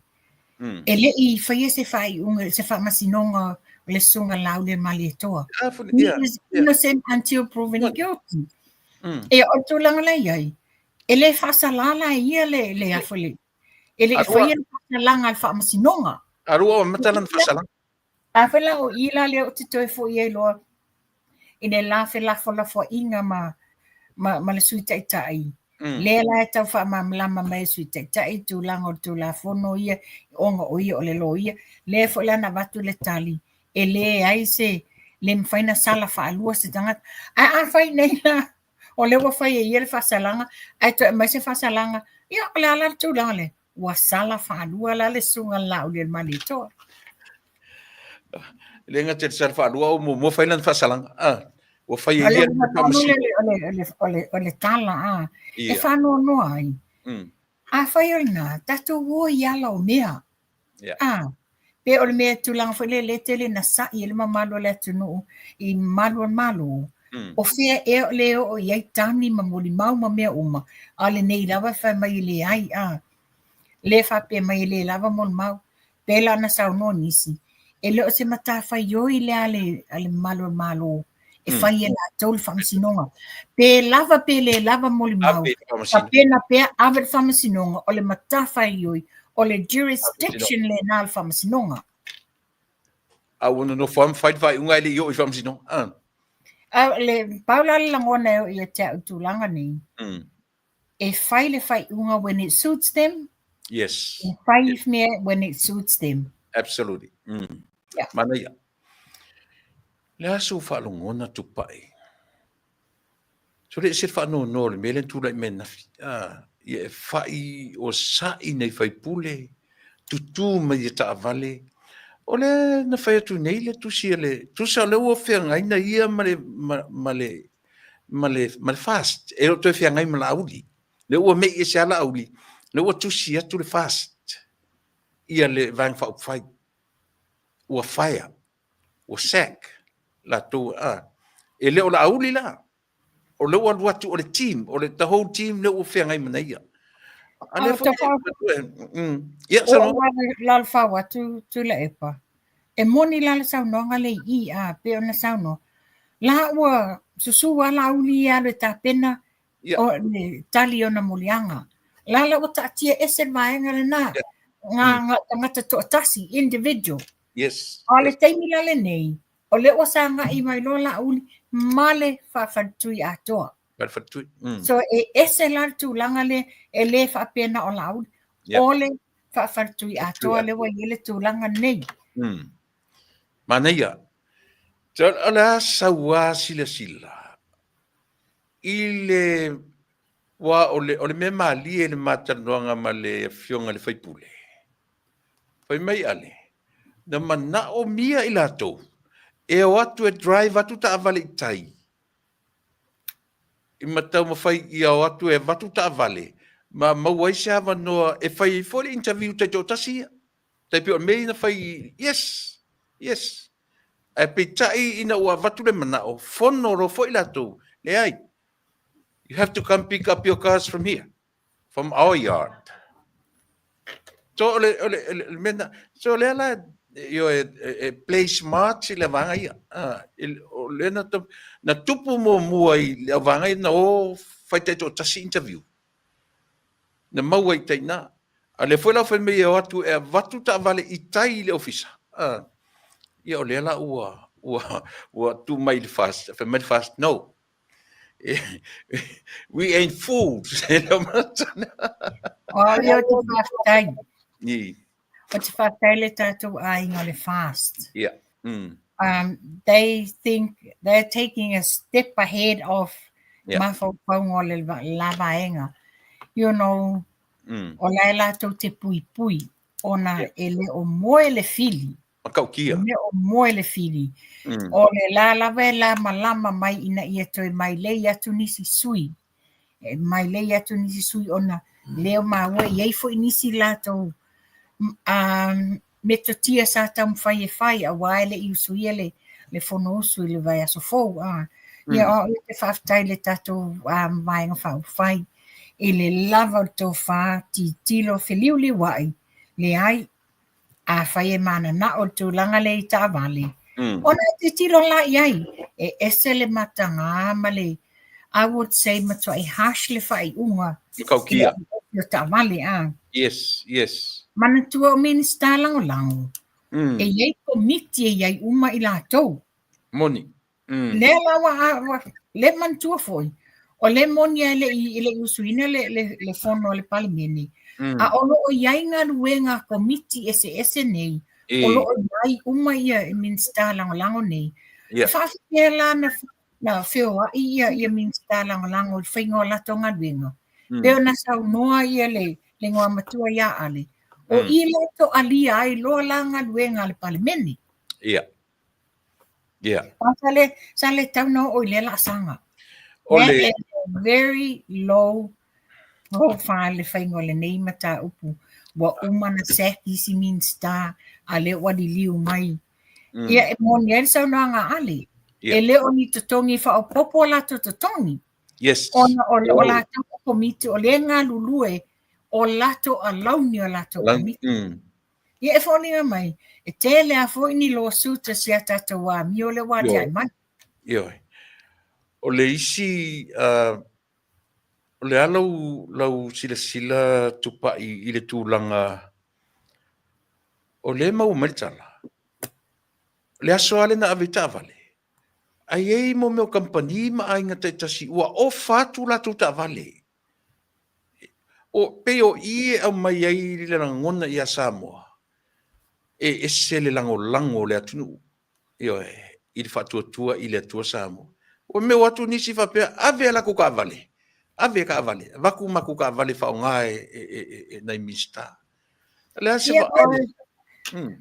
E le i whaia se whai unga, se whamasinonga le sunga lau le mali toa. He is innocent until proven guilty. E o tulanga le iai. E le whasalala ia le afole. E le whaia whasalanga al whamasinonga. Arua o matalan whasalanga. Awhela o ila le o te toi fo iai loa. I ne la fo inga ma le sui taitai. Le la e tau whamamlama mai sui taitai tūlanga o tūla fono ia. Onga o ia o le lo ia. Le fo lana watu le tali. E le ai se le mwhaina sala whaalua se tangata. A whai nei la. O le wa whai e ia le whasalanga. Ai to mai se whasalanga. Ia o le ala tūlanga le. Wa sala whaalua la le sunga la o le mani toa. Le nga te sar whaalua o mo whailan whasalanga. Wa whai e ia le whamasi. O le tala e whanua noa ai. A whai o ina, tatu ua i ala o mea. Pe o le mea tulang fwele le tele na sa i le mamalo le Atunuu I malo. O fea leo o iai tani ma moli mau ma mea uma. A le nei lava whai mai le ai a. Le whape mai le lava mon mau. Pela na sau no nisi. E leo se mata whai yoi le ale malo. E whai e la tol whamasinonga. Pe le lava moli mau. Ka pena pea awe whamasinonga o le mata whai yoi. O le jurisdiction le nal whamasinonga. A wana no whai unga le yoi whamasinonga. Le paula le langona I te utulanga ni. E whai le whai unga when it suits them. Yes. E whai mea when it suits them. Absolutely. Yeah. Manuia. Le asu whalongona tupa'i. So le se whanonore, mele tūrai me nafi. Ie whai o sai nei whai pule. Tutu mai e ta vale. O le na whai atu nei le tusi le. Tusa le ua whea ngai na ia male fast. E o toi whea ngai mala auli. Le ua mei e se ala auli. Le ua tusi atu le fast. Ia le vang whau whai. Ua whaia. Ua sack. La tō E le o la auli la. O le ua luatu o le team. O le the whole team le ua whea ngai mana ia. Ale ia sano la fa tu Tuilaepa e moni la saunoga le I a pe ona sauno la ua Susuga la uli ia le tapena o le tali ona molianga la ua taatia ese vaenga le na nga tangata to'atasi individual o le taimi la le nei o le ua sanga I mai lo la uli male fafatui atoa so ese la tūlanga le e le whapena o laud. O le whawhartui atoa le wa ile tūlanga nei. Manuia. So ala sawa sila. Ile wa ole me mali e le matanoanga ma le fionga le whaipule. Whai mai ale. Na mana o mia I lato. E o atu e drive atu ta avale I tai. I matau mawhai I au atu e watu ta vale. Ma mawai se hawa noa e whai fori interview te jo tasia. Te pio mei na whai, yes. E pe tai ina ua watu le manao. Fono ro fo ilato. Le ai. You have to come pick up your cars from here. From our yard. So le ala yo play smart si le vanga ia. Le na tupu mo mua I le vanga na o fai te to tasi interview. Na maua I teina. A le foi la foi me o atu e watu ta vale I tai le ofisa. Ia o le ala ua tu mai le fast. Fe mai fast, no. We ain't fools. O ia te Faafetai. Ni. O te Faafetai le tātou ainga le fast. Yeah. They think they're taking a step ahead of mawhaupaunga le lavaenga. You know, o lai lātou te pui. Ona ele o moe le fili. Makaukia. Ele o moe le fili. O le la lava e la malama mai ina ia toi mai lei atu nisi sui. Mai lei atu nisi sui ona leo maua iei fo inisi lātou me to tia sa tam whai a waele I usuia le fono usu le vai aso fou. Ia o te Faafetai le tātou vaenga whai. E le lava o Tofa ti tilo feliu li wai. Le ai a whai e mana na o tūlanga le I tā vale. Ona te tilo la iai. E ese le matanga ma le I would say matua I harsh le whai unga. Kaukia. O tā vale Yes. Mana tua o minista lango. E iei komiti e iei uma I lātou. Moni. Le lawa le mantua foi. O le moni le usuina le fono le palimeni. A ono o iai ngā ruenga komiti ese nei. O lo o iai uma ia I minista lango nei. Whaafetai la na whioa ia minista lango whaingo lato ngā ruenga. Peo na sau noa ia le ngoa matua ia ale. O I lato alia ai loa la ngā ruenga le palimeni. Sa le taunau o le la sanga. Le very low profile le whaingo le nei mata upu. Wa umana seki si minsta a le wadi liu mai. Ia e moni ele sa unanga ale. Yeah. E le o ni totongi fa o popo la to totongi. Yes. Ona o lato komiti o le ngā lulue o lato a launi o lato komiti. Ia e whoninga mai, e tele a fo ini lo suta si a tata wā mi o le wadi ai mai. Ioi. O le isi, o le alau sila tupa'i i le tūlanga, o le mau maritala. Le aso ale na avita vale. Ai ei mo meo kampani ma ai ngata tasi ua o fatu la tuta vale. O peo i au mai ai le ngona i a Samoa. E se le lango le Atunuu. Io i le fatuatua i le atua Samoa. O meo atu nisi whapea ave ala kuka vale. Ave ka vale. Vaku maku ka vale whaonga e nai mista. Le ase wa ale.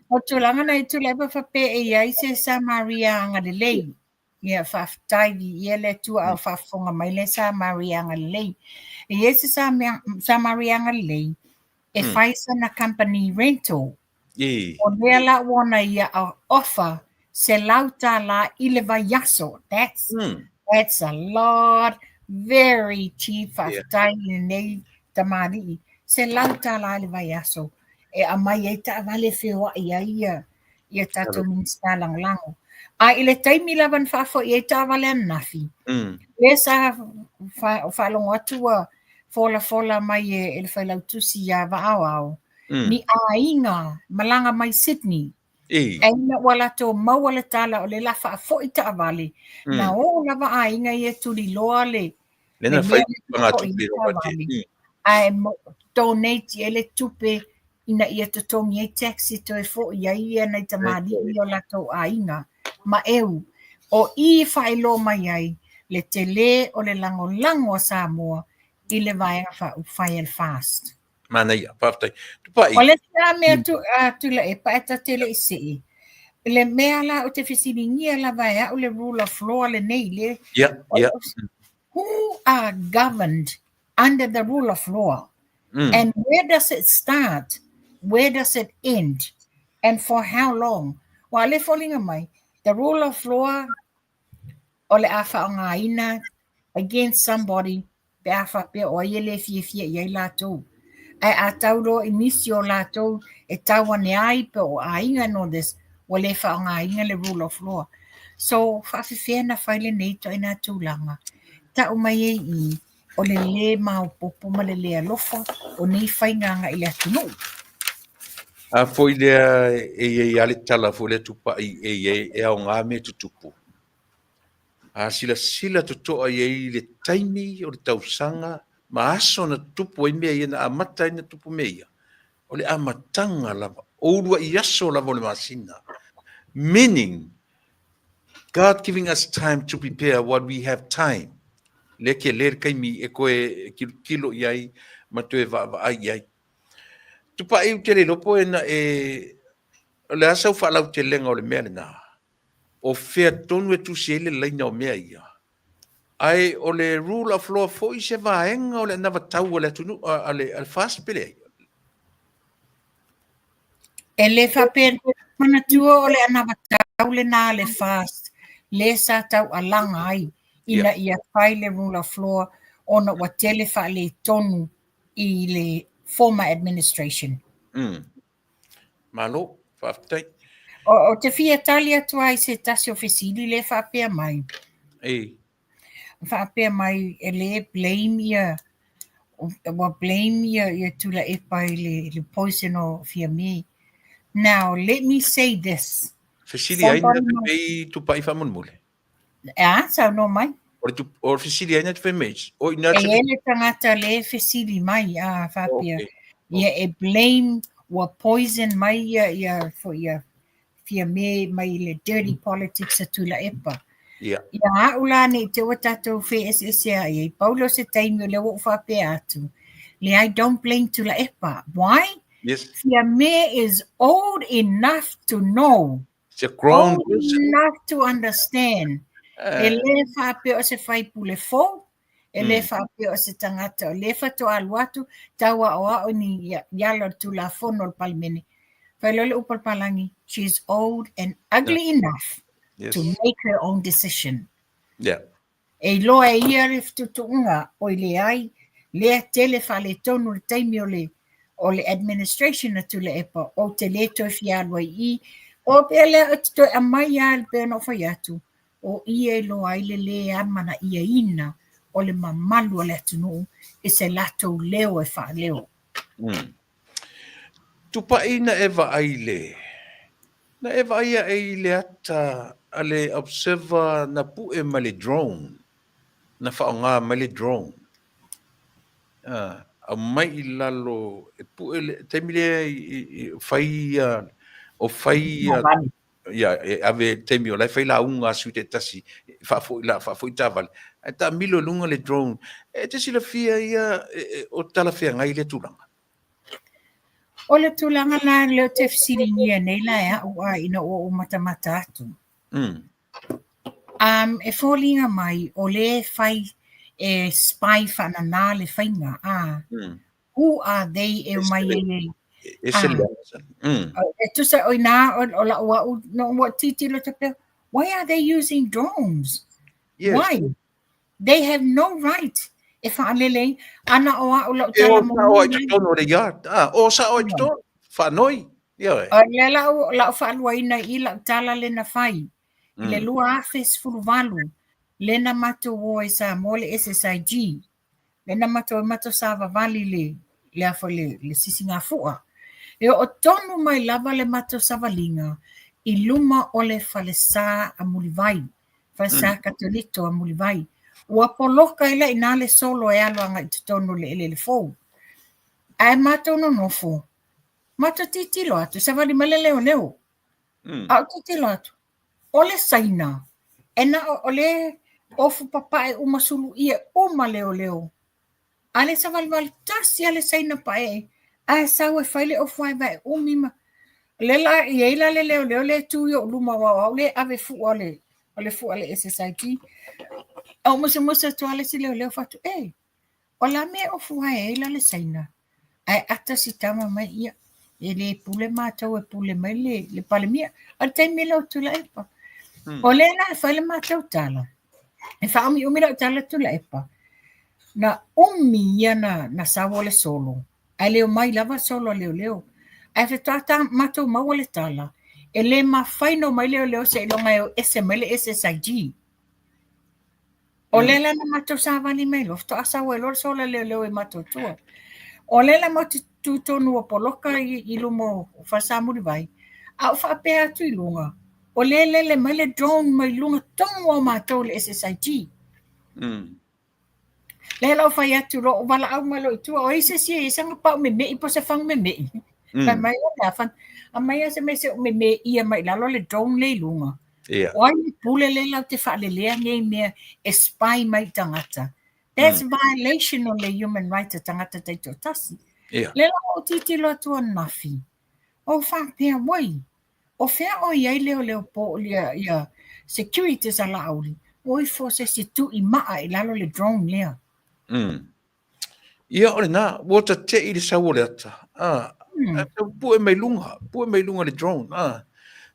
O tūlanga nei Tuilaepa whape e iai se sa Maria anga le lei. Ia Faafetai ia le tua au Faafofonga mai le sa Maria anga le lei. E ia se sa Maria anga le lei. E Fasa na company rental. O lea la wana ia a offer se lauta la ile vaiaso. That's a lot. Very cheap. Faafetai nei tamari. Se lauta la ile vaiaso. E a mai e ta vale whiwa ia tato minsta lango. A ile taimi lawan whafo i e ta vale anafi. Le sa whalongo atua fola mai e le whailautusi ia waawao. Ni a inga malanga mai Sydney. E ina wala to mawala tala o le la whaafo i ta vale. Na o lava a inga i e tuli loa le. Lena whai panga tupi rovati. A donate ele tupe ina ia totongi e taxi to e fo ia ia nei tamari i o lato a inga. Ma eu, o i whaelo mai ai, le te le o le lango a Samoa, i le vaenga whai el fast. Mana ia, Faafetai. Tupa'i. O le tia mea Tuilaepa e ta tele i se. Le mea la o te whisiringia la vaea o le rule of law le nei le. Who are governed under the rule of law? And where does it start? Where does it end? And for how long? Wa le folinga mai, the rule of law o le afa o ngā ina against somebody pe afa pe o ie le fie i latou. Ai a taulo inisi o latou e tawane ai pe o a inga no this o le fa o ngā ina le rule of law. So whawhiwhia na whaile nei to ina tūlanga. Ta o mai e i o le maupopo ma le alofa o nei whainganga i le Atunuu. A foi lea e ale tala foi le tupa'i e au ngā me tutupu. A sila tutoa e le taimi o le tausanga ma aso na tupu e mea i na amata i na tupu mea. O le amatanga lava, ourua i aso lava o le masina. Meaning, God giving us time to prepare what we have time. Le ke le kaimi e koe kilo i ai, ma tu e va ai ai. Tupa'i u te le lopo e na le asau whaalau te lenga o le mea le nā. O whea tonu e tusi ele leina o mea ia. Ai o le rule of law fo i se vaenga o le nawa tau o le Atunuu ale fast pele. E le whapen mana tua o le nawa tau le nā le fast. Le sa tau alanga ai. Ina ia whai le rule of law ona wa tele wha le tonu i le former administration. Malo, Faafetai. O te fia tali atua i se tasi ofisili le whapea mai. Whapea mai e le blame ia Tuilaepa i le poison o fia me. Now, let me say this. Fesili aina te pei tupa'i whamonmule. Sao no mai? O fesili aina te whameis. E ele tangata le fesili mai, whapea. Ia e blame wa poison mai ia fia me mai le dirty politics a Tuilaepa. Ia aulane te watatou FSSA i Paulo se taimi le wo whapea atu. Le I don't blame Tuilaepa. Why? Yes. Fia me is old enough to know. It's a grown person. Old enough to understand. E le whapea o se whaipule fo. E le whapea o se tangata o le whato aluatu. Taua o ao ni yalo tu la fono o palimene. Failole upalpalangi. She's old and ugly enough to make her own decision. Yeah. E loa e ia re tutunga o le ai le tele fale tonu le taimi o le administration na Tuilaepa o te le toi fialua I o pele atu a mai al pe no fai atu o ia loa ai le amana ia ina o le mamalu o le Atunuu e se lato leo e fa leo. Tupa'i na eva aile. Na eva ia aile ata ale observer na pu e male drone. Na whaonga male drone. A mai I lalo e pu e temile fai o fai ia ave temi o lai fai la unga suite tasi fa foi tavale. Ta milo lunga le drone. E te sila fia ia o tala fia ngai le tulanga. O le tulanga la leo te fisiringia nei la ea ua ina o matamata atu. E fōlinga mai o le fai e spy whanana le whainga. Who are they e mai e? E tusa o ina o la ua no what titilo te peo. Why are they using drones? Yes. Why? They have no right. E whaanele ana o a o la E o utala sa o i tono le yard. O sa o i tono. Whanoi. Le la whaanua ina I la utala le na whai. Le lua afes furuvalu. Le na mato o e sa mole SSIG. Le na mato sa vavali le afo le sisinga fua. E o tonu mai lava le mato sa valinga. I luma o le falesa a mulivai. Falesa katolito a mulivai. Ua poloka ila ina le solo e alo anga I tonu le fou. Ai mato no nofo. Mato titilo atu. Sa vali mele leo. Au titilo atu. O le saina. Ena o le ofu papa e umasulu ia uma leo. Ale sa valval tasi ale saina pae. A sa we faile ofu ai vai umima. Lela ila le leo le tuyo luma wa le ave fu ole fu ale SSIT. Au musa to ale si leo fatu ola me ofu ai ila le saina. Ai ata si tama mai ia. Ele pule matau e pule mai le palemia. Al taimi leo Tuilaepa. O le na faile matau tala. E whaami umira tala Tuilaepa. Na ia na sawa le solo. Ai leo mai lava solo leo. Ai whetata matau maua le tala. E le ma whaino mai leo se ilonga e o SML SSIG. O le la na matau sa vani mai lofto asawa e lor sola leo e matau tua. O le la matu tutonu o poloka I lumo Fasa muri vai. Au whaapea atu I lunga. O le mai le drone mai lunga tongo o matau le SSIG. Le lau fai atu ro wala au malo I tua. O isa si e sanga pao me mei po se fang me mei. Mai o le afan. A mai ase me se me mei ia mai lalo le drone le lunga. O ai pule le lau te whaale lea ngei mea e spy mai tangata. That's violation of the human right tangata teito tasi. Le lau o titilo atua nafi. O whapea wai. O whea o iai leo po ia security sa la auri. O I fo se tu I maa I lalo le drone lea. Ia ole na, wata te I le sawo le ata. Pu e mai lunga le drone.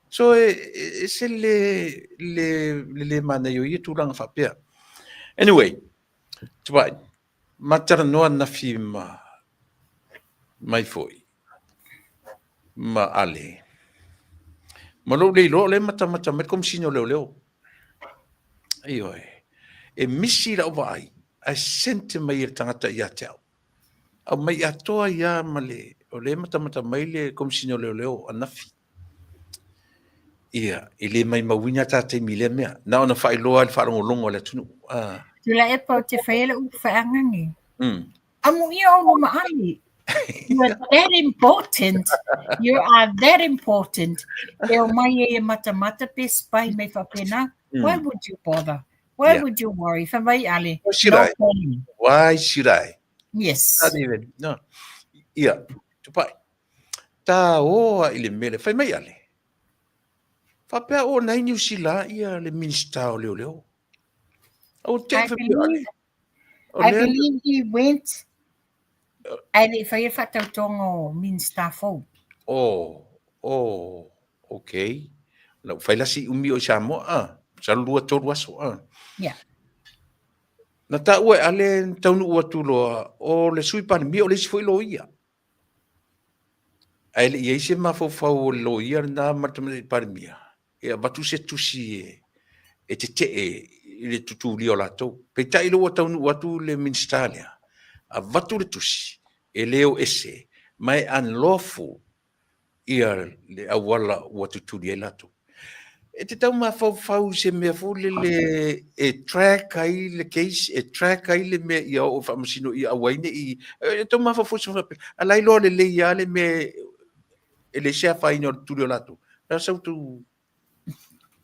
So se le mana yo I tulanga whapea. Anyway, Tupa'i, matara noa na fi mai foi. Ma ale. Ma lo le mata me kom sino leo. Iyo e misi la vai. A sente mai tangata ia tau. A mai atoa ia male. O le mata mai le kom sino leo anafi. Ia, ile mai mawina tate mile mea. Na ona fai loa le wharongo le Atunuu. Tuilaepa o te whaela u whaangangi. Amu ia o luma ali. You are that important. You are that important. E o mai e mata pe spai me whapena. Why would you bother? Why would you worry? Whawai ale. Why should I? Yes. Not even. No. Ia, Tupa'i. Ta oa ile mele. Whai mai ale. Whapea o nai New Zealand ia le minister o leo. I believe he went and if I fatau tongo minister fo. Oh, Oh, okay. La faila si umi o Samoa. Sa lua tolu aso. Yeah. Na ta ue ale taunuu atu loa o le sui pandemi o le si foi lo ia. Ai le ia se mafofau o lo ia na matamai pandemi. E batu se tusi e te i le tutuli o latou. Pe tai lo taunuu atu le minstalia. A vatu le tusi e leo ese mai unlawful ia le awala ua tutuli e latou. E te tau mafau se mea fule le e track ai le case, e track ai le mea ia o whamasino i awaine i, e tau mafau se mea alai loa le le ia le mea e le sea whaine o tuli o lato. Nā sau tu...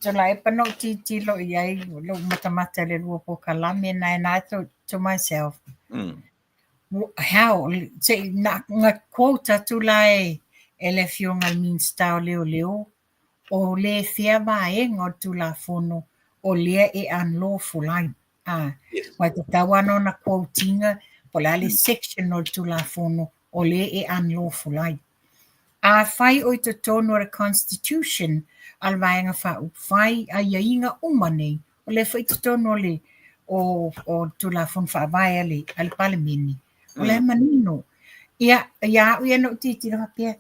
Tuilaepa no titi lo iai lo matamata le lua Polokalame na and I thought to myself, how say na nga quota tulai ele fionga min style leo leo o le fia vaenga o tula fono o le e unlawful ai. Wai te tawano na quotinga po le section o tula fono o le e unlawful ai. A fai o te tono o constitution al vaenga fai a iainga umane o le fai te tono le o tula fono fa vai ale al palemini. O le manino. Ia no titi na pia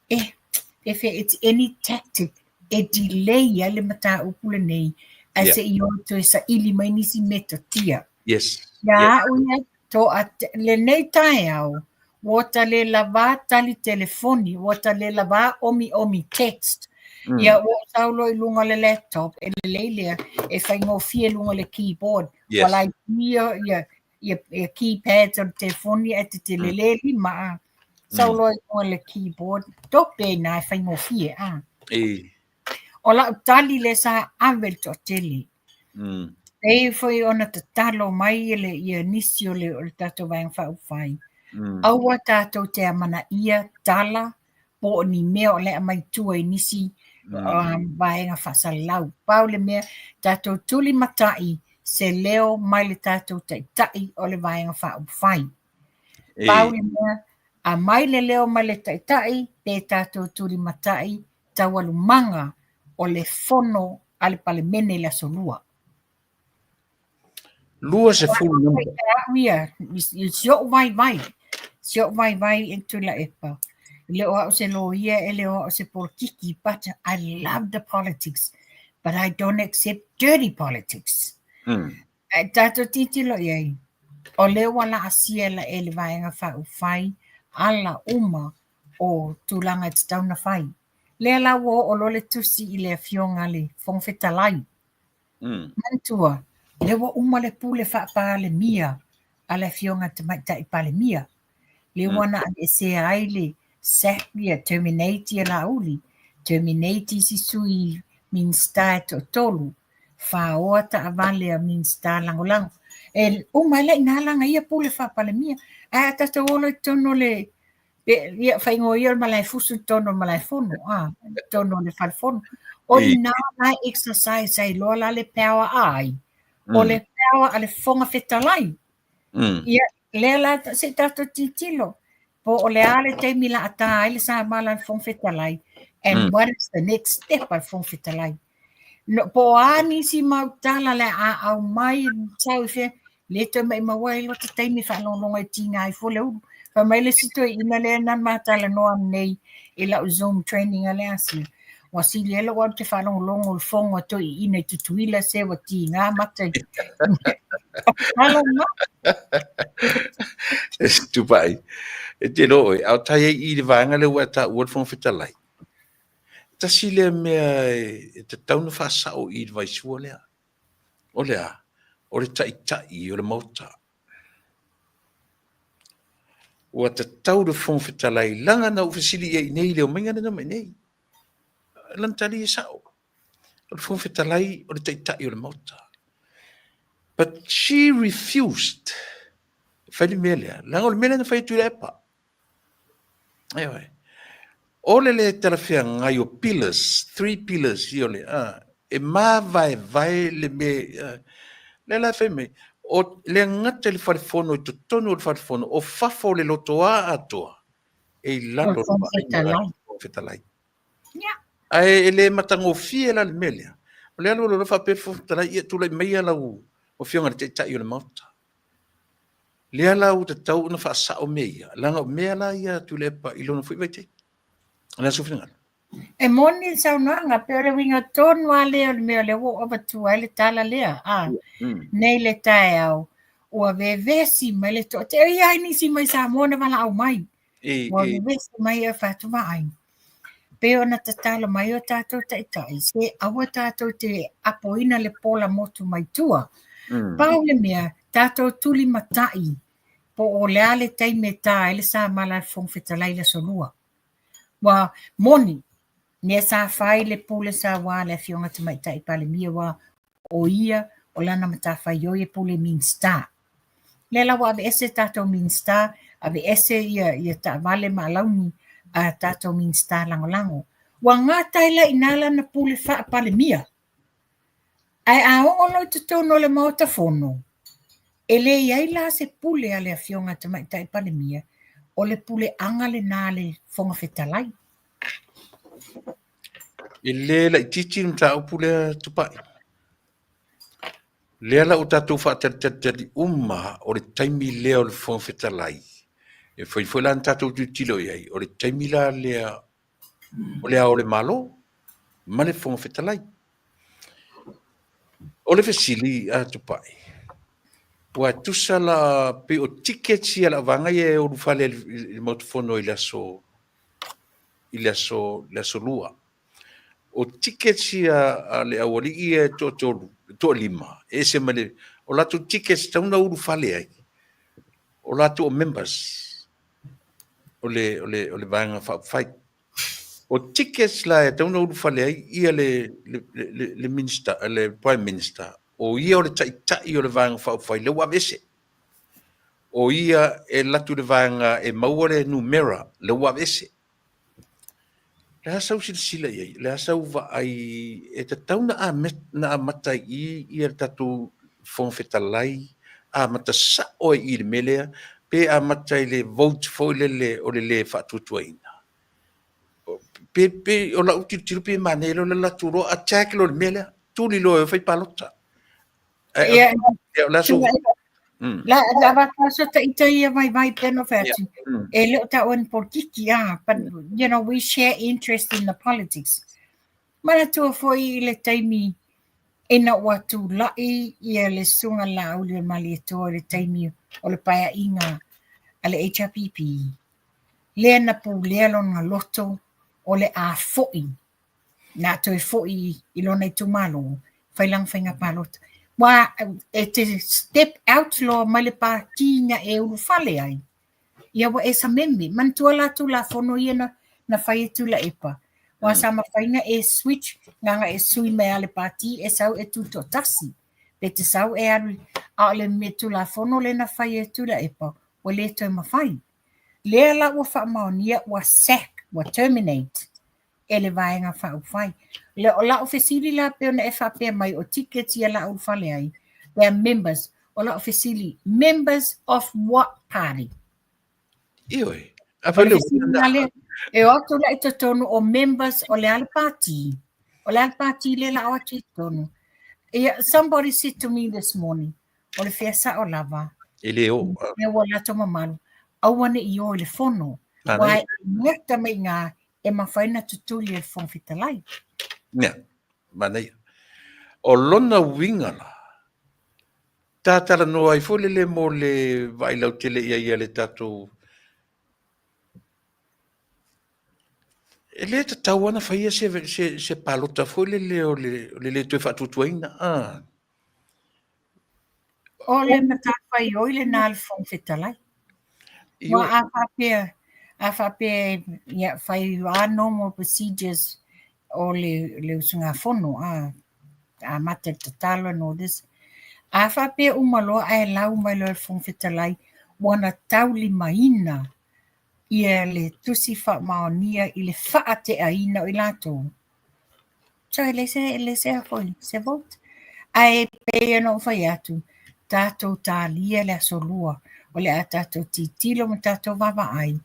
if it's any tactic e delay ale mata upule nei as e yo to sa ili mai nisi meta tia. Yes. Ya uia to le nei tai au wata le lava tali telefoni wata le lava omi text. Ia o saulo i lunga le laptop e le leilea e fai ngofia lunga le keyboard. Yes. Wala ia keypad o telefoni e te leleli maa. Saulo i lunga le keyboard. Tope na e fai ngofia. O la tali le sa avel to tele. E foi ona te talo mai ele ia nisi o le tato vang fa ufai. Aua tato te amana ia tala po ni mea o le mai tua i nisi vaenga whasalau. Pau le mea tato tuli matai se leo mai le tato tai o le vaenga wha ufai. Pau le mea a mai le leo mai le tai pe tato tuli matai tawalu manga o le fono ale pale mene la solua. Lua se full number. Sio vai in Tuilaepa. Leo se loia e leo se politiki, but I love the politics, but I don't accept dirty politics. Tato titi lo iei. O leo wala asia la e le vaenga whaufai ala uma o tūlanga te tauna whai. Lea la wo o lole tusi i le fionga le Faafetai. Mantua, le wo uma le pule wha le mia a le fionga te maitai pale mia. Le wana e se aile sakria terminate la uli. Terminate si sui min sta to tolu. Fa ota avale min sta langolango. E uma le inalanga ia pule wha pale mia. A tata olo tono le ia fai ngoia malai fusu tono malai fono. Tono le fono. O ina mai exercise ai lola le power ai. O le power ale fonga fetalai. Ia lela se tato titilo. Po o le ale te mila ata ai le sa mala fonga fetalai. And what is the next step al fonga fetalai? No, po ani si mautala le a au mai sau fe le te mai mawai lo te teimi whanononga i tinga ai fo le uru. Fa mai le sito ina le nan matala noa nei e la Zoom training ale asia. Wasi le lo te whanononga le fonga to i ina i tutuila se wa tinga matai. Halo ma? Tupa'i. E te loi, au tai i le vanga le wata uat Faafetai. Tasi le mea e te tauna whaasao i le vaisua lea. O lea, o le tai o le mauta. Ua te tau le Faafetai langa na ufasili e nei leo maingana na mai nei. Lantari e sao. O le Faafetai o le tai o le mauta. But she refused. Whaile mea lea. Langa o le mea na whai Tuilaepa. Anyway. Ole le telefia ngai o pillars, 3 pillars i ole. E mā vai le me, le la whai me, o le ngata le wharefono i tonu o le wharefono, o whafo le loto a atoa, e lalo Faafetai. Ya. Ai ele matangofia la le melia. O le alo fa pe fo tala ia tu le meia la o fionga te tai o le mauta. Le ala o te tau na fa sa o meia. Langa o mea la ia Tuilaepa i lona foi vai te. Ana su Finagalo. E moni saunoanga pere winga tonu a lea le mea le wo ova tua ele tala lea. Nei le tae au. Ua vevesi mai le to. Te ia nisi mai sa mona wala au mai. Ua vevesi mai e fatu mai. Peo na tatala mai o tātou taitai. Se awa tātou te apoina le pola motu mai tua. Pau le mea tātou tuli matai. Po o lea le teime tā ele sa mala fongfetalai le solua. Wa moni. Nia sa fai le pule sa wā le fionga te mai tai pale mia wā o ia o lana mata fai o e pule minsta. Le la wā ave ese tātou minsta, ave ese ia ta vale malauni a tātou minsta lango. Wa ngā taila inala na pule wha pale mia. Ai a ono te tono le mauta fono. E le iai la se pule a le fionga te mai tai pale mia o le pule anga le nā le fonga fetalai. I le la titi mta o pule Tupa'i. Le ala o tātou whaatatari o le taimi lea o le Faafetai. E foi lan tātou tilo iai, o le taimi la lea o le Malo, ma le Faafetai. O le fesili a Tupa'i. Ua tusa la pe o tiketi ala vanga e o lufale il motofono i laso lua. O tiketi a le awali i to lima. E se male, o lato tiketi tauna uru fale ai. O lato o members. O le vanga fai. O tiketi la e tauna uru fale ai, ia le minister, le prime minister. O ia o le tai o le vanga fai, le wavese. O ia e latu le vanga e maua le numera, le wavese. Le hasau sila iai, le hasau va ai e te tauna na mata i tatu Faafetai, a mata sa o i le melea, pe a mata i le vote fo le o le whaatutuaina. Pe o la uti tirupi manelo le laturo a tēkilo le melea, tūli lo e whai palota. Ia, la vakaso ta itaia vai peno fatu. E leo ta on politiki but you know we share interest in the politics. Mana tua foi le taimi ina watu lai ia le sunga la o le malieto le taimi o le paia inga ale HRPP. Le na pu le lona loto o le a foi. Na to foi ilona i Malo. Failang fainga palot. Wa te step out lo mai le pa kinga e ulu fale ai. Ia wa e sa membe. Mantua la tu la fono ia na fai Tuilaepa. Wa sa ma fainga e switch nganga e sui mea le pati e sau e tuto tasi. Pe te sau e alu a le me tu la fono le na fai Tuilaepa. Wa le to ma fai. Le la wa fa maonia wa sack wa terminate. Ele vaenga fai. Le o la ofisili la pe ona e whapea mai o tickets ia la fale ai. They are members. O la ofisili. Members of what party? Ioi. E o to la ito tonu o members o le al party. O le al party le la o tonu. Somebody said to me this morning. O le Fasa o lava. Ele o. E o la to mamalu. Awane i o le fono. Wai meta me ngā e mawhaina tutuli e Faafetai. Nea, manei. O lona winga la. Faafetalanoaga ai foi le mo le vailau tele ia le tatou. E le tatau ana faia se palota foi le toe whaatutuaina. O le matawhai o le nā le Faafetai. Wa a whapea ia whai normal procedures o le usunga fono a mate tatalo and all this. A whapea umaloa e lau mai le Faafetai wana tauli maina ia le tusi wha maonia i le wha te aina o i lato. So le se a foi, se vote. Ai pe no whai atu, tātou tālia le asolua o le a tātou titilo ma tātou wawa ai.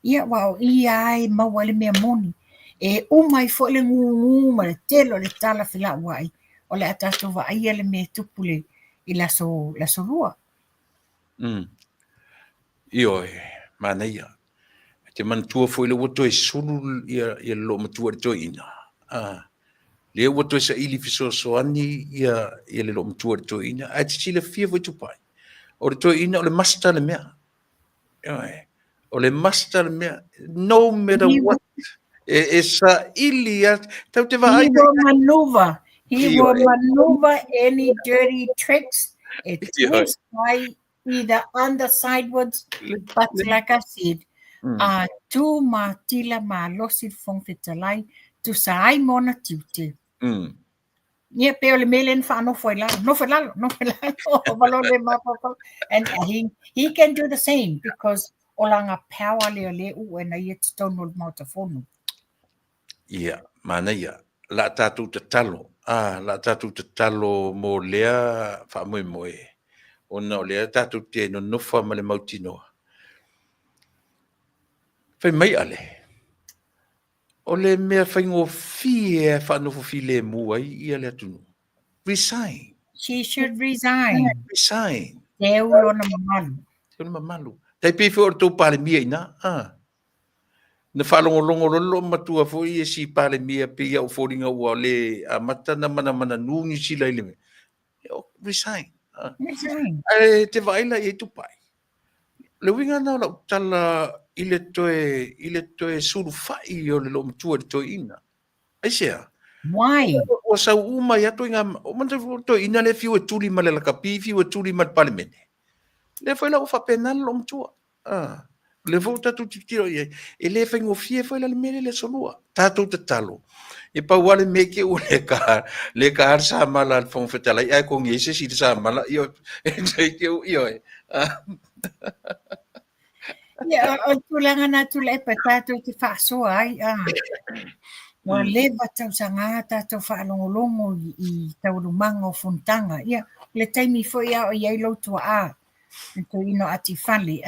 Ia wao ia ai maua le mea moni. E umai fo le ngungu ma le telo le tala fila wai. O le atato wa aia le me tupule I laso rua. Io Manuia. Te mantua foi le woto e sulu ia lo matua le toina. Le woto e sa ili fisosoani ia le lo matua le toina. A te sile fia foi Tupa'i. O le toina o le master le mea. O le master le mea. No matter what. E sa ili tau te He vai. will maneuver any dirty tricks. It twists by either undersidewards, but like I said, tu matila malosi fongfetalai tu sai mona tiute. Nia pe le melen fa no foi la, and he can do the same because olanga power le when I yet stone will motofono. Ia, Manuia. La tatu te talo. La tatu te talo mo lea wha moe. Ona o lea tatu te no nofa ma le mautinoa. Whai mai ale. O le mea whaingo fie whanofo fi le mua ia le Atunuu. Resign. She should resign. Resign. Te ulona mamalu. Te ulona mamalu. Tai pefe o tau pale mia ina. Na whalongolongo lolo matua fo i si pale mia pe ia o fōringa ua le a mata na mana nungi sila ile me. Resign. Resign. Te vaila i Tupa'i. Le winga na la tala ile toe suru fai o le lo matua le toe ina. Aisea. Why? O sa uma ya to inga o manta to ina le fiu tuli ma le la kapi fiu tuli ma parlemene. Le foi la o fa penal lo matua. Le vota tu tiro e le fa ngofie foi la mele le solua. Tato te talo. E pa wale meke o le ka sa mala fon fetala ai ko ngese si sa mala io io Ya, o tulanga na Tuilaepa tatou te whaasoa ai. Wa leva tau sanga tatou whaalongolongo I taurumanga o funtanga. Ia, le taimi foi o iai Loto to ino ati fale.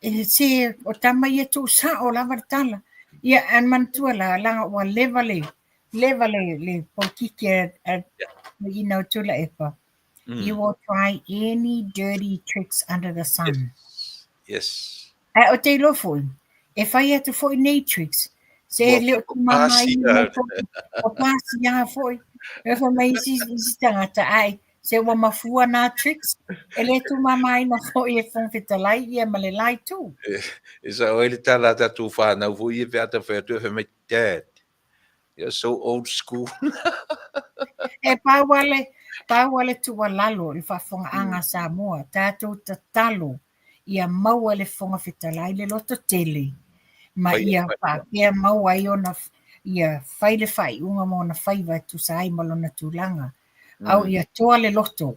E se o tama ia tu sa o lava tala. Ia, an mantua la langa wa leva le pokiki ino Tuilaepa. You will try any dirty tricks under the sun. Yes. O te ilo foi. E whai atu foi nei tricks. Se leo tu mama I o pasi ia foi. E wha mai isi tangata ai. Se wa mafua na tricks. E le tu mama I na foi e whangwhetalai ia ma le lai tu. E sa o ele tala tatu whanau fu I veata whaiatu e my dad. You're so old school. E pāwale tu wa lalo I whafonga anga Samoa. Tātou ta talo. Ia maua le whonga whetalai le loto tele. Ma ia whakea maua I ona ia whaile whai unga mo na whaiva tu sai malona tūlanga. Au ia toa le loto.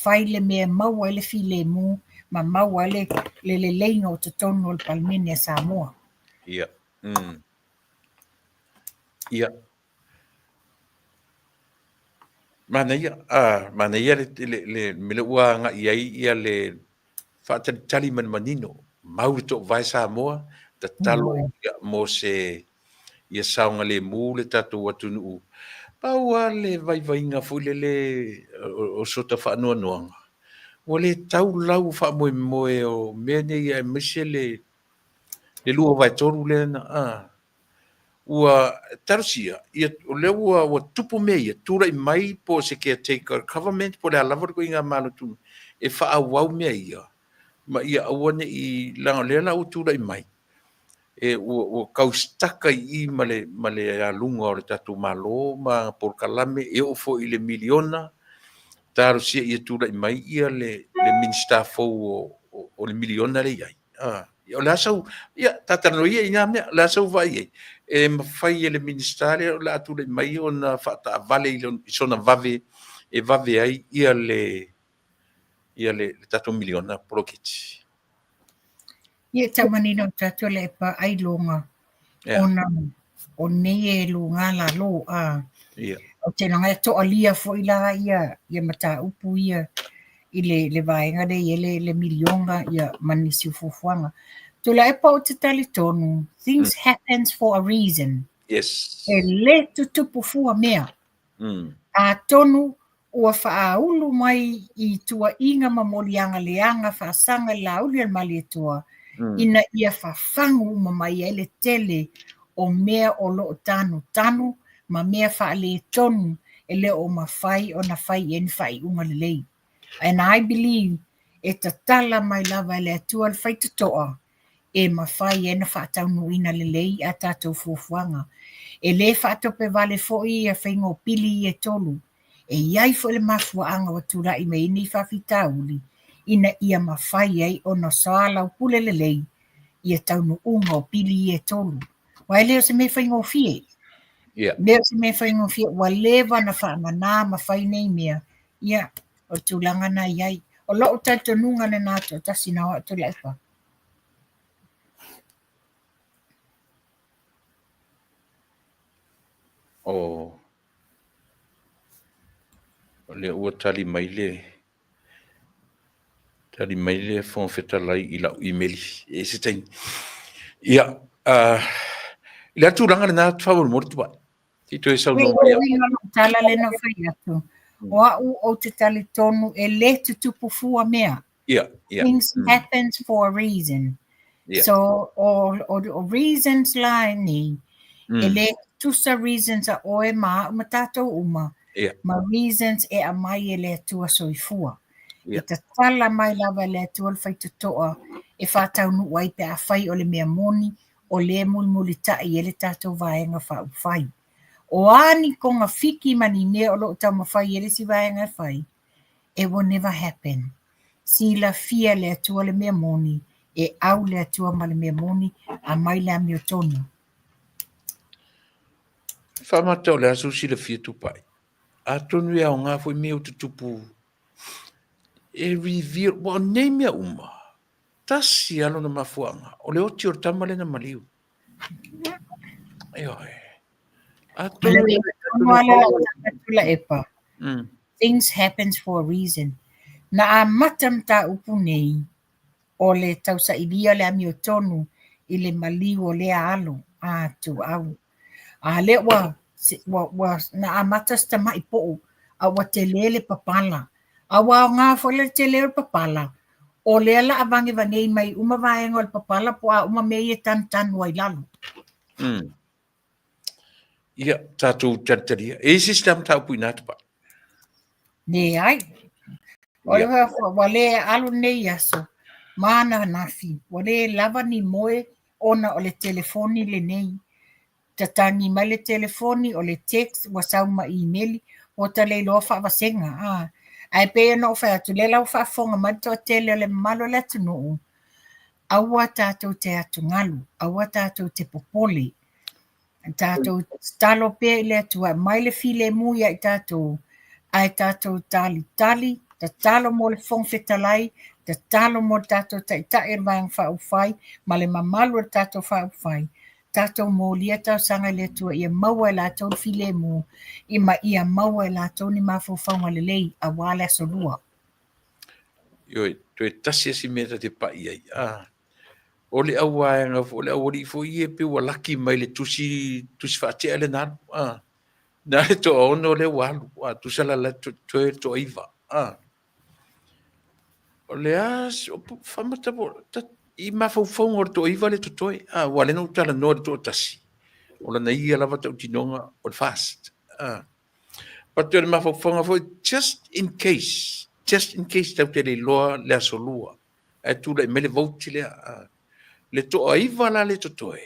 Whaile mea maua le file mu. Ma maua le leinga o te tonu o le palmene Samoa. Ia. Ia. Manuia le mele ua nga ia le Faatali manino mau to vai Samoa ta talo mo se ia saunga le mu le tatu Atunuu paua le vai nga fule le o sota fa no o le tau lau fa mo o mene ia misele le lua vai toru le na ua tarusia ia o le ua tupu me ia tura I mai po se caretaker government po le lava ko inga malo tu e fa au me ia ma ia awane I langa o tura I mai. E o kaustaka I male alunga o le tatu Malo ma Polokalame e o fo I le miliona taro sia ia tura I mai ia le minister fo o le miliona le iai. O la sau ia tatano ia ina me la sau vai e mafai le minister o la tura I mai ona fata Vale I sona vave e vave ai ia le tatu miliona proketi. Ia tamanino Tuilaepa ai longa. Ona o nei lunga la lo o te nanga to alia fo ila ia mata upu ia I le vaenga le milionga ia manisi fufuanga. Tuilaepa o te tali tonu. Things happens for a reason. Yes. E le tutupu fua mea. A tonu ua whaaulu mai I tua inga mamolianga leanga whaasanga lauli al mali tua. Ina ia whawhangu mamai ele tele o mea o loo tanu, ma mea whaale tonu ele o mawhai o na whai en whai unga lelei. And I believe e tatala mai lava ele atua al whai tutoa e mawhai e na whaataunu ina lelei a tātou fuafuanga. E le whaatope vale fo'i e whaingo pili e tolu. E iai fo le mafuaanga wa turai me ini whawhitauli. Ina ia mawhai ai o na sala upule lelei ia taunu unga o pili e tolu. Wa leo se me whaingo fie. Leo se me whaingo fie. Wa lewa na whaamana mawhai nei mea. Ia o tūlanga na iai. O loo tato nunga na nato tasi na o Tuilaepa. Le ua tali mai le Faafetai I lau email e se taimi. Ia, le atulanga le nā whawar mori tupa. Tito e sau no ia. Tala le no whai atu. O au o te tali tonu e le tutupu fua mea. Things happens for a reason. So, o reasons la ni, e le tusa reasons a oe ma tātou uma. Ma reasons e a mai e le atua soifua. E ta tala mai lava le atua le whai tutoa e whātaunu wai pe a whai o le mea moni o le mulmuli tai e le tātou vaenga whai. O ani ko ngā whiki mani mea o lo tau mawhai e le si vaenga whai. It will never happen. Si la fia le atua le mea moni e au le atua ma le mea moni a mai le amio tonu. Whamatau le asu si le fia Tupa'i. Atunuu ia o ngā fwoi mea o tutupu. E reveal, wa nei mea uma. Tasi alo na mafuanga. O le oti o tamale na maliu. Things happens for a reason. Na a matam ta upu nei o le tausa ilia le amio tonu I le maliu o le alo a tu au. A le wa na a matas ta mai po a wa te lele papala. A wa ngā fole te lele papala. O le ala avange vangei mai uma vaenga o le papala po a uma mei e tan wai lalo. Ia, tātou taritaria. E sistem tau pui nā tupa. Ne ai. O le wale alu nei aso. Mana nafi. Wale lava ni moe ona o le telefoni le nei. Tatangi mai le telefoni o le text wasau ma email o ta le lofa vasenga. Ai pe no fa tu le lau fa fonga ma to tele le malo le Atunuu. Aua tātou te atungalu. Aua tātou te popole. Tātou stalo pe le atua mai le file muia I tātou. Ai tātou tali, ta talo mo le Faafetai, ta talo mo tātou tai vang whaufai, ma le mamalu tātou whaufai. Tātou mo lia tau sanga le tua ia maua la tau file mu, ima ia maua la tau ni mawhauwhaunga le lei a wale asolua. Ioi, toi tasi asi mea te pai ai. O le awaenga, o le awari fo ie pe wa laki mai le tusi whaatea le nanu. Nā le to ono le walu, tusala la to iwa. O le o whamata po, I mawhauwhaunga o to iwa le to toi. Wale no tala noa le to tasi. O la na ia lava tau tinonga o le fast. But le mawhauwhaunga fo, just in case tau te le loa le asolua. E tula I mele vauti le to iwa la le to toi.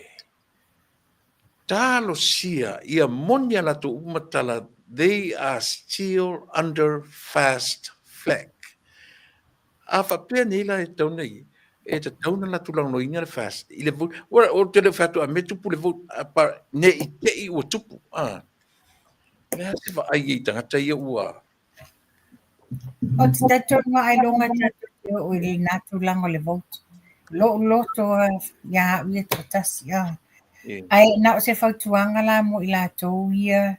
Talo sia ia monia la to umatala, they are still under fast flag. A whapea ni la e tauna I, e ta tauna la tulang no inga le fast. I le vote, o te le whatu a metupu le vote, ne I te I o tupu. Mea se wa ai I tangata ia ua. O te tatonga ai longa tato o le natulang o le vote. Loto ya ia tatasi ai na se fautuanga la mo I lātou ia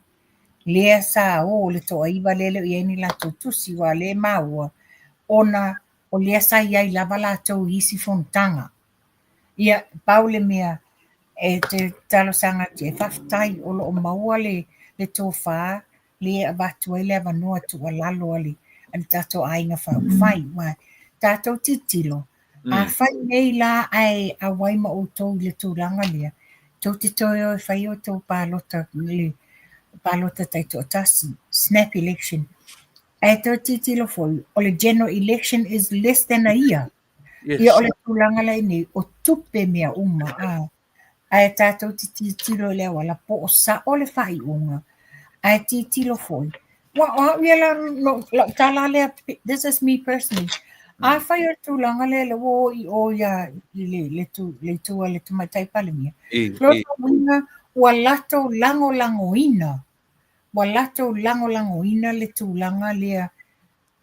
lea sa o le toa iwa lele ia ni lātou tusi wa le maua ona o lea sa ia I lava lātou isi fontanga. Ia paule mea E te talosanga te Faafetai o lo maua le Tofa le avatu le avanua tu alalo ali an tato ainga whai wa tato titilo a whai nei la ai a waima o tau le tūranga lea tau te toio e whai o tau pālota tai tō tasi snap election ai tau titilo foi o le general election is less than a year ia o le tūranga lai nei o tupe mea uma ai tātou ti tilo le wala po o sa o le whai unga. Ai ti tilo foi. Wa no tala le, this is me personally. Ai whai o tūlanga le wo I o ia le tumatai palemia. Loto winga wa lato lango ina. Wa lato lango ina le tūlanga lea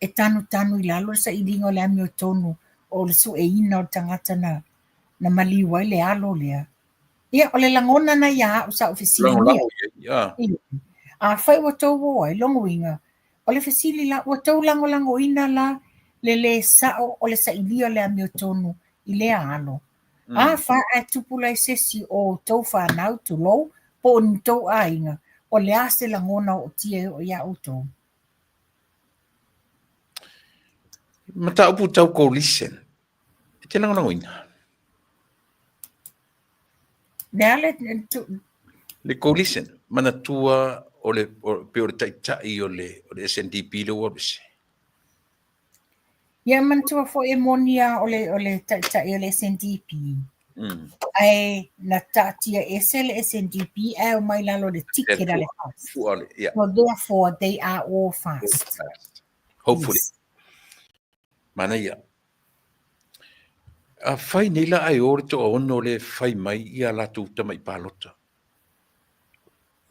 e tanu I lalo sa ilingo le ami o tonu o le su e ina o tangata na maliwai le alo lea. Ia o le langona na ia o sa ofisili nia. A whai wa tau wo ai longo inga. O le fesili la wa tau lango ina la le sao o le sa ilia le ami o tonu I le alo. A wha ai tupula I sesi o tau whanau tu lou po ni tau a inga. O le ase langona o tia o ia o tau. Mata upu tau coalition. Te lango ina. Le coalition mana tua o le pe o le taitai o le SNDP le wabise. Ia man tua fo e monia o le taitai o le SNDP. Ai na tatia ese le SNDP ai o mai lalo le tike da le fast. So therefore they are all fast. Hopefully. Yes. Mana ia. A whai nila ai ore to ono le whai mai ia la tuta mai palota.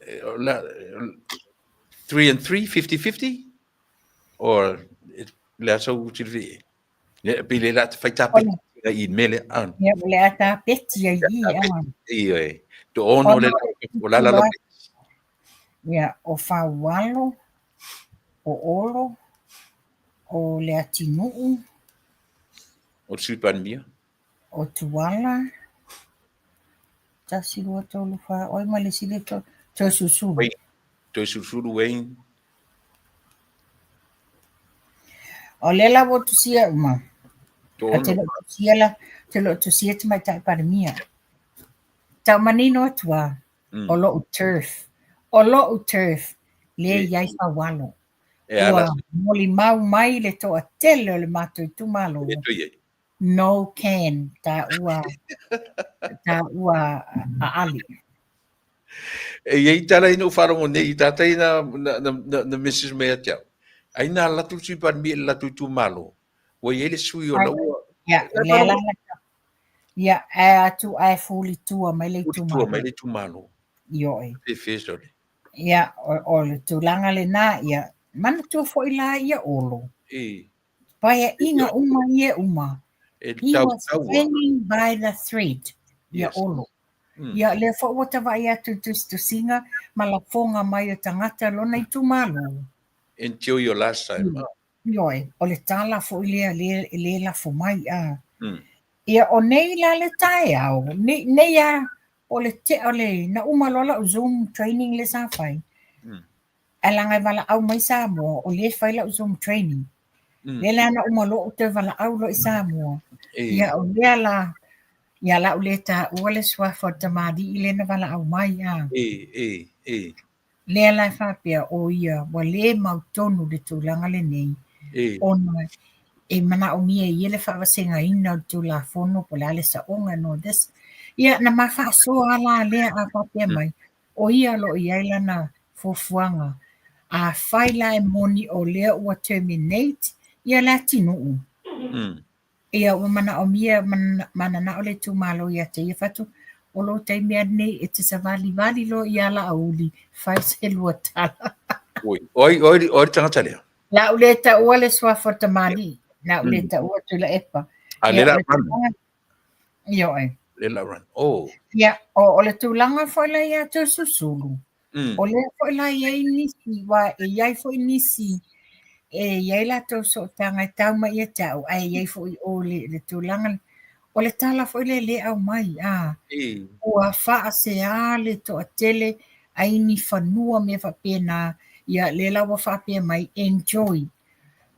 3 and 3, 50-50? Or le aso utilvi? Pile la whai tape I mele an. Ia le ata peti ai an. Ia to ono le la. Ia o whawalo, o olo, o le Atunuu, o Tupa'i, o Tuala, tasi lua tolu wha, oi ma le sile to Susuga. To Susuga wein. O lela wo tu sia uma. Te lo tu sia te mai tai paramia. Tau manino atua, o lo turf. O lo turf, le iai whawalo. Ua moli mau mai le to a tele o le mato I tu malo. No can, ta ua a ali. E iei tala ino wharongo nei, tatai na Mrs. Mea tiao. Aina latu Tupa'i latu tu malo. Wa iei le sui o laua. Ia, le la. Ia, a tu ai fuli tua mai le tu malo. Tua mai le tu malo. Ioi. Fesole. Ia, o le tu langa le na, ia. Mana tua fo I la ia olo. Paia inga uma ia uma. He was hanging by the thread. Ia olo. Ia le fo wata wa ia tu singa ma la fonga mai o tangata lona I tu malo. Until your last time. Ioi, o le tala fo le la fo mai a. Ia o nei la le tae au. Nei a o le na uma lola o Zoom training le sa fai. Alanga wala au mai Samoa o le fai la Zoom training. Le la na uma lo o te wala au lo I Samoa. Ia o le la ia la o le ta ua le Soifua tamadi I le na wala au mai a. Le la whapea o ia wa le mautonu le tūlanga le nei. Ona e mana o mia I le whawasenga ina o tū la fono po le sa onga no des. Ia na mawha soa la le a whapea mai. O ia lo I aila na fofuanga. A whaila e moni o lea ua terminate ia la Atunuu. Ia ua mana o mia mana na o le tu malo ia te ia fatu o lo te mea nei e te sa vali lo ia la auli whai se lua tala. Oi tangata lea. La ule ta ua le Soifua tamali. La ule ta ua Tuilaepa. A le la run. Ia oi. Le la run. Oh. Ia o le tūlanga whaila ia te susulu. O le whaila ia I nisi wa e iai fo I nisi e iai la tau so tanga tau mai e tau ai iai fo I o le tūlanga O le tala fo le au mai, E. ua fa'asea le to'atele aini fanua me fa'apena ia le laua fa'apea mai enjoy.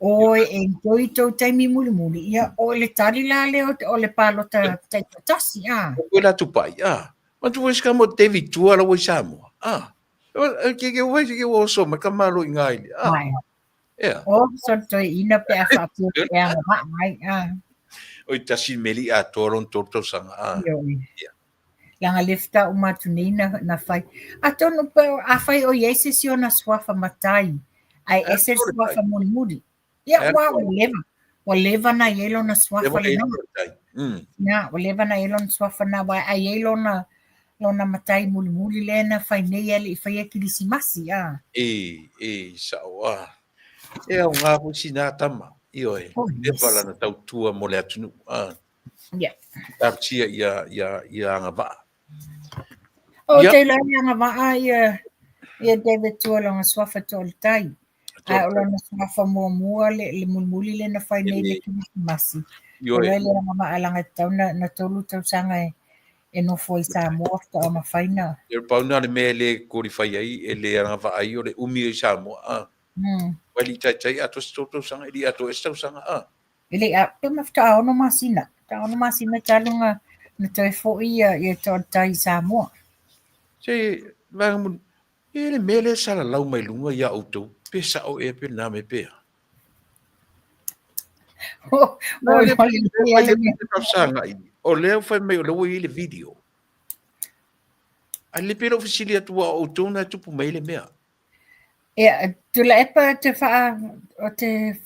Oi enjoy tau taimi mulimuli ia o le tali la le o le palota tasi Ko la Tupa'i. Ma tu wes ka mo David tua la wes Samoa. Ke wo so ma ka malo ngai. Mai. Yeah. O so toi ina pe a fa'apea mai Oi tasi meli a toron torto sanga. Langa lifta o matunei na fai. A tonu pe a fai o iese si o na swafa matai. Ai ese swafa mulimuli. Ia wa o leva na yelo na swafa le na. Na o leva na yelo na swafa na wa a yelo na lona matai mulimuli le na fai nei ele i fai e kirisimasi. Sawa. E o ngā kusina tama. Io e. E pala na tau tua mo le Atunuu. Yeah. Tartia ia ngā vaa. O te lai ngā vaa ia David tua longa swafa to le tai. Ai o lona swafa mua le mulimuli le na fai nei le kirisimasi. O le ngā vaa langa tau na tolu tau sanga e no foi Samoa to ama faina. E pauna le me le kori fai ai e le ngā vaa ai o le umi e Samoa. Wali tai ato stoto sanga ili ato estau sanga. Ili a pe mafta ono masina. Ta ono masina talunga na toi foi ia to tai Samoa. Se vangun ele mele sala lau mai lunga ia auto pesa o e pe na me pe. O leo fai mai o leo ile video. Ali pelo ofisilia tua auto na tupu mai le mea. Tuilaepa te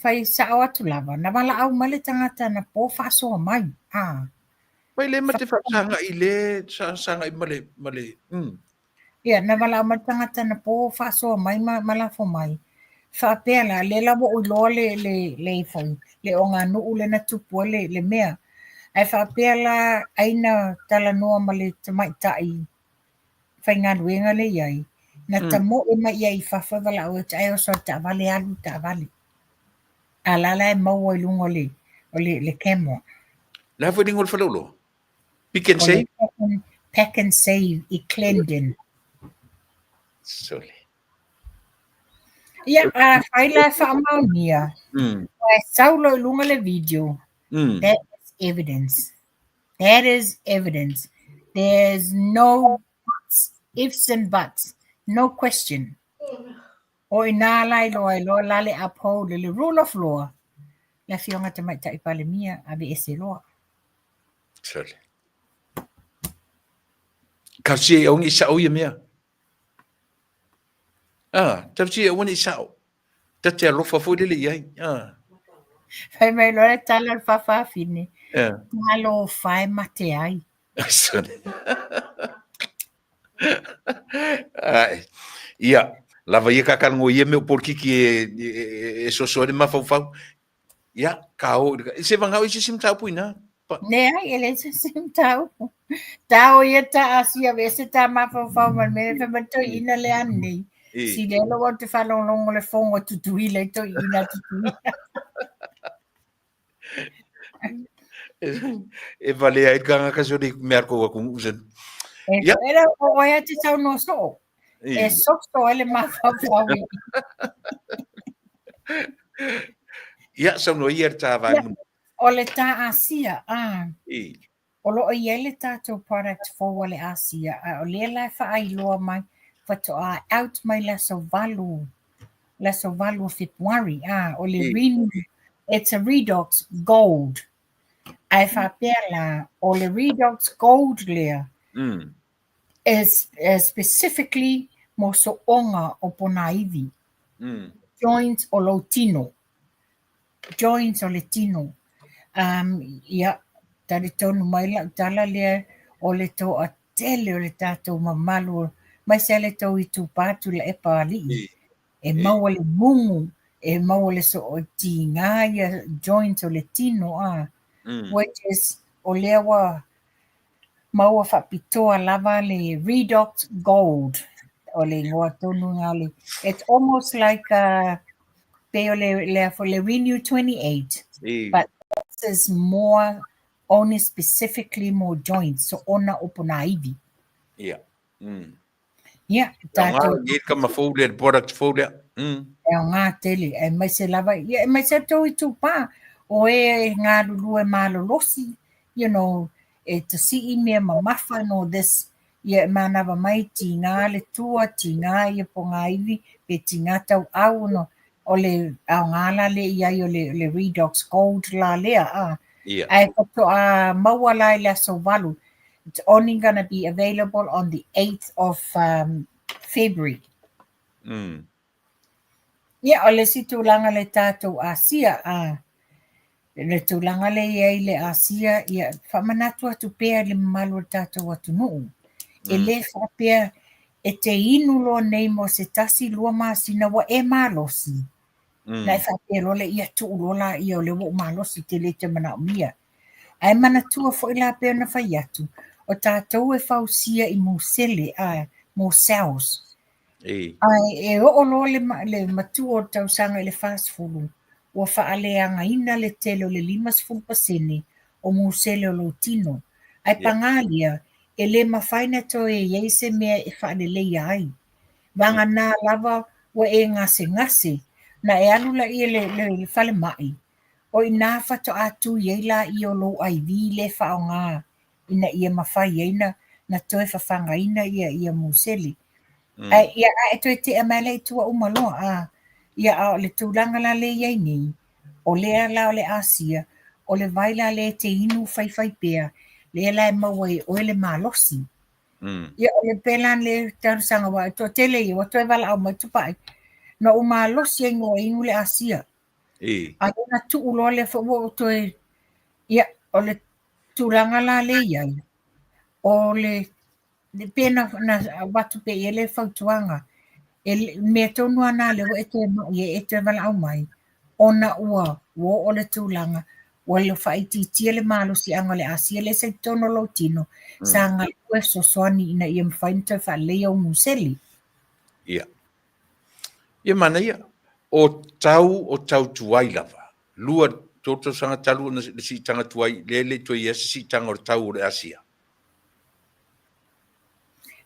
fai sao atu lava. Na wala au male tangata na po faso mai. Mai le mate whakasanga i le sanga i male. Ia, na wala au male tangata na po faso mai malafo mai. Whaapea la, le lawa o loa le fai. Le o ngā nuu le na tupua le mea. Ai whaapea la aina talanoa ma le tamaitai. Whai ngā ruenga le iai. Na tamo e mai ia I whawhawala o te ai o so ta vale alu ta vale. A lala e mau ai lungo le camera. La fwe ringo le whalolo? Pick and save? Pack and save I Clendon. Sole. Ia, a whaila whaamaunia. Ai saulo I lunga le video. That is evidence. That is evidence. There's no buts, ifs and buts. No question. O ina lai loa lale uphold the rule of law. La fionga te mai tai pale mia ave ese loa. Sole. Kasi e ongi sao ia mea. Tafsi e wani sao. Tate alofa fo lele iai. Fai mai loa tala Faafetai ni. Malo fai mate ai. Sole. Ia, lava ia kakango ia meu porkiki e soso de mafau. Ia, kao. Se vangau isi sim tau puina. Ne ai, ele se sim tau. Tau ia ta asia vese ta mafau man me fe mato ina le ani. Si le lo te falongo le fongo tutui le to ina tutui. E vale ai kanga kaso di merko wa kung usen. Era o ia te tau no so. E sosto ele mafau. Ia, sa no ia ta vangu. O le ta asia, O lo ia le tātou product for le asia. O le lai whaai loa mai, whatoa out mai laso valu February. O le renew, it's a Redox Gold. Ai whapea o le Redox Gold lea. Is specifically mo so onga o ponaivi. Joints o Lotino. Joints o Latino. Ia, tari tonu mai la tala lea o le tō a tele o le tātou mamalu. Mai se le tō I Tupa'i Tuilaepa alii. E maua le mungu. E maua le so o ti ngāia joints o Latino which is o lea wa maua whapitoa lava le Redox Gold. O le ngoa tonu ngāle. It's almost like pe o le for le Renew 28. But this is more only specifically more joints, so ona opona ivi. Ia. Ia, Tātou. Ia ka mafole product fole. E ngā tele, e mai se lava, e mai se tau I tupā, o ngā lulu e malolosi, you know, e te si I mea mamafa no this, ia e manawa mai ti ngā le tua, ti ngā ia po ngā iwi, pe ti ngā tau au no, o le au ngā la le iai o le Redox Gold la lea, Ia. ai koto a maua lai le aso walu. It's only going to be available on the 8th of February. Ia, o le si tūlanga le tātou Asia, le tūlanga le iai le Asia, ia, whamanatu atu pēr le malo le tātou Atunuu. E le whapea, e te inu lo nei mo se tasi lua māsina wa e malosi. Na e whapea lo le ia tūlola ia o le wo malosi te le te mana o mia. Ai manatua fo I la pēr na whai atu, o tātou e whausia I mūsele, mūsels. Ai e o lo le matua o tausanga I le fast food ua whaaleanga ina le telo le 5% o musele o lo tino. Ai pangalia e le mawhaina to e yeise mea e whaalelei ai. Vanga nā lava ua e ngase na e alula I le whale mai. O I nā whato atu yeila I o lo ai vi le whao ngā ina ia mawhai eina na toe whawhanga ina ia musele. Ia e toi te amele I tua umaloa ia le tūlanga la le iai ni o lea la o le Asia o le vaila le te inu whai pēr le la e maua o le malosi ia o le pelan le tarusanga wa to tele I o toi wala au mai Tupa'i na o malosi e ngō inu le Asia a na tu ulo le o toi ia o le tūlanga la le iai o le pena na watu pe ele whautuanga me tonu ana le e te wala au mai ona ua o le tūlanga o le whaiti tia le malosi anga le Asia le se tono lo tino sa ngai ue sosoani ina ia mwhainta whalea o museli. Ia. Ia mana ia. O tau tuai lava. Lua toto sanga talu na si tanga tuai le toi ia si tanga o tau o le Asia.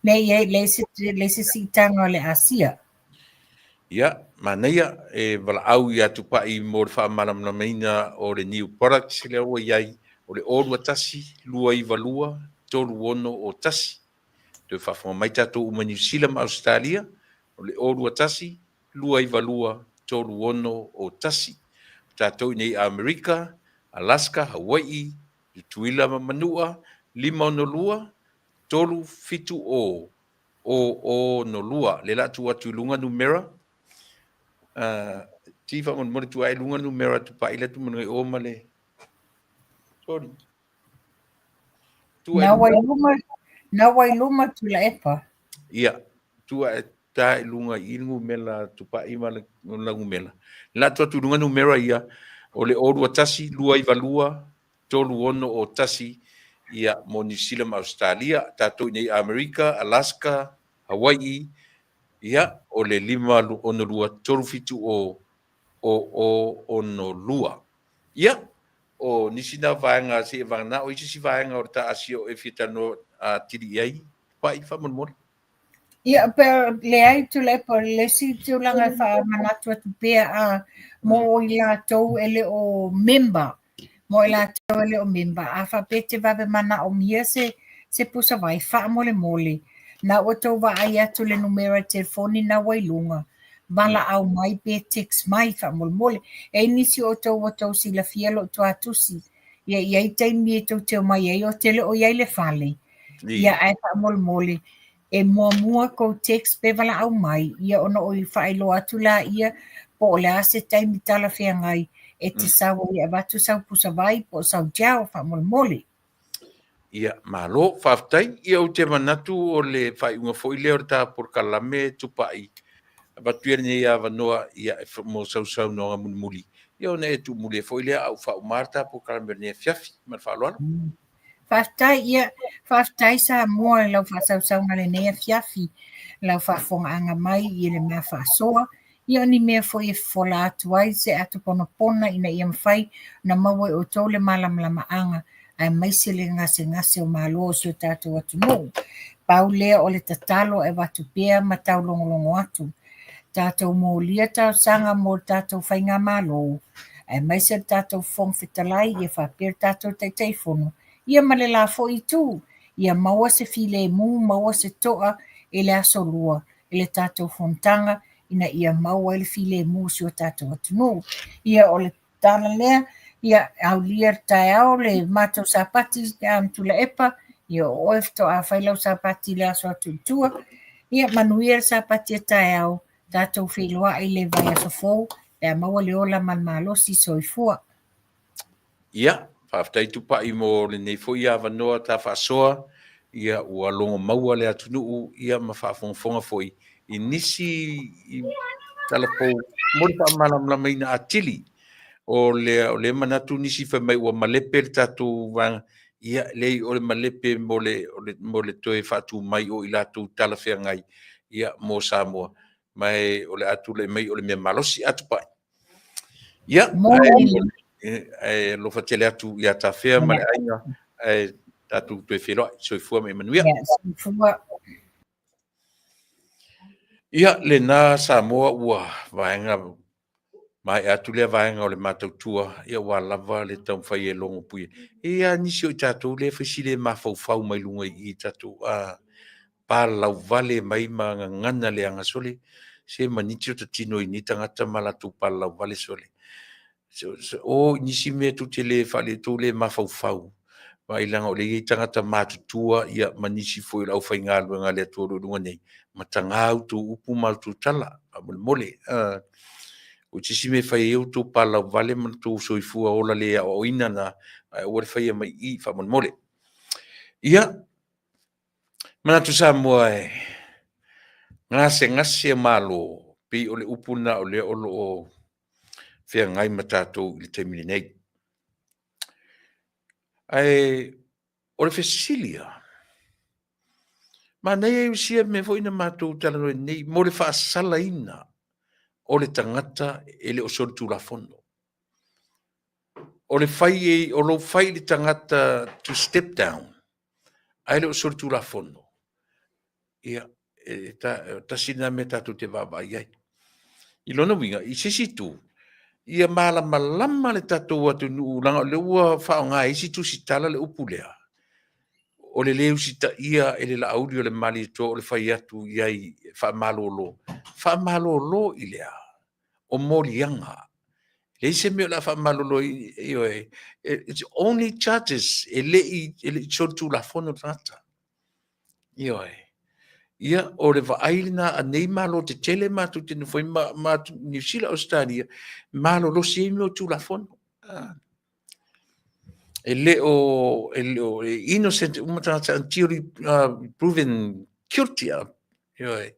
Le se si tanga o le Asia. Ia, mana ia e wala au ia Tupa'i mo le whaamalamanameina o le new products le o iai o le orua tasi, lua I valua, tolu ono o tasi. Te whawhama mai tātou uma New Zealand ma Australia, o le orua tasi, lua I valua, tolu ono o tasi. Tātou nei Amerika, Alaska, Hawaii, le Tuilaepa Manua, 5 ono lua, tolu fitu o no lua, le latu atu lunga numera, tifa mon mo tu ai lunga numera Tupa'i le tu mo o male. Sorry. Na wai luma Tuilaepa. Ia, tu ai tai lunga ingu mela Tupa'i male langu mela. La tu lunga numera ia o le orua tasi lua I valua tolu ono o tasi ia mo New Zealand Australia tatou nei Amerika, Alaska, Hawaii ia o le 5 ono lua tolu fitu o no lua. Ia, o nisina vaenga se vanga o isi vaenga o ta asio e fitano a tiri ai, pai whamonmori. Ia, pero le ai Tuilaepa, le si tūlanga wha manatua tu pēr mo I la tau ele o member, mo I la tau ele o member, a wha pete wawe mana o mia se pusa vai, wha mole, na o tau wa ai atu le numera telefoni na wailunga, wala au mai pe text mai wha mole, e nisi o tau si la fielo tu atusi, ia i taimi e tau teo mai ei o tele o iai le whale, ia ai wha mole, e mua ko text pe wala au mai, ia ono o I whaelo atu la ia, po o le ase taimi tala whea ngai, e te sawa ia watu sau pusa vai, po sau tiao wha mole. Ia, Malo, Faafetai, ia o te manatu o le whaiunga fo I leo ta Polokalame Tupa'i. Watuia nei a wanoa ia mo sau noa muli. Ia o ne tu muli fo I leo au whau marta Polokalame ne Afiafi, man whaaloana. Faafetai sa mua lau whasau ngale nei Afiafi, lau Faafofoga'aga mai I le mea whaasoa, ia ni mea fo I fola atu ai se atu pona ina ia mwhai na maua o tau le malamalamaanga ai maise le ngase o malo si o tātou Atunuu. Pau lea o le tatalo e watu pea ma tau longolongo atu. Tātou mō lia tau sanga mō tātou whainga malo. Ai maise tātou fong fitalai ia whapir tātou teitei fono. Ia male la fo i tū. Ia maua se file mū, maua se toa e le aso lua. E le tātou fontanga ina ia maua le file mū si o tātou Atunuu. Ia o le tala lea, ia au lia tae au le mātou sapati Tuilaepa. Ia o efto a whailau sapati le aso atu tua. Ia Manuia sapati tae au. Tātou whiloa i le vai asofou, e a maua le ola malmalosi Soifua. Ia, Faafetai Tupa'i mo le nei fo ia wanoa ta whaasoa, ia ua longo maua le Atunuu, ia ma whaafonga foi. I nisi i talapou, mori pa malamlama ina atili, o le manatu nisi fa mai ua malepe le tātou wanga, ia lei o le malepe mo le toe whaatu mai o i lātou talawhea ngai, ia mo Samoa. Mai o le atu le mai o le mea malosi atu pai. Ia, ai lo fatele atu ia ta fea ma le ainga, ai tatu tue whiloa, Soifua me Manuia. Ia, le nā Samoa ua vaenga, mai atu lea vaenga o le matautua, ia ua lava le tau whai e longo pui. Ia nisi o i tatu le whisile mawhau mai lunga i tatu, pālau vale mai ma ngana le angasole, se maniti o tatino i ni tangata malatu pālau vale sole. O nisi me tu te le whale tu le mawhau. Ma ilanga o le i tangata mātutua ia manisi fo i lau whai ngā luenga le tuaru runga nei. Ma tangau tu upu maltu tala, mole. O tisi me whai eo tu pālau vale man tu Soifua ola le o ina na ore whai mai i wha mole. Ia, manatu Samoa ngase malo pi o le upuna o le olo o whea ngai matatou i le taimini nei. Ai, o le whesilia, ma nei e usia me fo ina mātou talanoe nei, mo le whaasala ina o le tangata e le o sortu la fono. O le whai o lo whai le tangata to step down, ai le o sortu la fono. Ia, ta sina me tātou te wāwai ai. I lona winga, i sisi tu, ia malama le tātou Atunuu langa le ua whao ngā isi tu si tala le upulea. O le leu si ta ia e le la audio le mali to o le whai atu iai wha malolo. Wha malolo i lea, o morianga. Le ise meo la wha malolo i oe. It's only charges e le sortu la fono tata. I oe. Ia o le vaailina a nei malo te tele matu te nufoi matu New Zealand Australia malo lo se mo tu la fono. E le o innocent umata theory proven guilty. Ia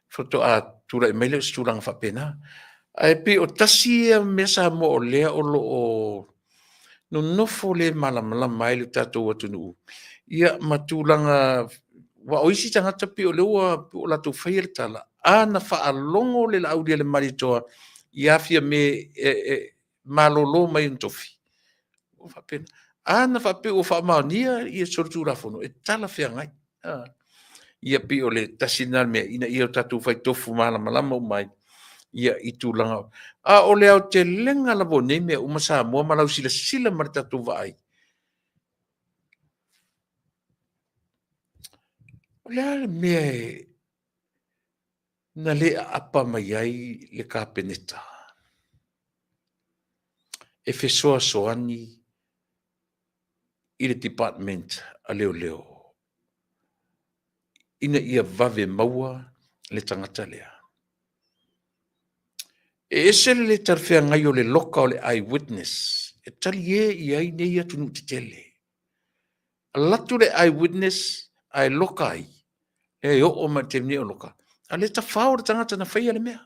foto a tura mele stulang fa pena. Ai pe o tasi mesa mo o le o lo o no nofo le malamala mai le tatou Atunuu. Ia matulanga wa oisi tangata pe o leua o la tu whaia tala. Ana whaalongo le lauria le maritoa i afia me malolo mai un tofi. O whapena. Ana whape o whaamaunia i e sortu rafono. E tala whea ngai. Ia pe o le tasina mea ina i o tatu whai tofu malamalama o mai. Ia i tūlanga. O le au te lenga lavo nei mea umasa mua malau sila mara tatu vai. Lea mea na le apa mai ai le kapeneta. E fesoa soani i le department a leo. Ina ia vave maua le tangata lea. E ese le tarwhea ngai o le loka o le eyewitness. E tali i ai nei Atunuu te tele. A latu le eyewitness ai loka ai. E o ma te mne o loka. A le ta whao le tangata na whaia le mea.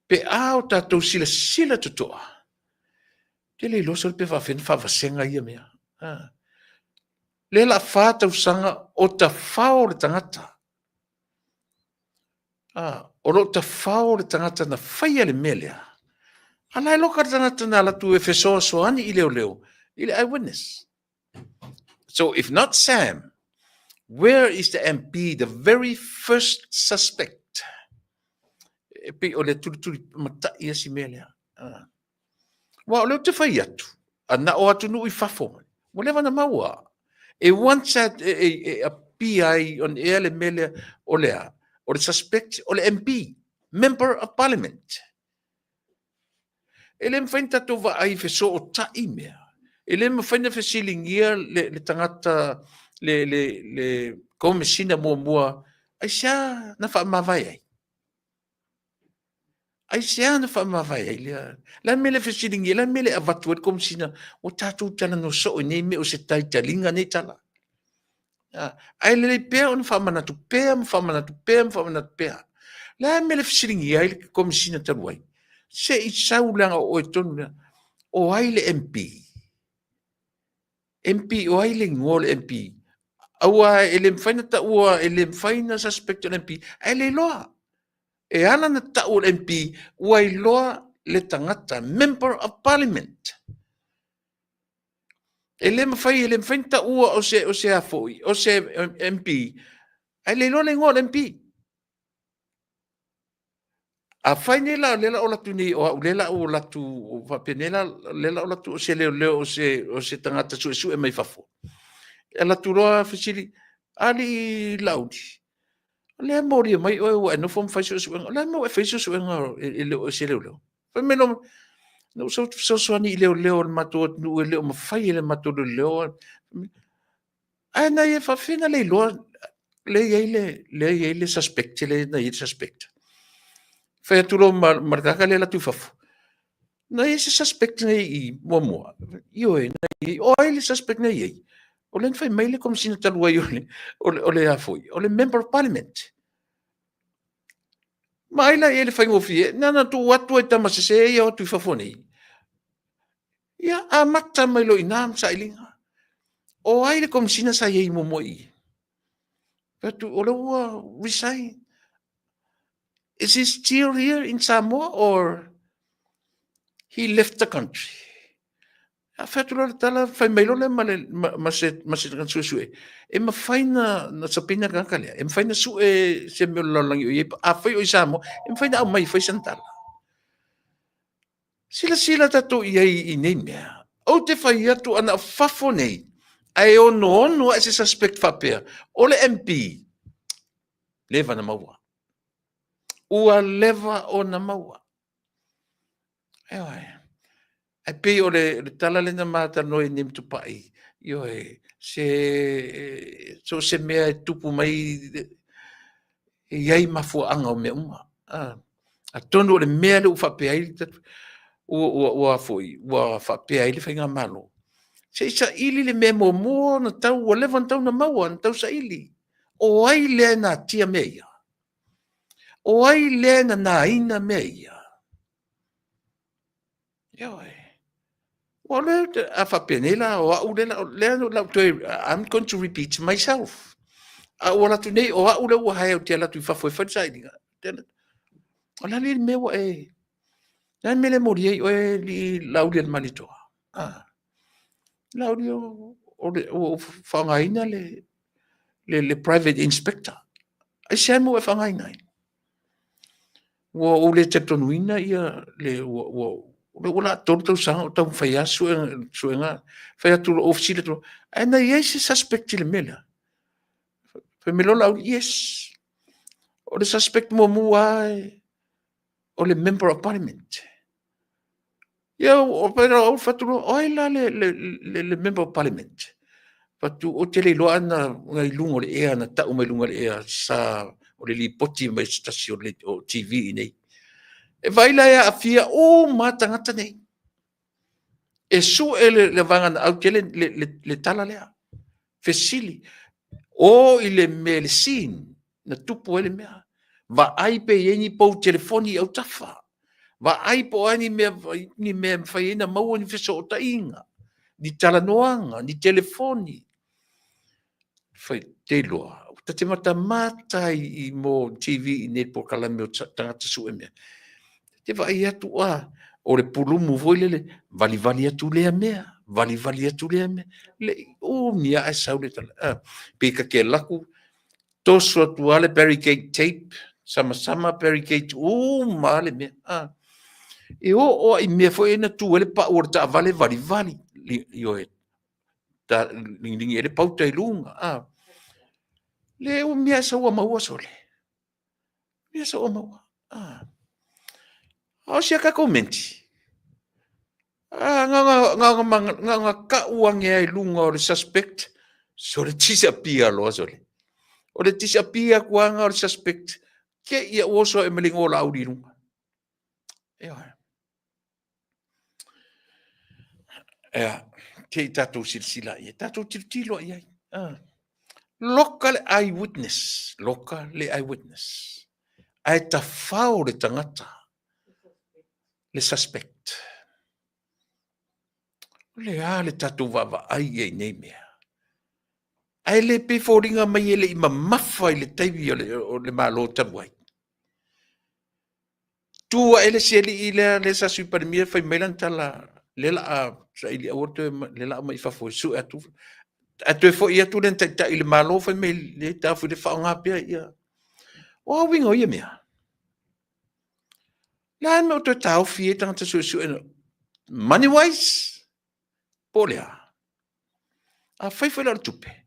Pe ao tātou sila tutoa. Te le loso le pe whawhasenga ia mea. Le la whātau sanga o ta whao le tangata. O lo ta whao le tangata na whaia le mea lea. Ana e loka le tangata na latu e whesoa soani i leo. Ile eyewitness. So if not Sam, where is the MP, the very first suspect? Pe o le tuli mata ia si melea. Wa o le te fai atu. Ana o Atunuu I fafo. Whatever na maua. E once at a PI on ele melea o lea. O le suspect o le MP, member of parliament. Ele mfainta tova ai fe so o tai mea. Ele mfaina fe silingia le tangata le komisina mua ai sia na fa mavai ai. Ai sia na fa mavai ai le. La mele fe silingia, la mele avatu e komisina o tatu tala no so nei me o se tai talinga nei tala. Ai le pea on fa manatu pea, fa manatu pea. La mele fe silingia ai komisina taluai. Se I saulanga o e tonu o ai le MP. MP o ai le ngol MP. Aua ele mfaina ta ua ele mfaina suspect o MP. Ai le loa. E ana na ta o MP ua I loa le tangata member of parliament. Ele mfaina ta ua o se afoi, o se MP. Ai le loa le ngol MP. A fainela lela o latu ni o lela o latu o vapenela lela o latu o se leo o se tangata su e mai fafo. E latu roa fisili ali laudi. Le mori mai o no fom faiso su le mo faiso su ele o se leo. Fa meno no so ni leo mato no leo ma fai le mato leo. Ana e fa fina le lo le suspect le na suspect. Fai tulo markaka le la tufafu. Na ese suspect na I moa. Io e na o ele suspect na I. O le fai maile como sina talua io o le afoi. O le member of parliament. Ma ila ele fai ngofie. Na tu watu e tamasese ia o tufafu nei. Ia a mata mai lo inam sa ilinga. O aile como sina sa ia I moa I. Pero o le ua resign. Is he still here in Samoa or he left the country? A fetula tala fai mailo le mase kan susu e ma faina na sapina kan kale e faina su e se me lo lang e a fai o Samoa e faina au mai fai santala. Sila tato I nei mea. O te fai atu ana fafo nei. Ai ono e se suspect fapea. O le MP. Leva na maua. Ua leva o na maua. Ewa ai pe o le tala le na mata noi nim Tupa'i. Io e se mea tupu mai iai mafuanga o me uma. A tono le mea le uwhapea ili ua foi, ua whapea ili whainga malo. Se isa ili le mea mo na tau ua levan tau na maua na tau sa ili. O ai lea na tia mea. O ai lea na ina mea. Io e. Well, I'm going to repeat myself. Wala tu nei o ule o hai o te la tu fa foi fa sai dinga. Ala li me o e. Na me le mori o li laudi al manito. Laudi o fangaina le private inspector. Ai se mo e fangaina. Wo le tetonuina ia le wo Ula torto sang tau fai suenga fai atu ofisile tu ana yes suspect le mela fe melo la yes o le suspect mo o le member of parliament ya o pero o faturo o la le member of parliament fatu o tele lo ana ngai lungo le ea na ta o mai lungo le ea sa o le lipoti mai station le o TV nei e vai la ia afia o matangata nei. E su ele le vanga au tele le tala lea. Fesili. O ile melesin na tupu ele mea. Va ai pe yeni pou telefoni au tafa. Va ai po ani ni me faina mau ni feso o tainga. Ni talanoanga, ni telefoni. Fai te loa. Tate mata I mo TV I net Polokalame o tangata su e mea. Te vai atu o le pulumu foi le vali atu lea mea vali atu le mia e sau le tala. Pika ke laku, toso atu ale barricade tape, sama barricade, male mea. E o i mea fo ena tu ele pa ora ta vale io e ta lingi ele pauta i lunga. Le mea sa ua maua sole. Mea sa ua maua. O sia ka komenti. Nga ka uange ai lunga o le suspect, so le tisa pia loa sole. O le tisa pia kuanga o le suspect, ke ia oso e malingo la audi lunga. Ke i tatou silsila ia, tatou tiltilo ia. Local eyewitness. Ai ta whao le tangata, le suspect. Le tatou wawa ai e nei mea. Ai le pe fōringa mai ele i mamafa i le taiwi o le Malo tabuai. Tua ele se li i le sa supermia fai mailan tala le la sa ili awote le la mai fafo su atu. Atu e fo ia tu len ta i le Malo fai mai le tafu le whaonga pia ia. O wingo ia mea. La me o te tau fie tangata su eno. Money wise, polea. A fai la tupe.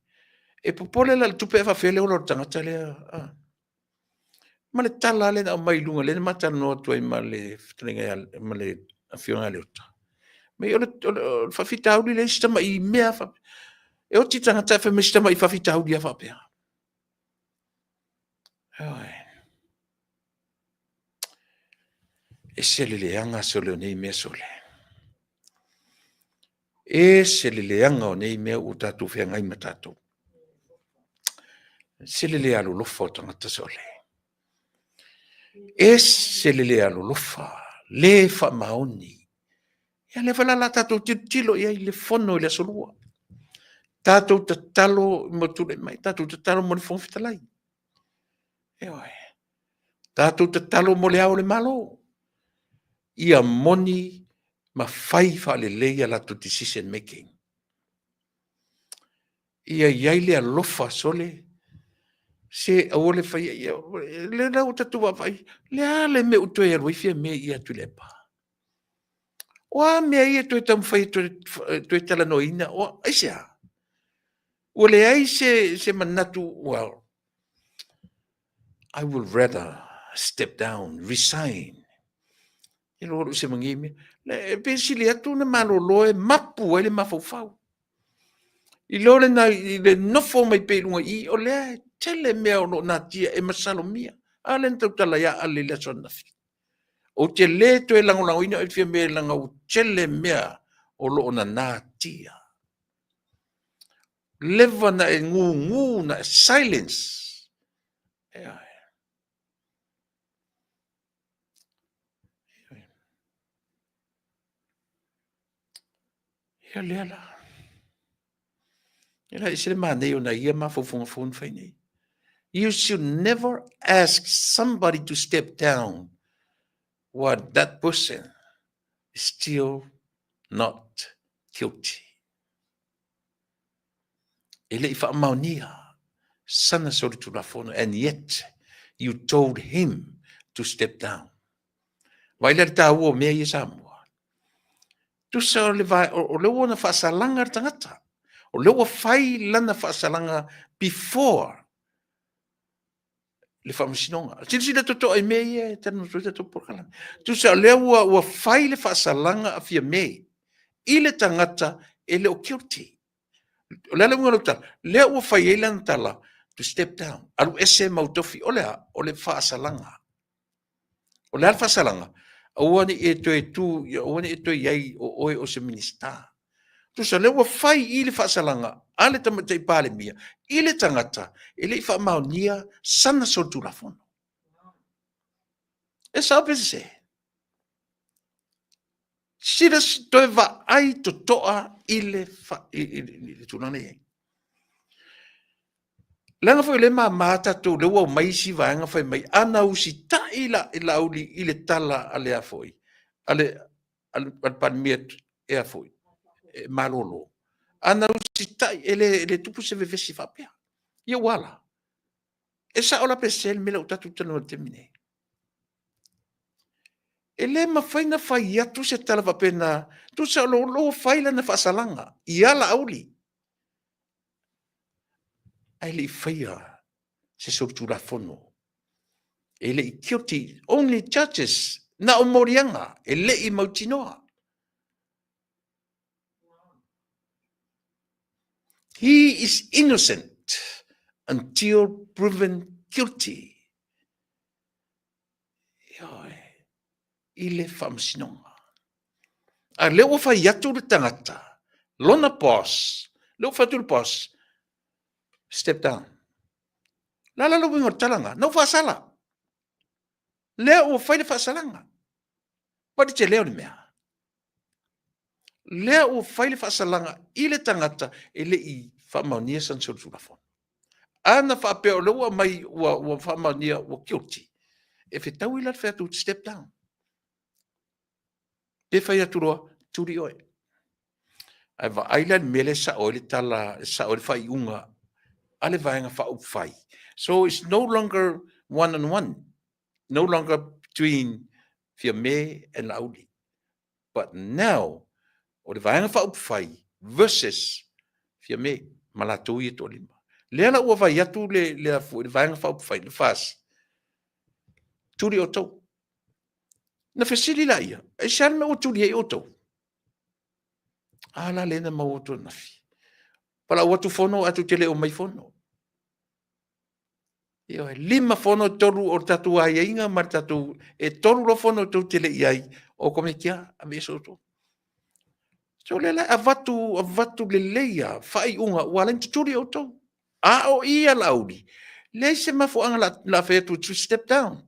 E popole la tupe e whawhele o lo tangata lea. Ma le tala le na mai lunga le mata no tu ai ma le fitringa ma le afionga le ota. Me o le whawhitau li le sistema i mea fa. E o ti tangata fa me sistema i whawhitau li a whapea. E se le anga sole o nei mea sole. E se le anga o nei mea o tatu whea ngai matatu. Se le alo lofa o tangata sole. E se le alo lofa, le wha maoni. Ia le wala la tatou tilo ia i le fono i le solua. Tatou te talo mo tule mai, tatou te talo mo le Faafetai. Tatou te talo mo le au le Malo. Ia moni ma fai fa le leia la to decision making. Ia iai le alofa sole, se awole fai ia, le rau tatua fai, le me utoe aruifia me ia Tuilaepa. Oa mea ia toe tam fai toe talanoina, o aisea. O le ai se manatu, well, I will rather step down, resign. E loro se mangimi, le pensili atu na maloloe mapu ele mafaufau. I lore na le nofo mai pelunga i o le tele mea o na tia e masalo mia. Ale ntau tala ya ale le sonafi. O te le to e lango ina e fia mea langa o tele mea o lo na na tia. Leva na e ngu na silence. Ia leala. Ia isile manei o na ia mafofonga fai nei. You should never ask somebody to step down what that person is still not guilty. Ele ifa maunia sana sori tulafono, and yet you told him to step down. Vaila ta uo mea i Samoa. Tu sa o le na whaasalanga tangata. O lewa fai lana whaasalanga before le whamasinonga. Sila toto ai mea ia, tanu tuita to Polokalame. Tu sa lewa ua fai le whaasalanga a fia mea. I le tangata e le o guilty. O lea lewa ngana lea ua fai e lana tala to step down. Alu ese mautofi o le whaasalanga. O lea whaasalanga. Awane e toe tu, awane e toe iai o oe o se minista. Tu sa lewa fai i le whaasalanga, ale tamatai pale mia, i le tangata, e le wha maunia sana so tulafono. E sa pese se. Sira toe va ai to toa i le tulane iei. Langa foi le mamata tu lewa maisi vanga foi mai ana usi ta ila uli ile tala ale afoi. Ale pan miet e afoi. malolo. Ana usitai ele tupu se vevesi fapea. Ia wala. E sa ola pesel mele utatu tano temine. Ele mafaina fai atu se tala vapena. Tu sa lo faila na fasalanga. Ia la auli. Ai le faia se sortura fono. Ele i kioti only churches na o morianga. Ele i mautinoa. He is innocent until proven guilty. Ile whamsinonga. A leo whai atu le tangata. Lona pos. Leo whatu le pos. Step down. Lala lo wingo talanga. No whasala. Leo o whai le whasalanga. Pati te leo ni mea. Leo o whai le whasalanga. Ile tangata. Ele i whamaunia san sulafon. Ana whapeo leo mai wa whamaunia wa guilty. E whetau ila whatu step down. Te whai atu roa, turi oe. Ai wa island mele sa oile tala, sa oile whai unga, ale vaenga wha upwhai. So it's no longer one-on-one, no longer between Fia Me and Lauli. But now, ole vaenga wha upwhai versus Fia Me, malatu i to lima. Lea ua vai atu le vaenga wha upwhai, le fas. Turi o tau. Na fesili la ia. E sian me o turi e o tau. Ala lena ma o to nafi. Pala watu fono atu tele o mai fono. Io lima fono toru o tatu ai inga mar tatu e toru lo fono tu tele iai o come kia a me so to. So le avatu le leia fai unga walen turi o to. A o ia laudi. Le se ma fo anga la fe to step down.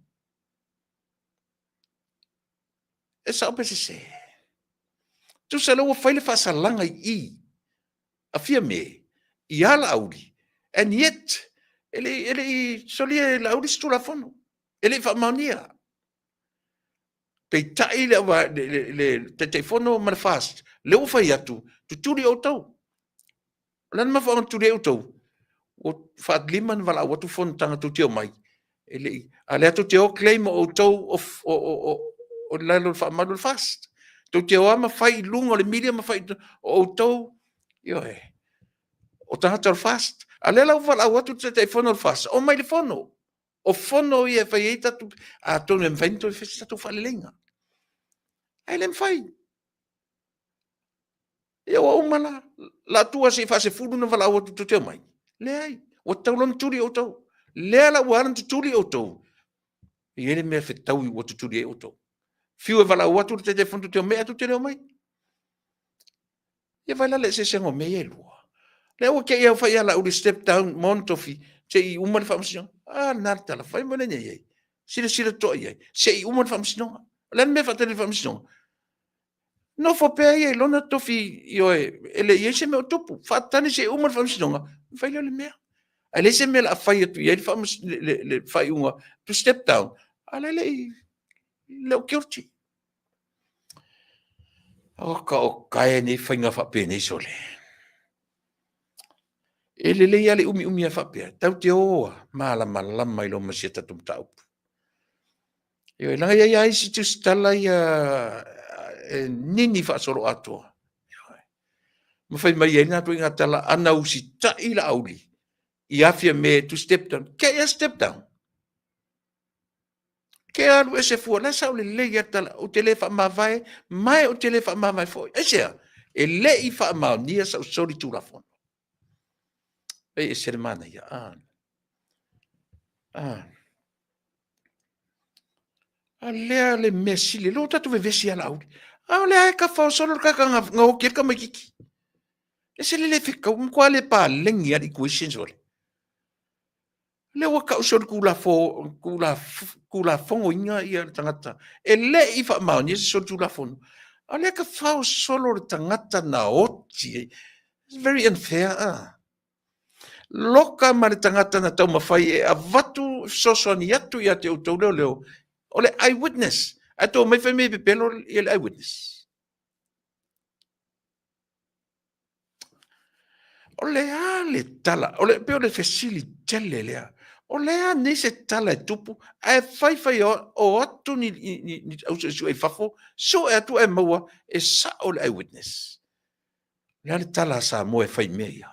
E sa ope se. Tu se lo fai le fasa langa I. A Fia Me. I ala audi. And yet, ele solia la audi stu la fono. Ele fa mania. Pe tai le te fono ma fast. Le o fai atu. Tu turi o tau. Lan ma fa turi o tau. O fa liman vala o tu fono tanga tu tio mai. Ele ale atu te o claim o tau o lalo fa malu fast. Tu te o ama fai lungo le media ma fai o tau. Yo o tangata fast. Alela vala o tu te fono fast. O mai le fono. O fono ia fai eita tu a tonu invento e festa tu fa lenga. Ai lem fai. Ia o mala la tua se fa se fulu na vala o tu te mai. Le ai o tau lon turi o tau. Le ala o aran tu turi o tau. Ele me fe tau o tu turi o tau. Fiu e vala o tu te fono te me tu te mai. Ia vai la le se sengo me e lua. Le o ke ia fai ala uri step down montofi se I umar famsion. Ah narta la fai mona nei. Sira to ia. Se I umar famsion. Lan me fa tele famsion. No fo pe ia lona tofi io ele ia se me o topu. Fa tani se umar famsion. Fai le me. Ale se me la fai tu ia le fai unga to step down. Ale le o kiorti. O ka e ni fai nga fa pe nei sole. Ele le ale umi a whapea. Tau te oa, malama mai lo Marchetta tum tau. Io langa ia isi tu stala ia nini whaasoro atua. Ma whai mai e ngā tu inga tala ana usi ta ila auli. I Afia Me to step down. Ke ia step down. Ke alu e se fua. La sao le ia tala o te le wha mawai. Mai o te le wha mawai foi. E sea, e le I wha mau nia sa usori tu la fona. E se mana ia lea le mesile lo tatu vevesi ala auli. Le ai ka fa solo ka nga o ka makiki. E se le fika kwa le pa lengi ali questions ole. Le wa ka solo kula fongo inga ia tangata. E le I fa ma ni so tu la fono. Ale ka fa solo tangata na oti. It's very unfair. Loka mare tangata na tau mawhai e a watu sosoni atu ia te utau leo. Ole eyewitness. Ato mai whai me pepelo i le eyewitness. O lea le tala, o le peo le fesili tele lea. O lea ne se tala e tupu, ai fai o atu ni au su e fafo, so e atu e maua, e sa o le eyewitness. Lea le tala sa mo e fai mea.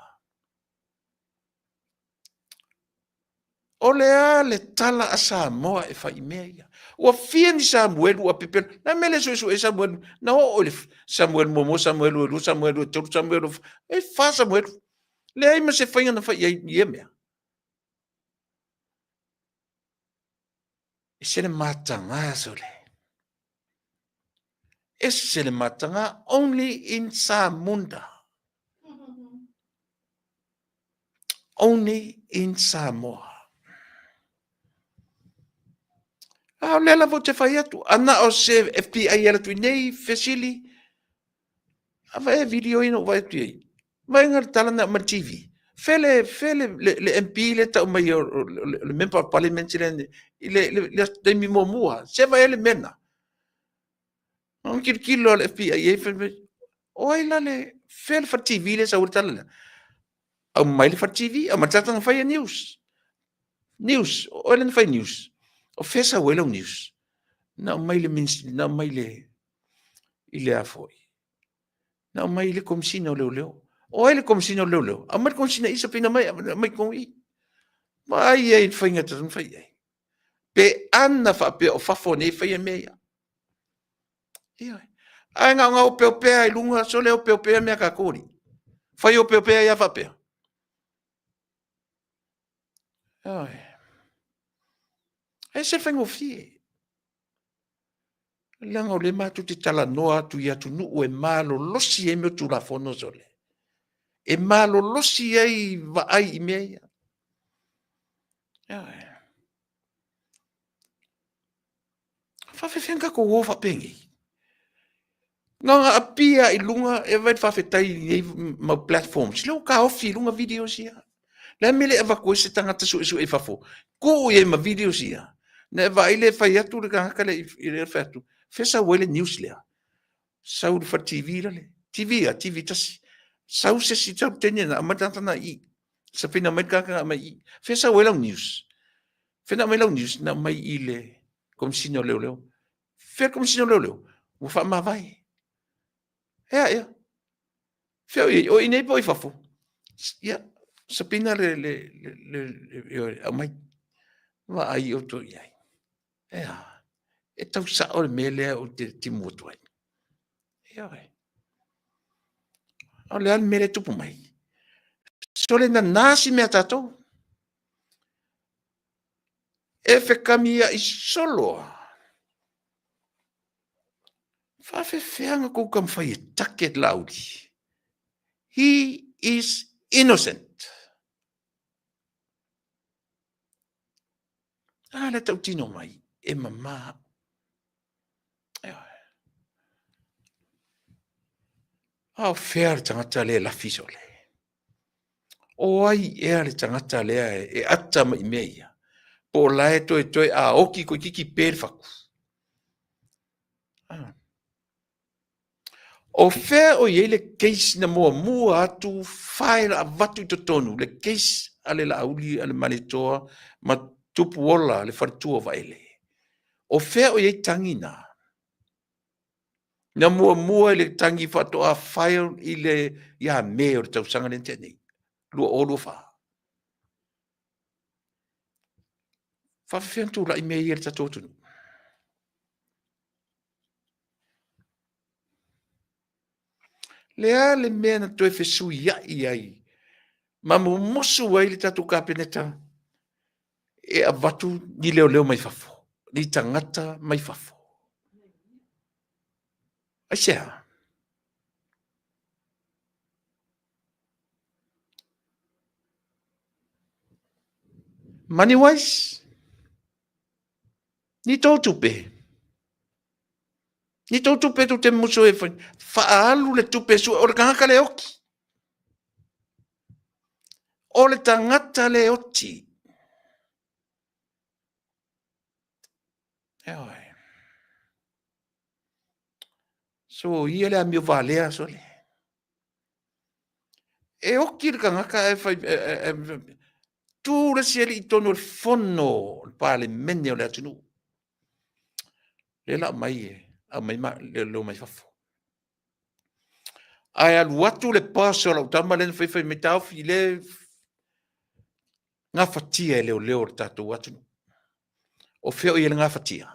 O lea le tala a Samoa e fai mea. Ua fia ni Samuel ua pepel. Na mele so e Samuel. Na o le Samuel momo, Samuel ulu, Samuel ulu, tolu Samuel ulu. E fa Samuel. Le ai ma se fai na fai e mea. E se le matanga so le. E se le matanga only in Samunda. Only in Samoa. A le la vo te fai atu. Ana o se FBI ala tu nei fesili. Ava e video ino vai tu ei. Vai ngar tala na ma TV. Fele le MP le ta mai le member of parliament le mi momua. Se vai ele mena. On kilo le FBI e fe. Oi la le fele fa TV le sa urtala. Au mai le fa TV, au matata na fai news. News, o le fai news. O fesa welo news. Na mai le na mai le ile afoi. Na mai le komsina leo. O ele komsina leo. A mai komsina isa pina mai kon I. Mai e fainga tan fai ai. Pe ana fa pe o fafo ne fai mea. Ia. Ai nga o pe ai lunga so le o pe me ka kori. Fai o pe ia fa pe. Ai. E se fengo fie. Langa o le matu te tala noa tu ia Atunuu e malo losi e me tu la fono zole. E malo losi ei va ai I mea. Faafefenga ko wo fa pengi. Nga apia I lunga e vai faafetai nei ma platforms. Leo ka ofi lunga videos ia. Le mele eva ko se tangata su e fafo. Ko e ma videos ia. Ne va ile fa ia tu ka kale I le fatu. Fesa wele news lea. Sau fa TV le. TV tasi. Sau se si tau tenya na amatanta na I. Sa pina mai ka mai. Fesa wele news. Fena mai news na mai ile kom sino leo. Fer kom sino leo. Wo fa ma vai. Ja. Feo o inei poi fafo. Ja. Sa pina le amai. Va ai o to ia. Ja. E tau sa o mele o te moto ai. Ja. O le an mele tupu mai. So le na nasi mea tatou. E fe kamia I solo. Faafefeanga ko kam fai take laudi. He is innocent. Le tau tino mai. E mama. Au fair tangata le la fisole. O ai e le tangata le e ata mai meia. Po lae toe a oki ko kiki perfaku. O fair o ye le case na mua atu file a vatu to tonu. Le case ale la auli ale malitoa ma tupu ola le fartua vaile. O fair o ye tangina. Na mua le tangi fato a file ile ya meo tau sanga le tene. Lua olu fa. Faafefeantu la I mea I le tatotunu. Lea le mea na toe fesu iai ai. Ma mosu ai le tatu kapeneta. E a watu ni leo mai fafo. Ni tangata mai fafo. Aisea. Money wise. Ni tau tupe. Ni tau tupe tu te muso e fai. Faalu le tupe su. O le kangaka le oki. O le tangata le oti. Eoi. So ia le amio valea so le. e oki le kangaka e fai tu le sieli i tonu le fono pa le mene o le Atunuu. Le la mai a mai ma le lo mai fafo. Ai alu atu le paso la utama le fai me tau fi le ngā fatia e leo leo le tātou Atunuu. O feo i le ngā fatia.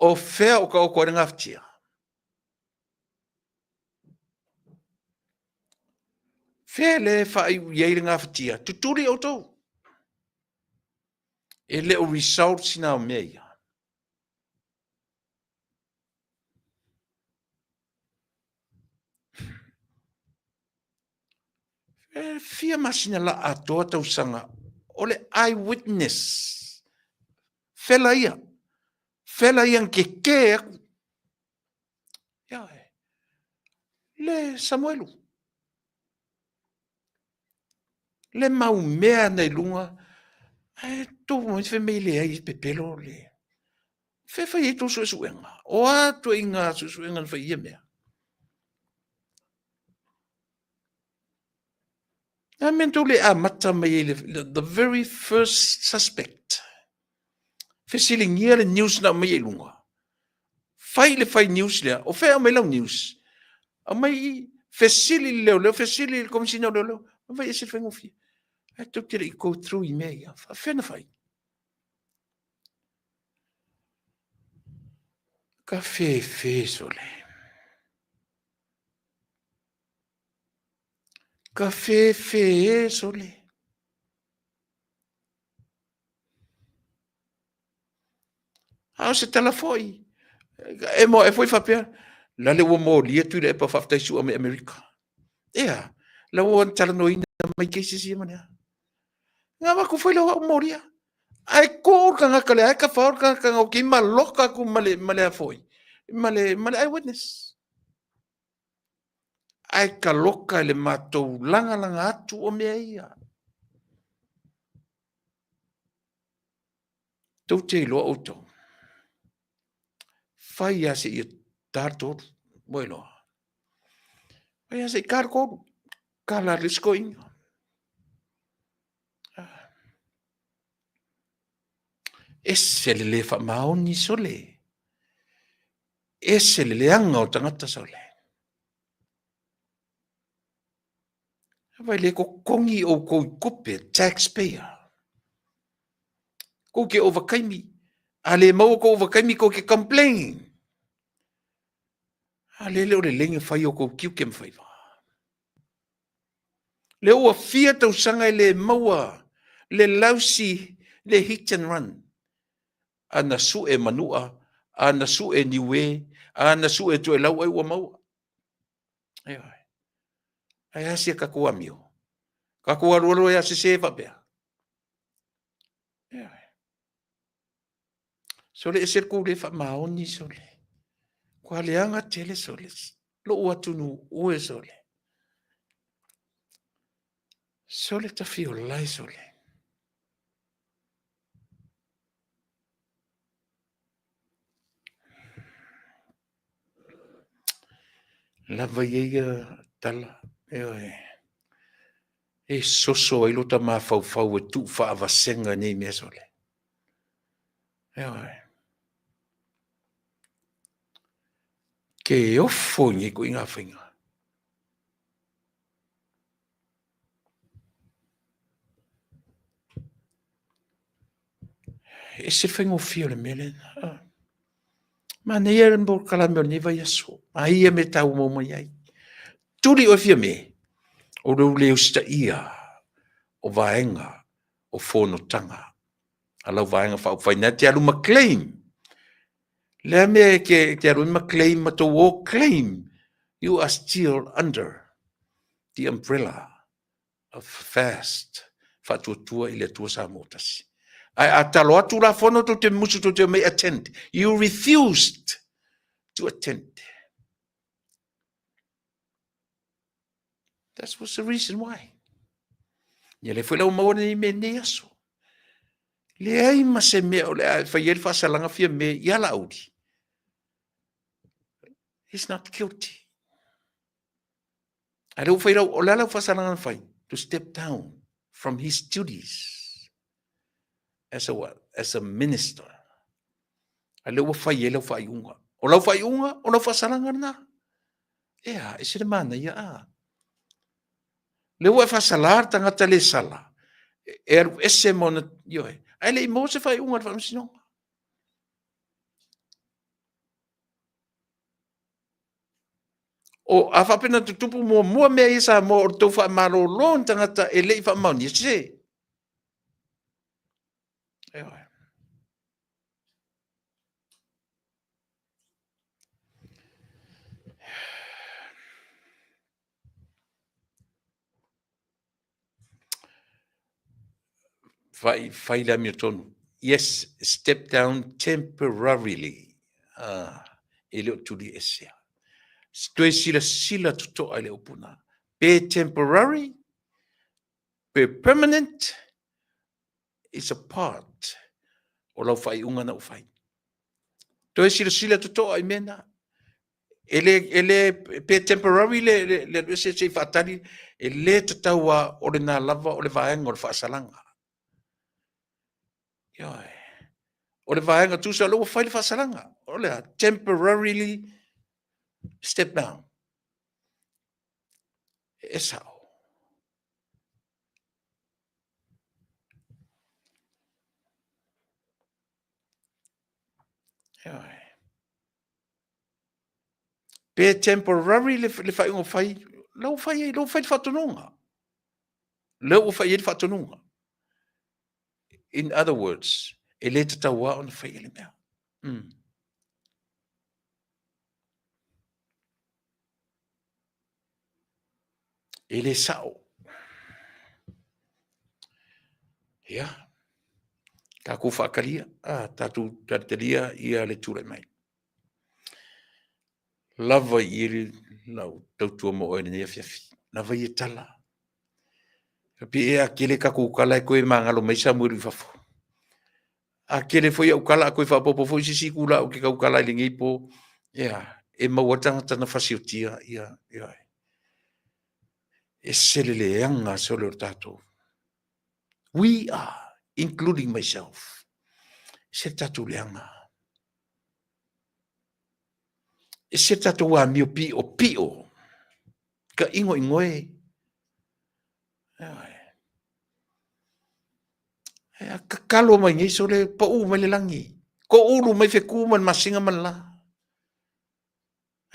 O feo o ka o kore ngā fatia. Fea le fai iei le ngā fatia. Tuturi o tau. E leo results na o mea ia. Fia masina la atoa tau sanga. O le eyewitness. Fela ia. Fela ia nke ke aku. Ia e. Le Samuelu. Le mau mea nei lunga. Tō mo fe me le ai pepelo le. Fe fai to suenga. O ato inga suenga fa ia mea. I mean, the very first suspect. Fesiling here news na mai lunga. Fai news le, o fai mai long news. A mai fesili le fesili komsino le. Vai esse fengo fi. I took it go through email. Fa fai. Café sole. Café sole. Se tala foi. E foi fapea. La le mo lia Tuilaepa Faafetai su America. Ea, la o tala no ina mai kesi si mana. Nga ma ku foi la mo lia. Ai ko ka nga kale ai ka fa ka o ki Malo ka ku male foi. Male eyewitness. Ai ka loka le matou langa atu o mea ia. Tau te loa auto. Fai ase i tartor, bueno. Fai ase karko, kala riskoing. Ese le fa maoni sole. Ese le anga o tangata sole. Vai le ko kongi o ko kupe taxpayer. Ko ke overkaimi. Ale mau ko overkaimi ko ke complain. Ale le lengi fai o ko kiu kem fai. Le o fia tau sanga le maua. Le lausi le hit and run. Ana su e Manua, ana su e niwe, ana su e Tuilaepa e ua maua. Ai asia kakua mio. Kakua rolo e ase se whapea. Sole e serku le wha maoni sole. Kua leanga tele sole. Lo Atunuu ue sole. Sole ta fio lai sole. Lava ia tala. E soso ai lota ma fau e tu fa avasenga nei mea sole. Ke ofo ngi ko inga whinga. E se whingo fio le mele. Ma nei eren Polokalame o ni vai aso. Ma ia me tau mo mai ai. Turi o fia me. O reu leo sta ia. O vaenga. O fono tanga. Alau vaenga whaina te alu claim. Lea me ke alu claim ma to wo claim. You are still under the umbrella of fast. Whatuatua i le tua sa motasi. Ai atalo atu la fono to te musu to te may attend. You refused to attend. That was the reason why. Ia le foi lau maua ni me ne aso. Le ai ma se mea o le ai whaieri whasalanga fia me ia la audi. He's not guilty. Ale o whairau, o lala whasarangan whai, to step down from his duties as a what? As a minister. Ale o whai e lau whai unga. O lau whai unga, o lau whasarangan na. Ea, e sire mana ia a. Le ua whasalar tangata le sala. E aru ese mona ioe. Ai le i mo se whai unga whamsinonga. O a whapena tutupu mua mea isa mo o tau wha maro lon tangata e lei wha mauni se. Ewa. Whai la mi tonu. Yes, step down temporarily. E leo tuli esea. Stoi sila tuto ai leo puna. Be temporary, be permanent, is a part o lau whai unga na ufai. Toi sila tuto ai mena. Ele pe temporary le se fatali ele tataua o le na lava o le vaenga o le whaasalanga. Ioi. O le vaenga tu sa lo whai le whaasalanga. O le temporarily step down. E sao. Ioi. Pe temporary le whai unga whai, lo whai le whatonunga. Lo whai le whatonunga. In other words, ele tataua o le whai ele mea. Ele sao. Ia. Ka ku whakalia. Tatu tatalia ia le ture mai. Lava i le lau tautua mo oe ni Afiafi. Lava i tala. Kapi e a kele ka kukala e koe mangalo mai sa muri fafo. A kele foi au kala a koe whapopo foi sisi kula o ke kaukala i le ngeipo. Ia. E mauatanga tana fasiotia. Ia. E selele anga sole o tato. We are, including myself. Se tatu leanga. E se tatu wa mio pio. Ka ingo ingoe. Ka kalo mai ngai sole pa u mai le langi. Ko ulu mai fe kuman masinga man la.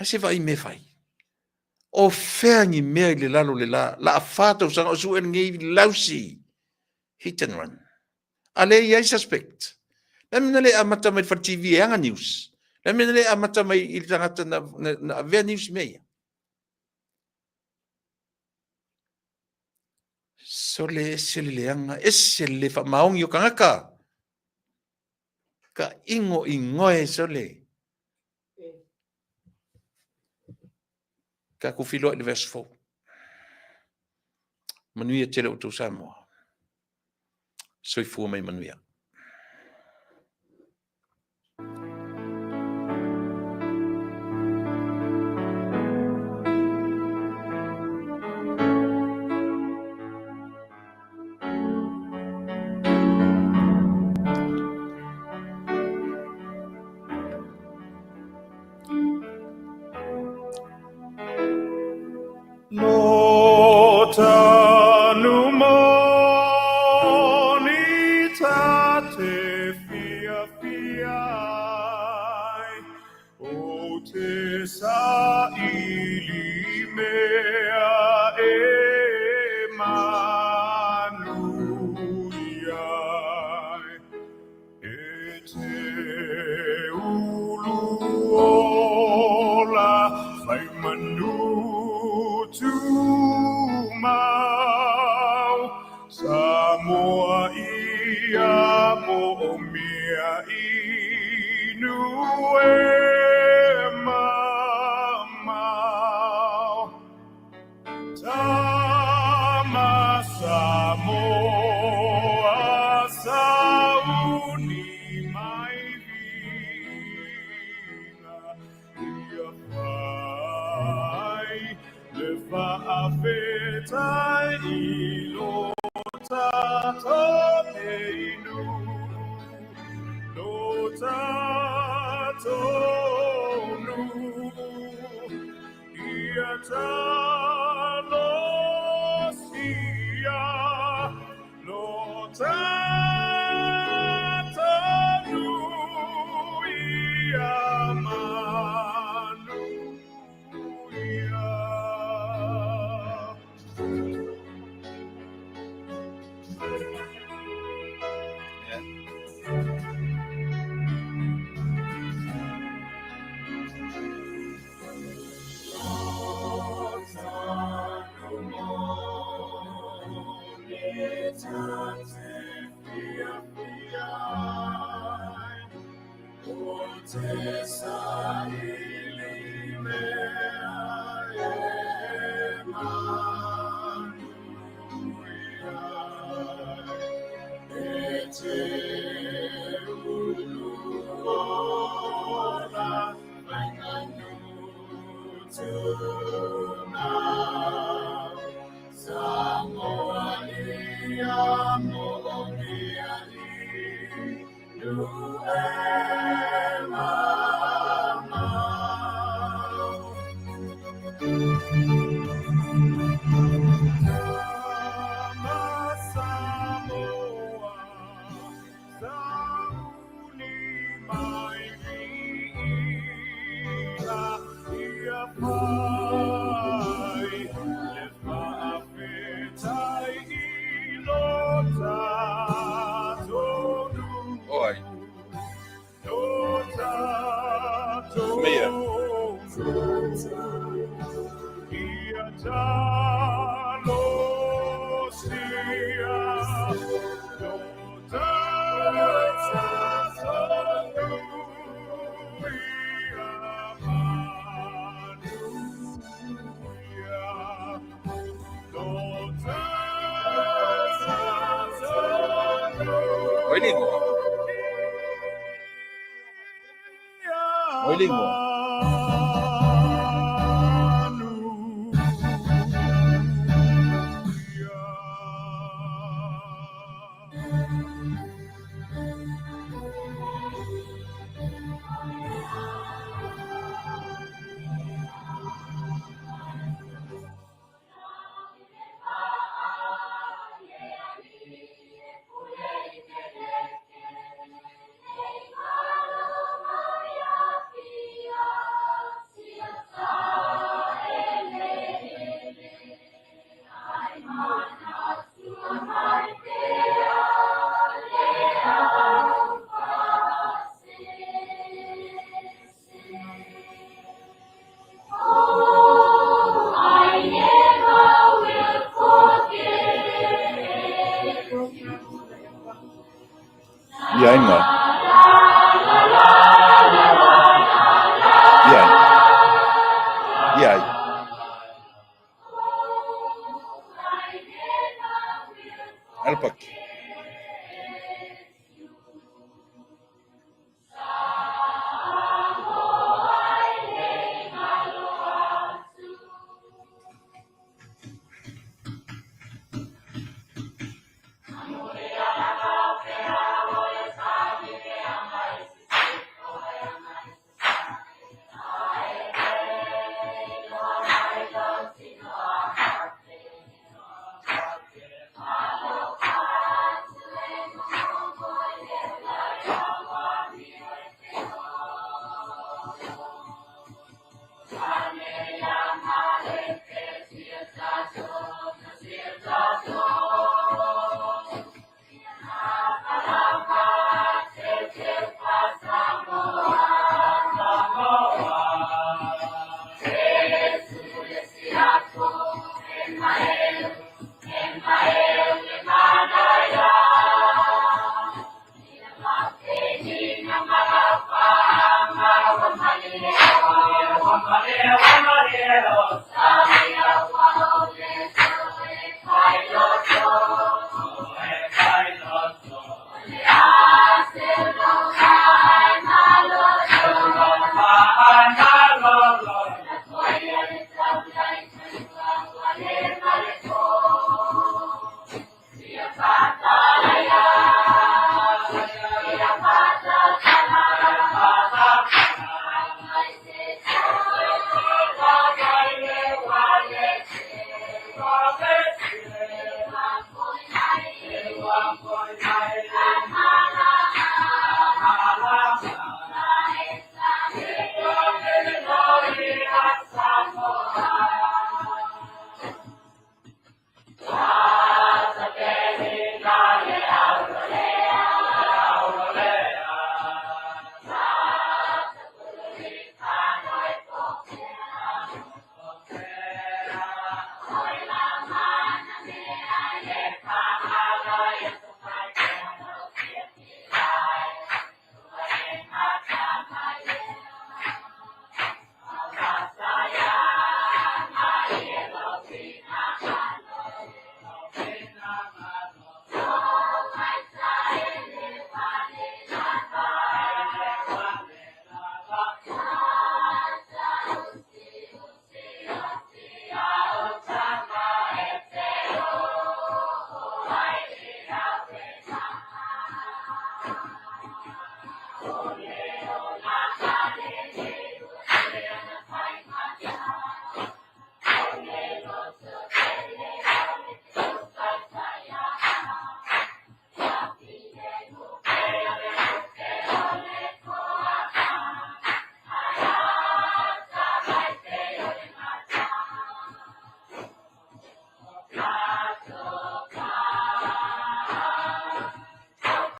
Se vai me fai. O feangi mea le lalo le la. La afata usanga o suen ngai lausi. Hit and run. Ale I suspect. Lamina le amata mai for TV anga news. Lamina le amata mai il tangata na avea news mea. Sole seleanga esele fa maongi o kangaka. Ka ingo ingoe sole. Ka kufilo le verse 4. Manuia tele o tu Samoa. Soifua mai Manuia. Samoa ia mo mea Ainu'u mamau Tama Samoa sauni mai vina ia fai le Faafetai Lota Taunuu Lota Taunuu Iatalosia Lota Taunuu Manuia.